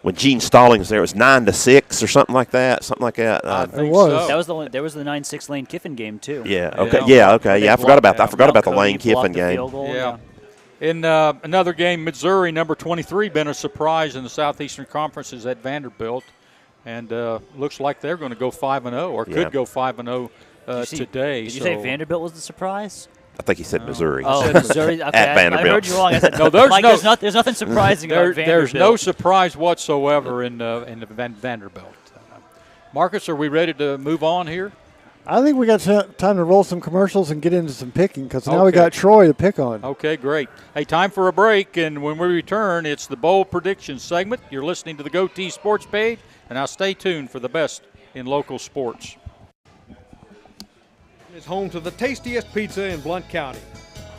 when Gene Stallings was there, it was 9-6 or something like that. I think so. That was the one. There was the 9-6 Lane Kiffin game too. Yeah. Okay. Yeah. Okay. Yeah. I forgot about the Lane Kiffin game. Yeah. In another game, Missouri, number 23, been a surprise in the Southeastern Conference, is at Vanderbilt, and looks like they're going to go 5-0 or could go 5-0 today. Did you say Vanderbilt was the surprise? I think he said Missouri. Oh, Missouri. Okay, at Vanderbilt. I heard you wrong. I said, no, there's nothing surprising about Vanderbilt. There's no surprise whatsoever in the Vanderbilt. Marcus, are we ready to move on here? I think we got time to roll some commercials and get into some picking because now we got Troy to pick on. Okay, great. Hey, time for a break, and when we return, it's the Bowl Predictions segment. You're listening to the Goatee Sports Page, and now stay tuned for the best in local sports. Is home to the tastiest pizza in Blount County.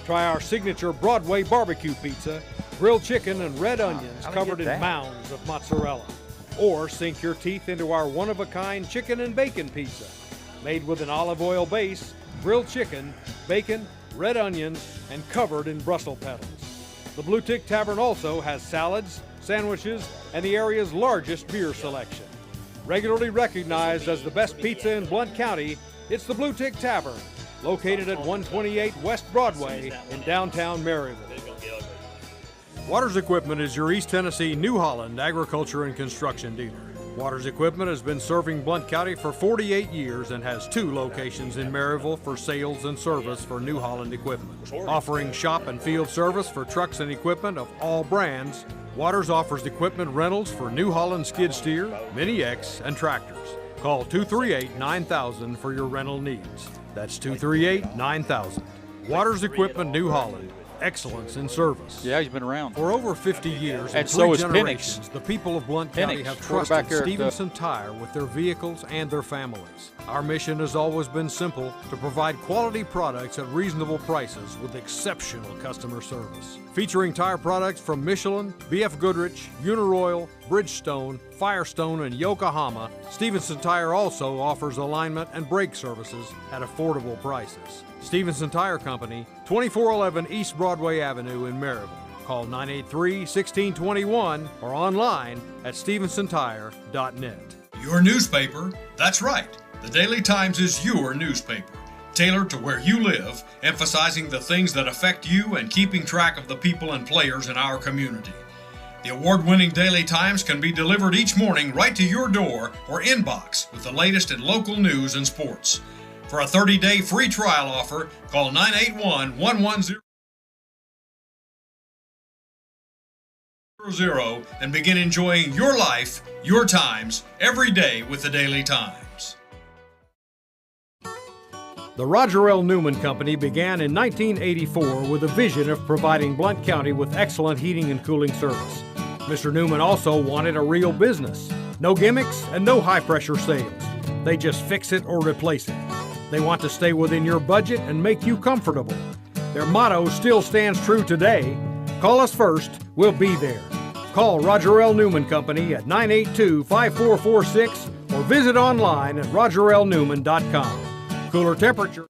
Try our signature Broadway barbecue pizza, grilled chicken and red onions covered in mounds of mozzarella. Or sink your teeth into our one-of-a-kind chicken and bacon pizza. Made with an olive oil base, grilled chicken, bacon, red onions, and covered in Brussels petals. The Blue Tick Tavern also has salads, sandwiches, and the area's largest beer selection. Regularly recognized as the best pizza in Blount County, it's the Blue Tick Tavern, located at 128 West Broadway in downtown Maryville. Waters Equipment is your East Tennessee New Holland agriculture and construction dealer. Waters Equipment has been serving Blount County for 48 years and has 2 locations in Maryville for sales and service for New Holland equipment. Offering shop and field service for trucks and equipment of all brands, Waters offers equipment rentals for New Holland skid steer, Mini X, and tractors. Call 238-9000 for your rental needs. That's 238-9000. Waters Equipment New Holland. Excellence in service. Yeah, he's been around. For over 50 years and so is generations, the people of Blount County have trusted Stevenson Tire with their vehicles and their families. Our mission has always been simple: to provide quality products at reasonable prices with exceptional customer service. Featuring tire products from Michelin, BF Goodrich, Uniroyal, Bridgestone, Firestone, and Yokohama, Stevenson Tire also offers alignment and brake services at affordable prices. Stevenson Tire Company, 2411 East Broadway Avenue in Maryville. Call 983-1621 or online at stevensontire.net. Your newspaper, that's right. The Daily Times is your newspaper, tailored to where you live, emphasizing the things that affect you and keeping track of the people and players in our community. The award-winning Daily Times can be delivered each morning right to your door or inbox with the latest in local news and sports. For a 30-day free trial offer, call 981-110 and begin enjoying your life, your times, every day with the Daily Times. The Roger L. Newman Company began in 1984 with a vision of providing Blount County with excellent heating and cooling service. Mr. Newman also wanted a real business. No gimmicks and no high-pressure sales. They just fix it or replace it. They want to stay within your budget and make you comfortable. Their motto still stands true today: call us first, we'll be there. Call Roger L. Newman Company at 982-5446 or visit online at rogerlnewman.com. Cooler temperature.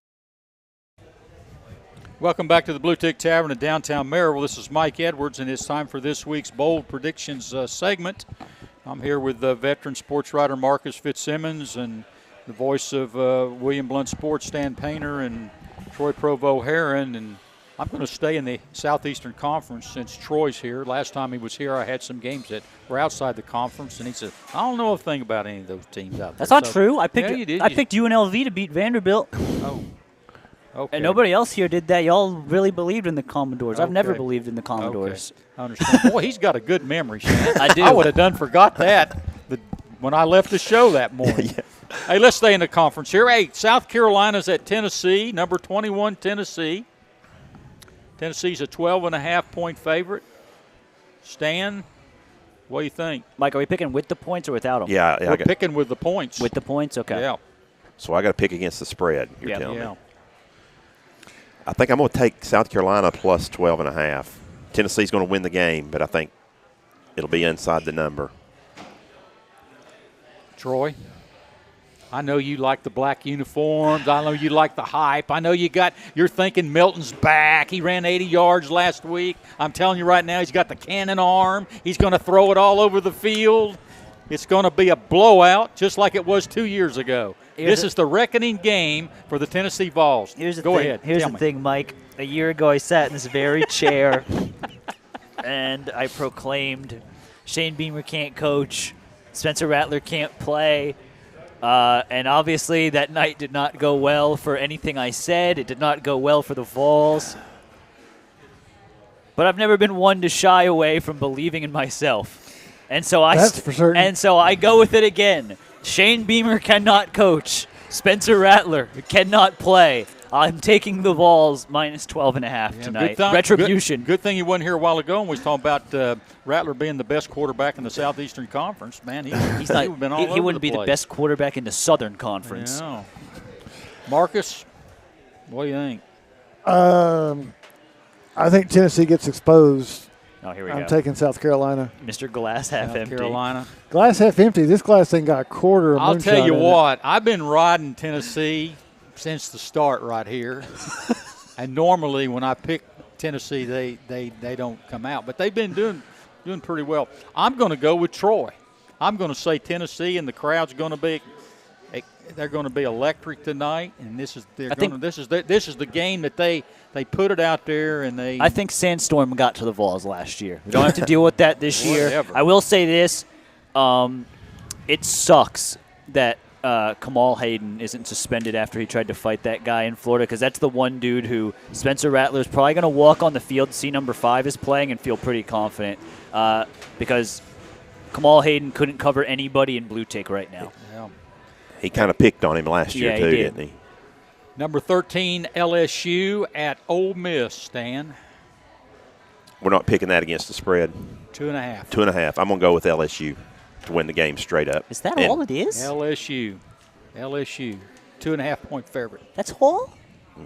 Welcome back to the Blue Tick Tavern in downtown Maryville. This is Mike Edwards, and it's time for this week's Bold Predictions segment. I'm here with veteran sports writer Marcus Fitzsimmons and the voice of William Blount Sports, Stan Painter, and Troy Provo Heron. And I'm going to stay in the Southeastern Conference since Troy's here. Last time he was here, I had some games that were outside the conference, and he said, I don't know a thing about any of those teams out there. That's not true. I picked UNLV to beat Vanderbilt. Oh. Okay. And nobody else here did that. Y'all really believed in the Commodores. I've never believed in the Commodores. Okay. I understand. Boy, he's got a good memory, Shan. I do. I would have forgot that when I left the show that morning. Yeah. Hey, let's stay in the conference here. Hey, South Carolina's at Tennessee, number 21 Tennessee. Tennessee's a 12.5-point favorite. Stan, what do you think? Mike, are we picking with the points or without them? Yeah. We're picking with the points. With the points? Okay. Yeah. So I got to pick against the spread, you're telling me. I think I'm going to take South Carolina plus 12.5. Tennessee's going to win the game, but I think it'll be inside the number. Troy. I know you like the black uniforms. I know you like the hype. I know you're thinking Milton's back. He ran 80 yards last week. I'm telling you right now, he's got the cannon arm. He's going to throw it all over the field. It's going to be a blowout just like it was 2 years ago. This is the reckoning game for the Tennessee Vols. Go ahead. Here's the thing, Mike. A year ago, I sat in this very chair, and I proclaimed Shane Beamer can't coach, Spencer Rattler can't play. And obviously that night did not go well for anything I said. It did not go well for the Vols. But I've never been one to shy away from believing in myself. And so That's for certain. And so I go with it again. Shane Beamer cannot coach. Spencer Rattler cannot play. I'm taking the Vols minus 12.5 tonight. Retribution. Good thing he wasn't here a while ago and we was talking about Rattler being the best quarterback in the Southeastern Conference. Man, he's not. Been all he over wouldn't the be the best quarterback in the Southern Conference. Yeah. Marcus, what do you think? I think Tennessee gets exposed. Oh, here we go. I'm taking South Carolina. Mr. Glass half empty. South Carolina. Glass half empty. This glass thing got a quarter of I'll moonshine tell you in what. I've been riding Tennessee since the start right here. And normally when I pick Tennessee, they don't come out. But they've been doing pretty well. I'm going to go with Troy. I'm going to say Tennessee, and the crowd's going to be they're going to be electric tonight. And this is the game that they put it out there and they. I think Sandstorm got to the Vols last year. We don't have to deal with that this year. Whatever. I will say this: it sucks that Kamal Hayden isn't suspended after he tried to fight that guy in Florida, because that's the one dude who Spencer Rattler is probably going to walk on the field, see number 5 is playing, and feel pretty confident because Kamal Hayden couldn't cover anybody in blue tick right now. Yeah. He kind of picked on him last year, too, didn't he? Number 13, LSU at Ole Miss, Stan. We're not picking that against the spread. 2.5. 2.5. I'm going to go with LSU to win the game straight up. Is that all it is? LSU. 2.5-point favorite. That's all?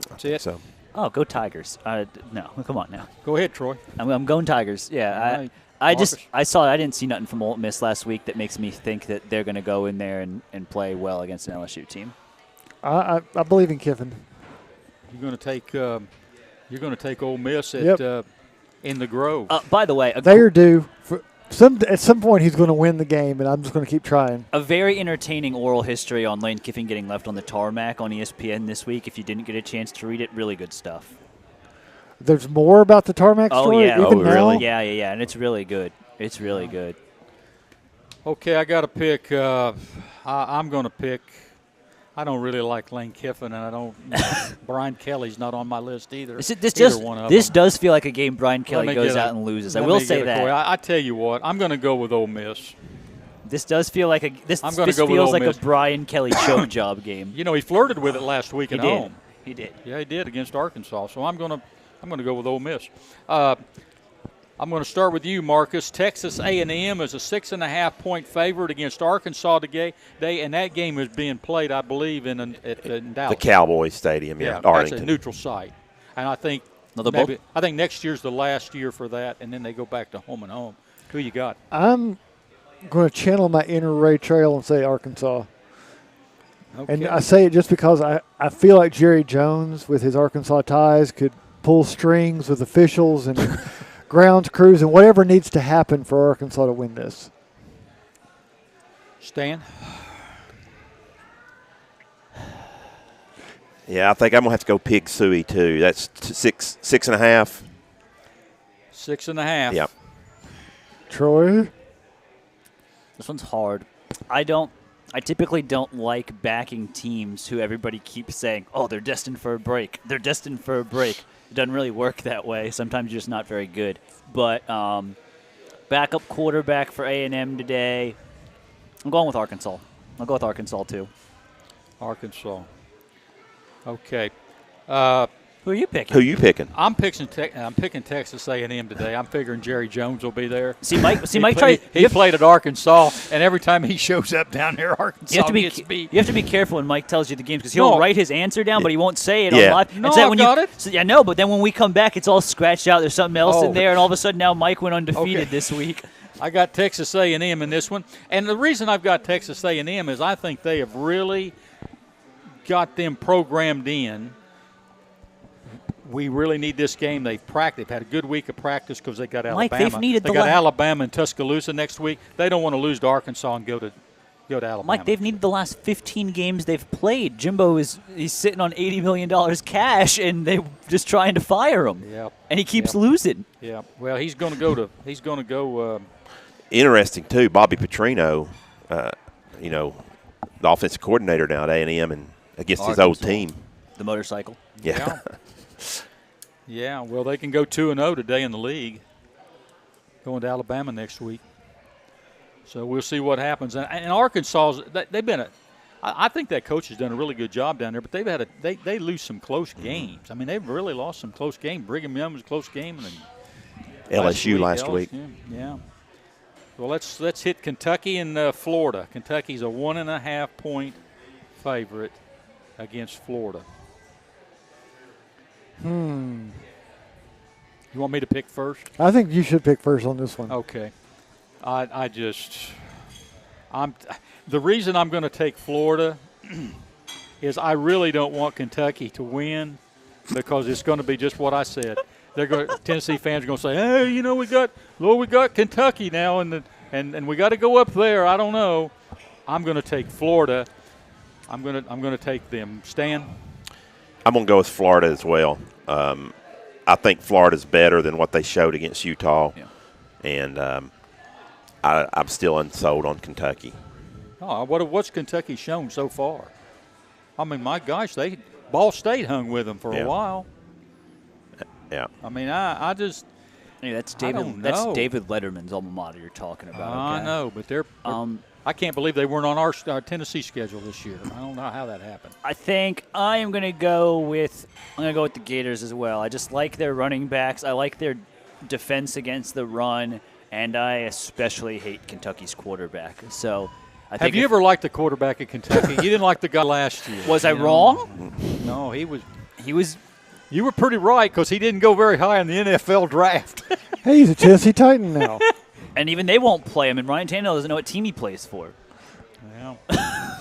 That's it. So. Oh, go Tigers. No, come on now. Go ahead, Troy. I'm going Tigers. Yeah, Right. I didn't see nothing from Ole Miss last week that makes me think that they're going to go in there and play well against an LSU team. I believe in Kiffin. You're going to take Ole Miss at in the Grove. By the way, they are due. At some point, he's going to win the game, and I'm just going to keep trying. A very entertaining oral history on Lane Kiffin getting left on the tarmac on ESPN this week. If you didn't get a chance to read it, really good stuff. There's more about the tarmac story? Yeah. Even now? Really? Yeah, and it's really good. It's really good. Okay, I got to pick. I'm going to pick. I don't really like Lane Kiffin, and I don't. Brian Kelly's not on my list either. This does feel like a game Brian Kelly goes out and loses. I will say that. I tell you what, I'm going to go with Ole Miss. This does feel like this feels like a Brian Kelly choke job game. You know, he flirted with it last week at home. He did. Yeah, he did against Arkansas. So I'm going to go with Ole Miss. I'm going to start with you, Marcus. Texas A&M is a 6.5-point favorite against Arkansas today, and that game is being played, I believe, in Dallas. The Cowboys Stadium, Arlington. That's a neutral site, and I think next year's the last year for that, and then they go back to home and home. Who you got? I'm going to channel my inner Ray Trail and say Arkansas. Okay. And I say it just because I feel like Jerry Jones, with his Arkansas ties, could pull strings with officials and grounds crews and whatever needs to happen for Arkansas to win this. Stan? Yeah, I think I'm going to have to go Pig Suey, too. That's 6.5. 6.5. Yep. Troy? This one's hard. I typically don't like backing teams who everybody keeps saying, oh, they're destined for a break. They're destined for a break. It doesn't really work that way. Sometimes you're just not very good. But backup quarterback for A&M today, I'm going with Arkansas. I'll go with Arkansas, too. Arkansas. Okay. Who are you picking? I'm picking Texas A&M today. I'm figuring Jerry Jones will be there. He played at Arkansas, and every time he shows up down there, Arkansas gets beat. You have to be careful when Mike tells you the games because he'll write his answer down, but he won't say it on live. No, I got it. So, but then when we come back, it's all scratched out. There's something else in there, and all of a sudden now Mike went undefeated this week. I got Texas A&M in this one. And the reason I've got Texas A&M is I think they have really got them programmed in. We really need this game. They've practiced. They've had a good week of practice because they got Alabama. Mike, they've needed they got Alabama and Tuscaloosa next week. They don't want to lose to Arkansas and go to Alabama. Mike, they've needed the last 15 games they've played. Jimbo he's sitting on $80 million cash, and they're just trying to fire him. Yep. And he keeps losing. Yeah. Well, he's going to go. Interesting too. Bobby Petrino, the offensive coordinator now at A&M and against his old team. The motorcycle. Yeah. Yeah, well, they can go 2-0 today in the league, going to Alabama next week. So we'll see what happens. And Arkansas, they've been I think that coach has done a really good job down there, but they lose some close games. I mean, they've really lost some close games. Brigham Young was a close game. And LSU last week. Yeah. Well, let's hit Kentucky and Florida. Kentucky's a 1.5-point favorite against Florida. You want me to pick first? I think you should pick first on this one. Okay. The reason I'm going to take Florida is I really don't want Kentucky to win because it's going to be just what I said. Tennessee fans are going to say, "Hey, we got Kentucky now, and we got to go up there." I don't know. I'm going to take Florida. I'm going to take them. Stan? I'm going to go with Florida as well. I think Florida's better than what they showed against Utah, and I'm still unsold on Kentucky. Oh, what's Kentucky shown so far? I mean, my gosh, Ball State hung with them for a while. Yeah. I mean, I just. Hey, that's David Letterman's alma mater you're talking about. I know, but they're. I can't believe they weren't on our Tennessee schedule this year. I don't know how that happened. I think I'm going to go with the Gators as well. I just like their running backs. I like their defense against the run, and I especially hate Kentucky's quarterback. So, have you ever liked the quarterback at Kentucky? You didn't like the guy last year. Was I wrong? No, he was. You were pretty right because he didn't go very high in the NFL draft. Hey, he's a Tennessee Titan now. And even they won't play him, and Ryan Tannehill doesn't know what team he plays for. Yeah.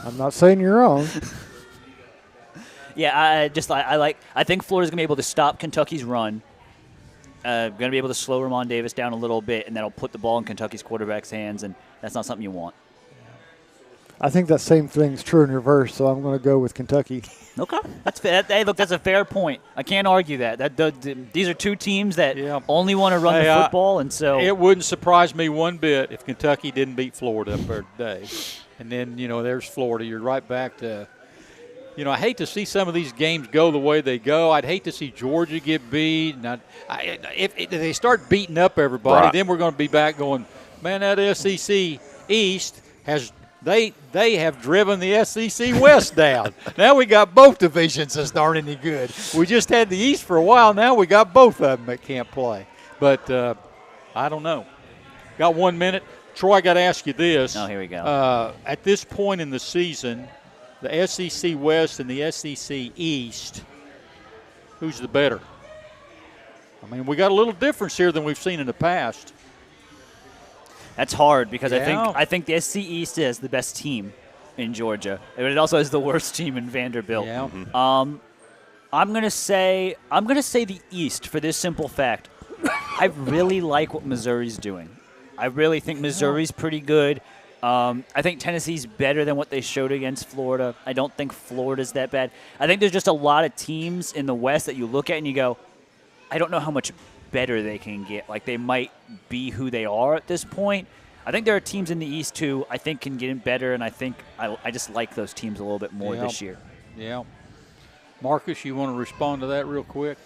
I'm not saying you're wrong. Yeah, I think Florida's going to be able to stop Kentucky's run. Going to be able to slow Ramon Davis down a little bit, and that'll put the ball in Kentucky's quarterback's hands, and that's not something you want. I think that same thing's true in reverse, so I'm going to go with Kentucky. Okay, that's fair. Hey, look, that's a fair point. I can't argue that. These are two teams that only want to run the football, and so it wouldn't surprise me one bit if Kentucky didn't beat Florida up there today. And then there's Florida. You're right back to. I hate to see some of these games go the way they go. I'd hate to see Georgia get beat. If they start beating up everybody, then we're going to be back going, man, that SEC East has. They have driven the SEC West down. Now we got both divisions that's aren't any good. We just had the East for a while. Now we got both of them that can't play. But I don't know. Got 1 minute. Troy, I got to ask you this. Oh, here we go. At this point in the season, the SEC West and the SEC East, who's the better? I mean, we got a little difference here than we've seen in the past. That's hard because I think the SC East has the best team in Georgia. It also has the worst team in Vanderbilt. Yeah. I'm gonna say the East for this simple fact. I really like what Missouri's doing. I really think Missouri's pretty good. I think Tennessee's better than what they showed against Florida. I don't think Florida's that bad. I think there's just a lot of teams in the West that you look at and you go, I don't know how much better they can get. Like, they might be who they are at this point. I think there are teams in the East who I think can get in better, and I think I just like those teams a little bit more this year. Yeah. Marcus, you want to respond to that real quick?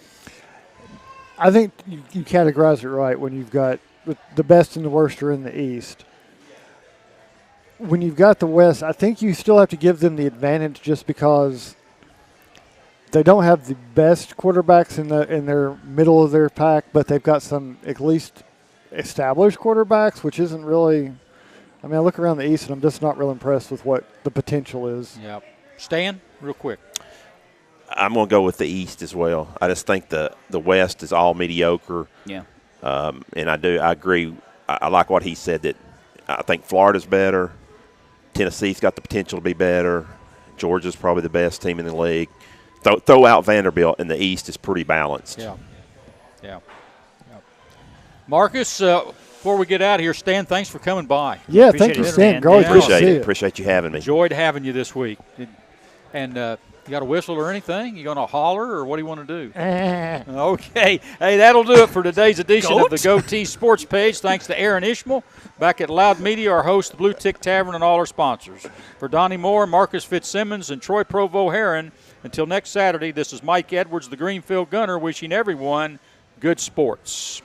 I think you categorize it right when you've got the best and the worst are in the East. When you've got the West, I think you still have to give them the advantage just because they don't have the best quarterbacks in their middle of their pack, but they've got some at least established quarterbacks, which isn't really – I mean, I look around the East, and I'm just not real impressed with what the potential is. Yeah. Stan, real quick. I'm going to go with the East as well. I just think the West is all mediocre. Yeah. And I agree. I like what he said, that I think Florida's better. Tennessee's got the potential to be better. Georgia's probably the best team in the league. Throw out Vanderbilt, and the East is pretty balanced. Yeah. Marcus, before we get out of here, Stan, thanks for coming by. Yeah, thank you, Stan. Appreciate it. Appreciate you having me. Enjoyed having you this week. And you got a whistle or anything? You going to holler, or what do you want to do? Okay. Hey, that'll do it for today's edition of the Goatee Sports Page. Thanks to Aaron Ishmael, back at Loud Media, our host, the Blue Tick Tavern, and all our sponsors. For Donnie Moore, Marcus Fitzsimmons, and Troy Provo-Heron, until next Saturday, this is Mike Edwards, the Greenfield Gunner, wishing everyone good sports.